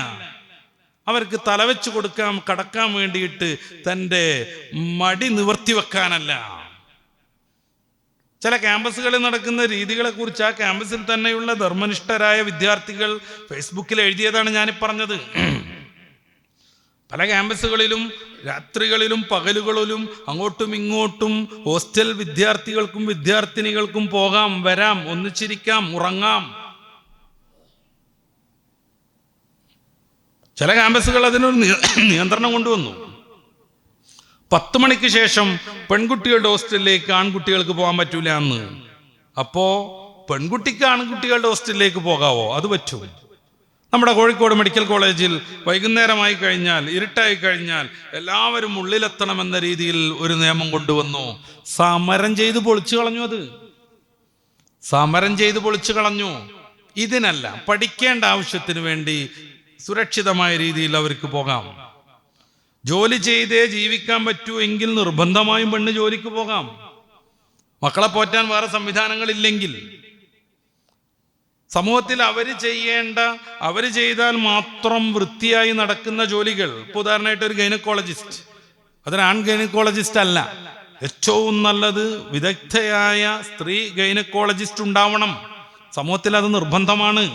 Speaker 2: അവർക്ക് തലവെച്ച് കൊടുക്കാൻ കടക്കാൻ വേണ്ടിയിട്ട് തൻ്റെ മടി നിവർത്തി വെക്കാനല്ല. ചില ക്യാമ്പസുകളിൽ നടക്കുന്ന രീതികളെ കുറിച്ച് ആ ക്യാമ്പസിൽ തന്നെയുള്ള ധർമ്മനിഷ്ഠരായ വിദ്യാർത്ഥികൾ ഫേസ്ബുക്കിൽ എഴുതിയതാണ് ഞാനീ പറഞ്ഞത്. പല ക്യാമ്പസുകളിലും രാത്രികളിലും പകലുകളിലും അങ്ങോട്ടും ഇങ്ങോട്ടും ഹോസ്റ്റൽ വിദ്യാർത്ഥികൾക്കും വിദ്യാർത്ഥിനികൾക്കും പോകാം, വരാം, ഒന്നിച്ചിരിക്കാം, ഉറങ്ങാം. ചില ക്യാമ്പസുകൾ അതിനൊരു നിയന്ത്രണം കൊണ്ടുവന്നു. 10 മണിക്ക് ശേഷം പെൺകുട്ടികളുടെ ഹോസ്റ്റലിലേക്ക് ആൺകുട്ടികൾക്ക് പോകാൻ പറ്റൂല എന്ന്. അപ്പോ പെൺകുട്ടിക്ക് ആൺകുട്ടികളുടെ ഹോസ്റ്റലിലേക്ക് പോകാവോ? അത് പറ്റും. നമ്മുടെ കോഴിക്കോട് മെഡിക്കൽ കോളേജിൽ വൈകുന്നേരമായി കഴിഞ്ഞാൽ, ഇരുട്ടായി കഴിഞ്ഞാൽ എല്ലാവരും ഉള്ളിലെത്തണമെന്ന രീതിയിൽ ഒരു നിയമം കൊണ്ടുവന്നു. സമരം ചെയ്ത് പൊളിച്ചു കളഞ്ഞു. അത് സമരം ചെയ്ത് പൊളിച്ചു കളഞ്ഞു. ഇതിനല്ല, പഠിക്കേണ്ട ആവശ്യത്തിന് വേണ്ടി സുരക്ഷിതമായ രീതിയിൽ അവർക്ക് പോകാം. ജോലി ചെയ്തേ ജീവിക്കാൻ പറ്റൂ എങ്കിൽ നിർബന്ധമായും പെണ്ണ് ജോലിക്ക് പോകാം. മക്കളെ പോറ്റാൻ വേറെ സംവിധാനങ്ങളില്ലെങ്കിൽ സമൂഹത്തിൽ അവർ ചെയ്താൽ മാത്രം വൃത്തിയായി നടക്കുന്ന ജോലികൾ, ഇപ്പോൾ ഉദാഹരണമായിട്ട് ഒരു ഗൈനക്കോളജിസ്റ്റ്, അതൊരു ആൺ ഗൈനക്കോളജിസ്റ്റ് അല്ല. ഏറ്റവും നല്ലത് വിദഗ്ധയായ സ്ത്രീ ഗൈനക്കോളജിസ്റ്റ് ഉണ്ടാവണം. സമൂഹത്തിൽ അത് നിർബന്ധമാണ്.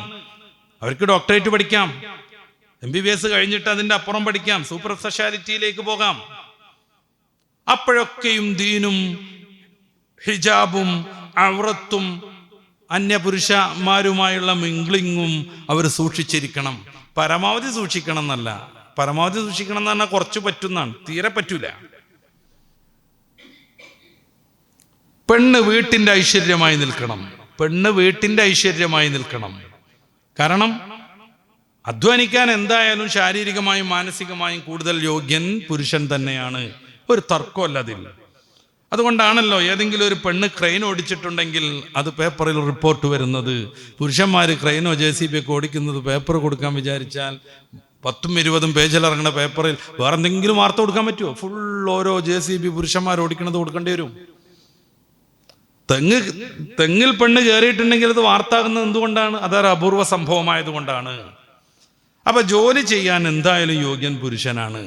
Speaker 2: അവർക്ക് ഡോക്ടറേറ്റ് പഠിക്കാം, MBBS കഴിഞ്ഞിട്ട് അതിൻ്റെ അപ്പുറം പഠിക്കാം, സൂപ്പർ സ്പെഷ്യാലിറ്റിയിലേക്ക് പോകാം. അപ്പോഴൊക്കെയും ദീനും ഹിജാബും ഔറത്തും അന്യപുരുഷന്മാരുമായുള്ള മിംഗ്ലിങ്ങും അവർ സൂക്ഷിച്ചിരിക്കണം. പരമാവധി സൂക്ഷിക്കണം എന്നല്ല, പരമാവധി സൂക്ഷിക്കണം എന്ന് പറഞ്ഞാൽ കുറച്ച് പറ്റുന്നതാണ്, തീരെ പറ്റൂല. പെണ്ണ് വീട്ടിൻ്റെ ഐശ്വര്യമായി നിൽക്കണം. പെണ്ണ് വീട്ടിൻ്റെ ഐശ്വര്യമായി നിൽക്കണം. കാരണം അധ്വാനിക്കാൻ എന്തായാലും ശാരീരികമായും മാനസികമായും കൂടുതൽ യോഗ്യൻ പുരുഷൻ തന്നെയാണ്. ഒരു തർക്കമല്ല അതിൽ. അതുകൊണ്ടാണല്ലോ ഏതെങ്കിലും ഒരു പെണ്ണ് ക്രെയിൻ ഓടിച്ചിട്ടുണ്ടെങ്കിൽ അത് പേപ്പറിൽ റിപ്പോർട്ട് വരുന്നത്. പുരുഷന്മാർ ക്രെയിനോ JCB ഒക്കെ ഓടിക്കുന്നത് പേപ്പർ കൊടുക്കാൻ വിചാരിച്ചാൽ 10-20 പേജിൽ ഇറങ്ങുന്ന പേപ്പറിൽ വേറെ എന്തെങ്കിലും വാർത്ത കൊടുക്കാൻ പറ്റുമോ? ഫുൾ ഓരോ JCB പുരുഷന്മാർ ഓടിക്കണത് കൊടുക്കേണ്ടി വരും. തെങ്ങിൽ പെണ്ണ് കയറിയിട്ടുണ്ടെങ്കിൽ അത് വാർത്താകുന്നത് എന്തുകൊണ്ടാണ്? അതൊരു അപൂർവ സംഭവമായതുകൊണ്ടാണ്. അപ്പൊ ജോലി ചെയ്യാൻ എന്തായാലും യോഗ്യൻ പുരുഷനാണ്.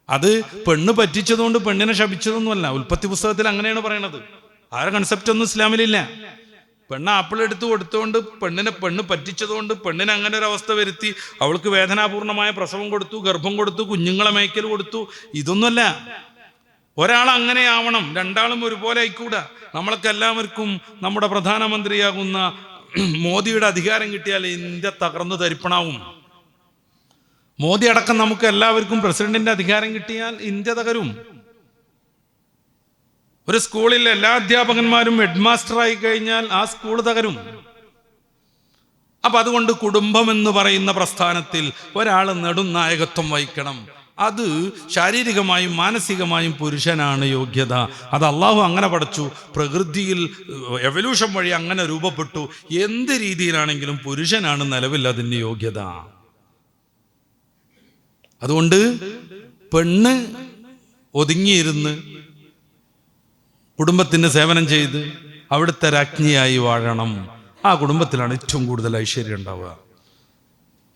Speaker 2: അത് പെണ്ണ് പറ്റിച്ചതുകൊണ്ട് പെണ്ണിനെ ശപിച്ചതൊന്നുമല്ല. ഉൽപ്പത്തി പുസ്തകത്തിൽ അങ്ങനെയാണ് പറയണത്. ആ ഒരു കൺസെപ്റ്റ് ഒന്നും ഇസ്ലാമിലില്ല. പെണ്ണ് ആപ്പിൾ എടുത്ത് കൊടുത്തുകൊണ്ട് പെണ്ണ് പറ്റിച്ചതുകൊണ്ട് പെണ്ണിന് അങ്ങനെ ഒരു അവസ്ഥ വരുത്തി, അവൾക്ക് വേദനാപൂർണമായ പ്രസവം കൊടുത്തു, ഗർഭം കൊടുത്തു, കുഞ്ഞുങ്ങളെ മേയ്ക്കൽ കൊടുത്തു. ഇതൊന്നുമല്ല. ഒരാൾ അങ്ങനെ ആവണം, രണ്ടാളും ഒരുപോലെ ആയിക്കൂടാ. നമ്മൾക്ക് എല്ലാവർക്കും നമ്മുടെ പ്രധാനമന്ത്രിയാകുന്ന മോദിയുടെ അധികാരം കിട്ടിയാൽ ഇന്ത്യ തകർന്നു തരിപ്പണാവും. മോദി അടക്കം നമുക്ക് എല്ലാവർക്കും പ്രസിഡന്റിന്റെ അധികാരം കിട്ടിയാൽ ഇന്ത്യ തകരും. ഒരു സ്കൂളിൽ എല്ലാ അധ്യാപകന്മാരും ഹെഡ് മാസ്റ്ററായി കഴിഞ്ഞാൽ ആ സ്കൂൾ തകരും. അപ്പൊ അതുകൊണ്ട് കുടുംബം എന്ന് പറയുന്ന പ്രസ്ഥാനത്തിൽ ഒരാൾ നെടുനായകത്വം വഹിക്കണം. അത് ശാരീരികമായും മാനസികമായും പുരുഷനാണ് യോഗ്യത. അത് അള്ളാഹു അങ്ങനെ പഠിച്ചു. പ്രകൃതിയിൽ എവല്യൂഷൻ വഴി അങ്ങനെ രൂപപ്പെട്ടു. എന്ത് രീതിയിലാണെങ്കിലും പുരുഷനാണ് നിലവിൽ അതിന് യോഗ്യത. അതുകൊണ്ട് പെണ്ണ് ഒതുങ്ങിയിരുന്ന് കുടുംബത്തിന് സേവനം ചെയ്ത് അവിടുത്തെ രാജ്ഞിയായി വാഴണം. ആ കുടുംബത്തിലാണ് ഏറ്റവും കൂടുതൽ ഐശ്വര്യം ഉണ്ടാവുക.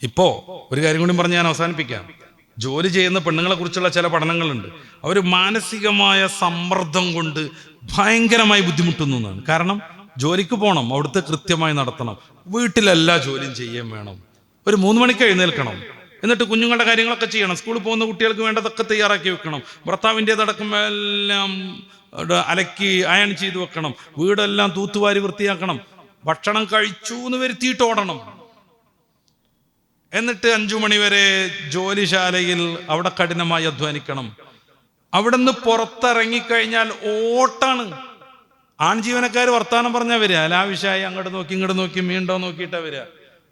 Speaker 2: ഇപ്പോ ഒരു കാര്യം കൂടി പറഞ്ഞ് ഞാൻ അവസാനിപ്പിക്കാം. ജോലി ചെയ്യുന്ന പെണ്ണുങ്ങളെ കുറിച്ചുള്ള ചില പഠനങ്ങളുണ്ട്. അവർ മാനസികമായ സമ്മർദ്ദം കൊണ്ട് ഭയങ്കരമായി ബുദ്ധിമുട്ടുന്നു എന്നാണ്. കാരണം ജോലിക്ക് പോകണം, അവിടുത്തെ കൃത്യമായി നടത്തണം, വീട്ടിലെല്ലാ ജോലിയും ചെയ്യാൻ വേണം, ഒരു 3 മണിക്ക് എഴുന്നേൽക്കണം, എന്നിട്ട് കുഞ്ഞുങ്ങളുടെ കാര്യങ്ങളൊക്കെ ചെയ്യണം, സ്കൂളിൽ പോകുന്ന കുട്ടികൾക്ക് വേണ്ടതൊക്കെ തയ്യാറാക്കി വെക്കണം, ഭർത്താവിൻ്റെതടക്കം എല്ലാം അലക്കി അയൺ ചെയ്ത് വെക്കണം, വീടെല്ലാം തൂത്തുവാരി വൃത്തിയാക്കണം, ഭക്ഷണം കഴിച്ചു എന്ന് വരുത്തിയിട്ട് ഓടണം, എന്നിട്ട് 5 മണി വരെ ജോലിശാലയിൽ അവിടെ കഠിനമായി അധ്വാനിക്കണം. അവിടെ നിന്ന് പുറത്തിറങ്ങിക്കഴിഞ്ഞാൽ ഓട്ടാണ്. ആൺ ജീവനക്കാർ വർത്താനം പറഞ്ഞാൽ വരിക, ലാവിഷായി അങ്ങോട്ട് നോക്കി ഇങ്ങോട്ട് നോക്കി മീണ്ടോ നോക്കിയിട്ടാ വരിക.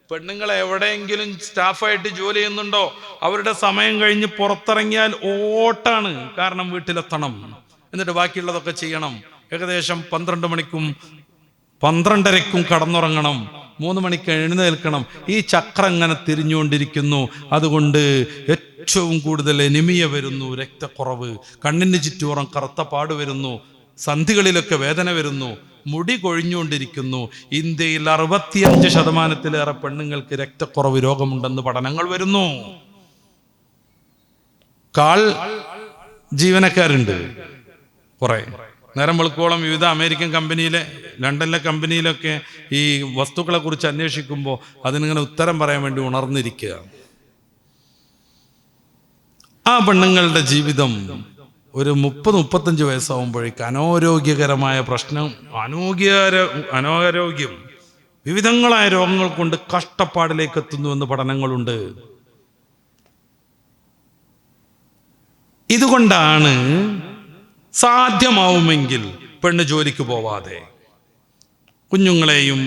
Speaker 2: പെണ്ണുങ്ങൾ എവിടെയെങ്കിലും സ്റ്റാഫായിട്ട് ജോലി ചെയ്യുന്നുണ്ടോ, അവരുടെ സമയം കഴിഞ്ഞ് പുറത്തിറങ്ങിയാൽ ഓട്ടാണ്. കാരണം വീട്ടിലെത്തണം, എന്നിട്ട് ബാക്കിയുള്ളതൊക്കെ ചെയ്യണം. ഏകദേശം 12 മണിക്കും 12:30ക്കും കടന്നുറങ്ങണം, 3 മണിക്ക് എഴുന്നേൽക്കണം. ഈ ചക്രം ഇങ്ങനെ തിരിഞ്ഞുകൊണ്ടിരിക്കുന്നു. അതുകൊണ്ട് ഏറ്റവും കൂടുതൽ എനിമിയ വരുന്നു, രക്തക്കുറവ്, കണ്ണിന് ചുറ്റുപുറം കറുത്ത പാട് വരുന്നു, സന്ധികളിലൊക്കെ വേദന വരുന്നു, മുടി കൊഴിഞ്ഞുകൊണ്ടിരിക്കുന്നു. ഇന്ത്യയിൽ 65% പെണ്ണുങ്ങൾക്ക് രക്തക്കുറവ് രോഗമുണ്ടെന്ന് പഠനങ്ങൾ വരുന്നു. കാൾ ജീവനക്കാരുണ്ട് കുറെ. നേരം വെളുക്കോളം വിവിധ അമേരിക്കൻ കമ്പനിയിലെ, ലണ്ടനിലെ കമ്പനിയിലൊക്കെ ഈ വസ്തുക്കളെ കുറിച്ച് അന്വേഷിക്കുമ്പോൾ അതിനിങ്ങനെ ഉത്തരം പറയാൻ വേണ്ടി ഉണർന്നിരിക്കുക. ആ പെണ്ണുങ്ങളുടെ ജീവിതം ഒരു 30-35 വയസ്സാവുമ്പോഴേക്ക് അനാരോഗ്യകരമായ പ്രശ്നം, അനാരോഗ്യം, വിവിധങ്ങളായ രോഗങ്ങൾ കൊണ്ട് കഷ്ടപ്പാടിലേക്ക് എത്തുന്നുവെന്ന് പഠനങ്ങളുണ്ട്. ഇതുകൊണ്ടാണ് സാധ്യമാവുമെങ്കിൽ പെണ്ണ് ജോലിക്ക് പോവാതെ കുഞ്ഞുങ്ങളെയും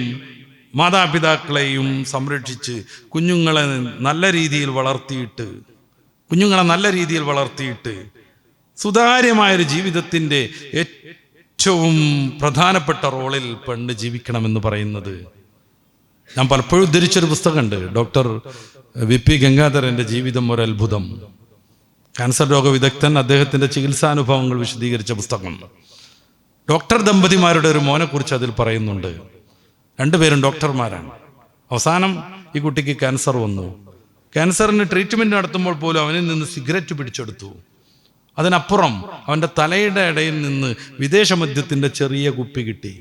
Speaker 2: മാതാപിതാക്കളെയും സംരക്ഷിച്ച് കുഞ്ഞുങ്ങളെ നല്ല രീതിയിൽ വളർത്തിയിട്ട് സുതാര്യമായൊരു ജീവിതത്തിൻ്റെ ഏറ്റവും പ്രധാനപ്പെട്ട റോളിൽ പെണ്ണ് ജീവിക്കണമെന്ന് പറയുന്നത്. ഞാൻ പലപ്പോഴും ഉദ്ധരിച്ചൊരു പുസ്തകമുണ്ട്, ഡോക്ടർ VP ഗംഗാധരൻ്റെ ജീവിതം ഒരു അത്ഭുതം. ക്യാൻസർ രോഗവിദഗ്ധൻ, അദ്ദേഹത്തിൻ്റെ ചികിത്സാനുഭവങ്ങൾ വിശദീകരിച്ച പുസ്തകം. ഡോക്ടർ ദമ്പതിമാരുടെ ഒരു മോനെക്കുറിച്ച് അതിൽ പറയുന്നുണ്ട്. 2 പേരും ഡോക്ടർമാരാണ്. അവസാനം ഈ കുട്ടിക്ക് ക്യാൻസർ വന്നു. ക്യാൻസറിന് ട്രീറ്റ്മെൻറ്റ് നടത്തുമ്പോൾ പോലും അവനിൽ നിന്ന് സിഗരറ്റ് പിടിച്ചെടുത്തു. അതിനപ്പുറം അവൻ്റെ തലയുടെ ഇടയിൽ നിന്ന് വിദേശ മദ്യത്തിൻ്റെ ചെറിയ കുപ്പി കിട്ടി.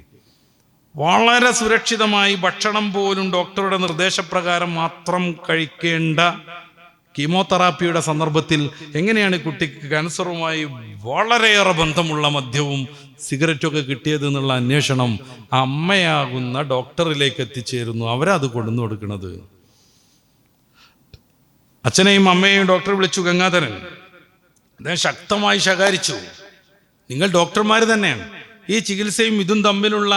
Speaker 2: വളരെ സുരക്ഷിതമായി ഭക്ഷണം പോലും ഡോക്ടറുടെ നിർദ്ദേശപ്രകാരം മാത്രം കഴിക്കേണ്ട കീമോതെറാപ്പിയുടെ സന്ദർഭത്തിൽ എങ്ങനെയാണ് കുട്ടിക്ക് ക്യാൻസറുമായി വളരെയേറെ ബന്ധമുള്ള മദ്യവും സിഗരറ്റൊക്കെ കിട്ടിയത് എന്നുള്ള അന്വേഷണം അമ്മയാകുന്ന ഡോക്ടറിലേക്ക് എത്തിച്ചേരുന്നു. അവരത് കൊണ്ടു കൊടുക്കുന്നത്. അച്ഛനെയും അമ്മയെയും ഡോക്ടർ വിളിച്ചു ഗംഗാധരൻ. അദ്ദേഹം ശക്തമായി ശകാരിച്ചു, നിങ്ങൾ ഡോക്ടർമാർ തന്നെയാണ്, ഈ ചികിത്സയും ഇതും തമ്മിലുള്ള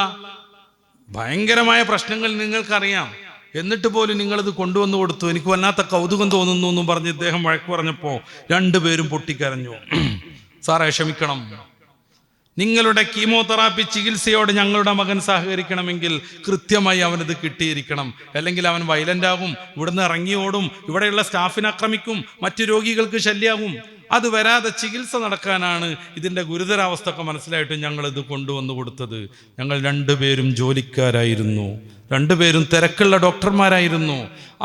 Speaker 2: ഭയങ്കരമായ പ്രശ്നങ്ങൾ നിങ്ങൾക്കറിയാം, എന്നിട്ട് പോലും നിങ്ങളിത് കൊണ്ടുവന്നു കൊടുത്തു, എനിക്ക് വല്ലാത്ത കൗതുകം തോന്നുന്നു എന്നും പറഞ്ഞ് ഇദ്ദേഹം വഴക്ക് പറഞ്ഞപ്പോൾ 2 പേരും പൊട്ടിക്കരഞ്ഞു. സാറേ ക്ഷമിക്കണം, നിങ്ങളുടെ കീമോതെറാപ്പി ചികിത്സയോട് ഞങ്ങളുടെ മകൻ സഹകരിക്കണമെങ്കിൽ കൃത്യമായി അവനത് കിട്ടിയിരിക്കണം, അല്ലെങ്കിൽ അവൻ വയലന്റ് ആകും, ഇവിടുന്ന് ഇറങ്ങി ഓടും, ഇവിടെയുള്ള സ്റ്റാഫിനെ ആക്രമിക്കും, മറ്റു രോഗികൾക്ക് ശല്യമാകും. അത് വരാതെ ചികിത്സ നടക്കാനാണ് ഇതിൻ്റെ ഗുരുതരാവസ്ഥയൊക്കെ മനസ്സിലായിട്ട് ഞങ്ങളിത് കൊണ്ടുവന്നു കൊടുത്തത്. ഞങ്ങൾ 2 പേരും ജോലിക്കാരായിരുന്നു, 2 പേരും തിരക്കുള്ള ഡോക്ടർമാരായിരുന്നു.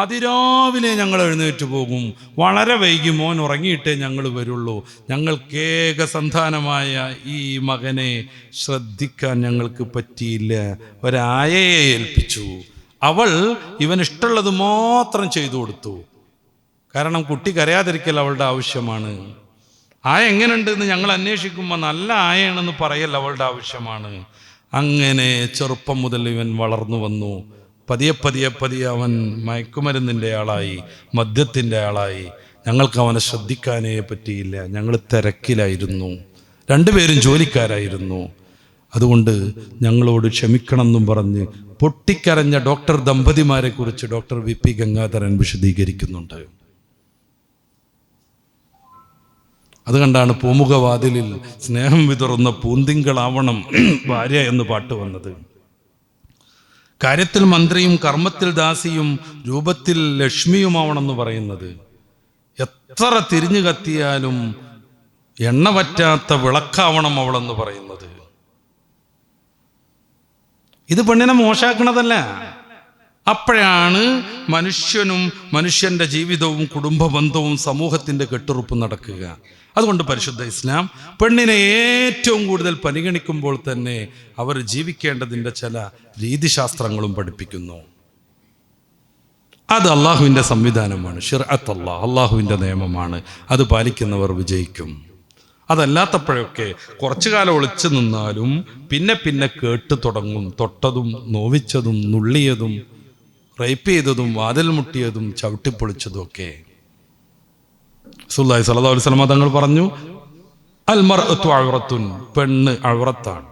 Speaker 2: അതിരാവിലെ ഞങ്ങൾ എഴുന്നേറ്റ് പോകും, വളരെ വൈകി മോൻ ഉറങ്ങിയിട്ടേ ഞങ്ങൾ വരുള്ളൂ. ഞങ്ങൾക്ക് ഏകസന്താനമായ ഈ മകനെ ശ്രദ്ധിക്കാൻ ഞങ്ങൾക്ക് പറ്റിയില്ല. ഒരായയെ ഏൽപ്പിച്ചു, അവൾ ഇവനിഷ്ടമുള്ളത് മാത്രം ചെയ്തു കൊടുത്തു. കാരണം കുട്ടി കരയാതിരിക്കൽ അവളുടെ ആവശ്യമാണ്. ആയ എങ്ങനെയുണ്ടെന്ന് ഞങ്ങൾ അന്വേഷിക്കുമ്പോൾ നല്ല ആയയാണെന്ന് പറയൽ അവളുടെ ആവശ്യമാണ്. അങ്ങനെ ചെറുപ്പം മുതൽ ഇവൻ വളർന്നു വന്നു. പതിയെ അവൻ മയക്കുമരുന്നിൻ്റെ ആളായി, മദ്യത്തിൻ്റെ ആളായി. ഞങ്ങൾക്ക് അവനെ ശ്രദ്ധിക്കാനേ പറ്റിയില്ല. ഞങ്ങൾ തിരക്കിലായിരുന്നു, 2 പേരും ജോലിക്കാരായിരുന്നു. അതുകൊണ്ട് ഞങ്ങളോട് ക്ഷമിക്കണം എന്നും പറഞ്ഞ് പൊട്ടിക്കരഞ്ഞ ഡോക്ടർ ദമ്പതിമാരെ കുറിച്ച് ഡോക്ടർ VP ഗംഗാധരൻ വിശദീകരിക്കുന്നുണ്ട്. അതുകൊണ്ടാണ് പൂമുഖവാതിലിൽ സ്നേഹം വിതറുന്ന പൂന്തിങ്കളാവണം ഭാര്യ എന്ന് പാട്ട് വന്നത്. കാര്യത്തിൽ മന്ത്രിയും കർമ്മത്തിൽ ദാസിയും രൂപത്തിൽ ലക്ഷ്മിയുമാവണമെന്ന് പറയുന്നത്. എത്ര തിരിഞ്ഞു കത്തിയാലും എണ്ണ പറ്റാത്ത വിളക്കാവണം അവളെന്ന് പറയുന്നത്. ഇത് പെണ്ണിനെ മോശാക്കണതല്ല. അപ്പോഴാണ് മനുഷ്യന്റെ ജീവിതവും കുടുംബ ബന്ധവും സമൂഹത്തിന്റെ കെട്ടുറപ്പും നടക്കുക. അതുകൊണ്ട് പരിശുദ്ധ ഇസ്ലാം പെണ്ണിനെ ഏറ്റവും കൂടുതൽ പരിഗണിക്കുമ്പോൾ തന്നെ അവർ ജീവിക്കേണ്ടതിൻ്റെ ചില രീതിശാസ്ത്രങ്ങളും പഠിപ്പിക്കുന്നു. അത് അള്ളാഹുവിൻ്റെ സംവിധാനമാണ്. ശിർഅത്ത് അള്ളാഹുവിൻ്റെ നിയമമാണ്. അത് പാലിക്കുന്നവർ വിജയിക്കും. അതല്ലാത്തപ്പോഴൊക്കെ കുറച്ചു കാലം ഒളിച്ചു നിന്നാലും പിന്നെ കേട്ടു തുടങ്ങും. തൊട്ടതും നോവിച്ചതും നുള്ളിയതും റേപ്പ് ചെയ്തതും വാതിൽ മുട്ടിയതും ചവിട്ടിപ്പൊളിച്ചതും ഒക്കെ. റസൂലുള്ളാഹി സ്വല്ലല്ലാഹു അലൈഹി വസല്ലം തങ്ങൾ പറഞ്ഞു, അൽ മർഅത്തു ഔറത്തുൻ, പെണ്ണ് ഔറത്താണ്.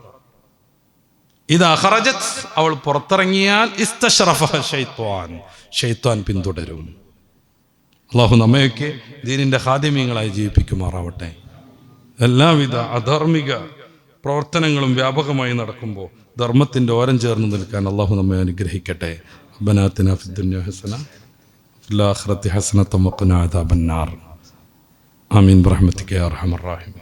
Speaker 2: ഇതാ ഖറജത്, അവൾ പുറത്തിറങ്ങിയാൽ ഇസ്തശ്റഫഹ ശൈത്വാൻ, ശൈത്വാൻ പിന്തുടരും. അള്ളാഹു നമ്മയൊക്കെ ദീനിൻ്റെ ഖാദിമീങ്ങളായി ജീവിപ്പിക്കുമാറാവട്ടെ. എല്ലാവിധ അധാർമിക പ്രവർത്തനങ്ങളും വ്യാപകമായി നടക്കുമ്പോൾ ധർമ്മത്തിൻ്റെ ഓരം ചേർന്ന് നിൽക്കാൻ അള്ളാഹു നമ്മെ അനുഗ്രഹിക്കട്ടെ. റബ്ബനാ ആതിനാ ഫിദ്ദുനിയാ ഹസന വഫിൽ ആഖിറതി ഹസനത വഖിനാ അദാബന്നാർ. ആമീൻ ബിറഹ്മതിക യാ അർഹമർ റഹീമീൻ.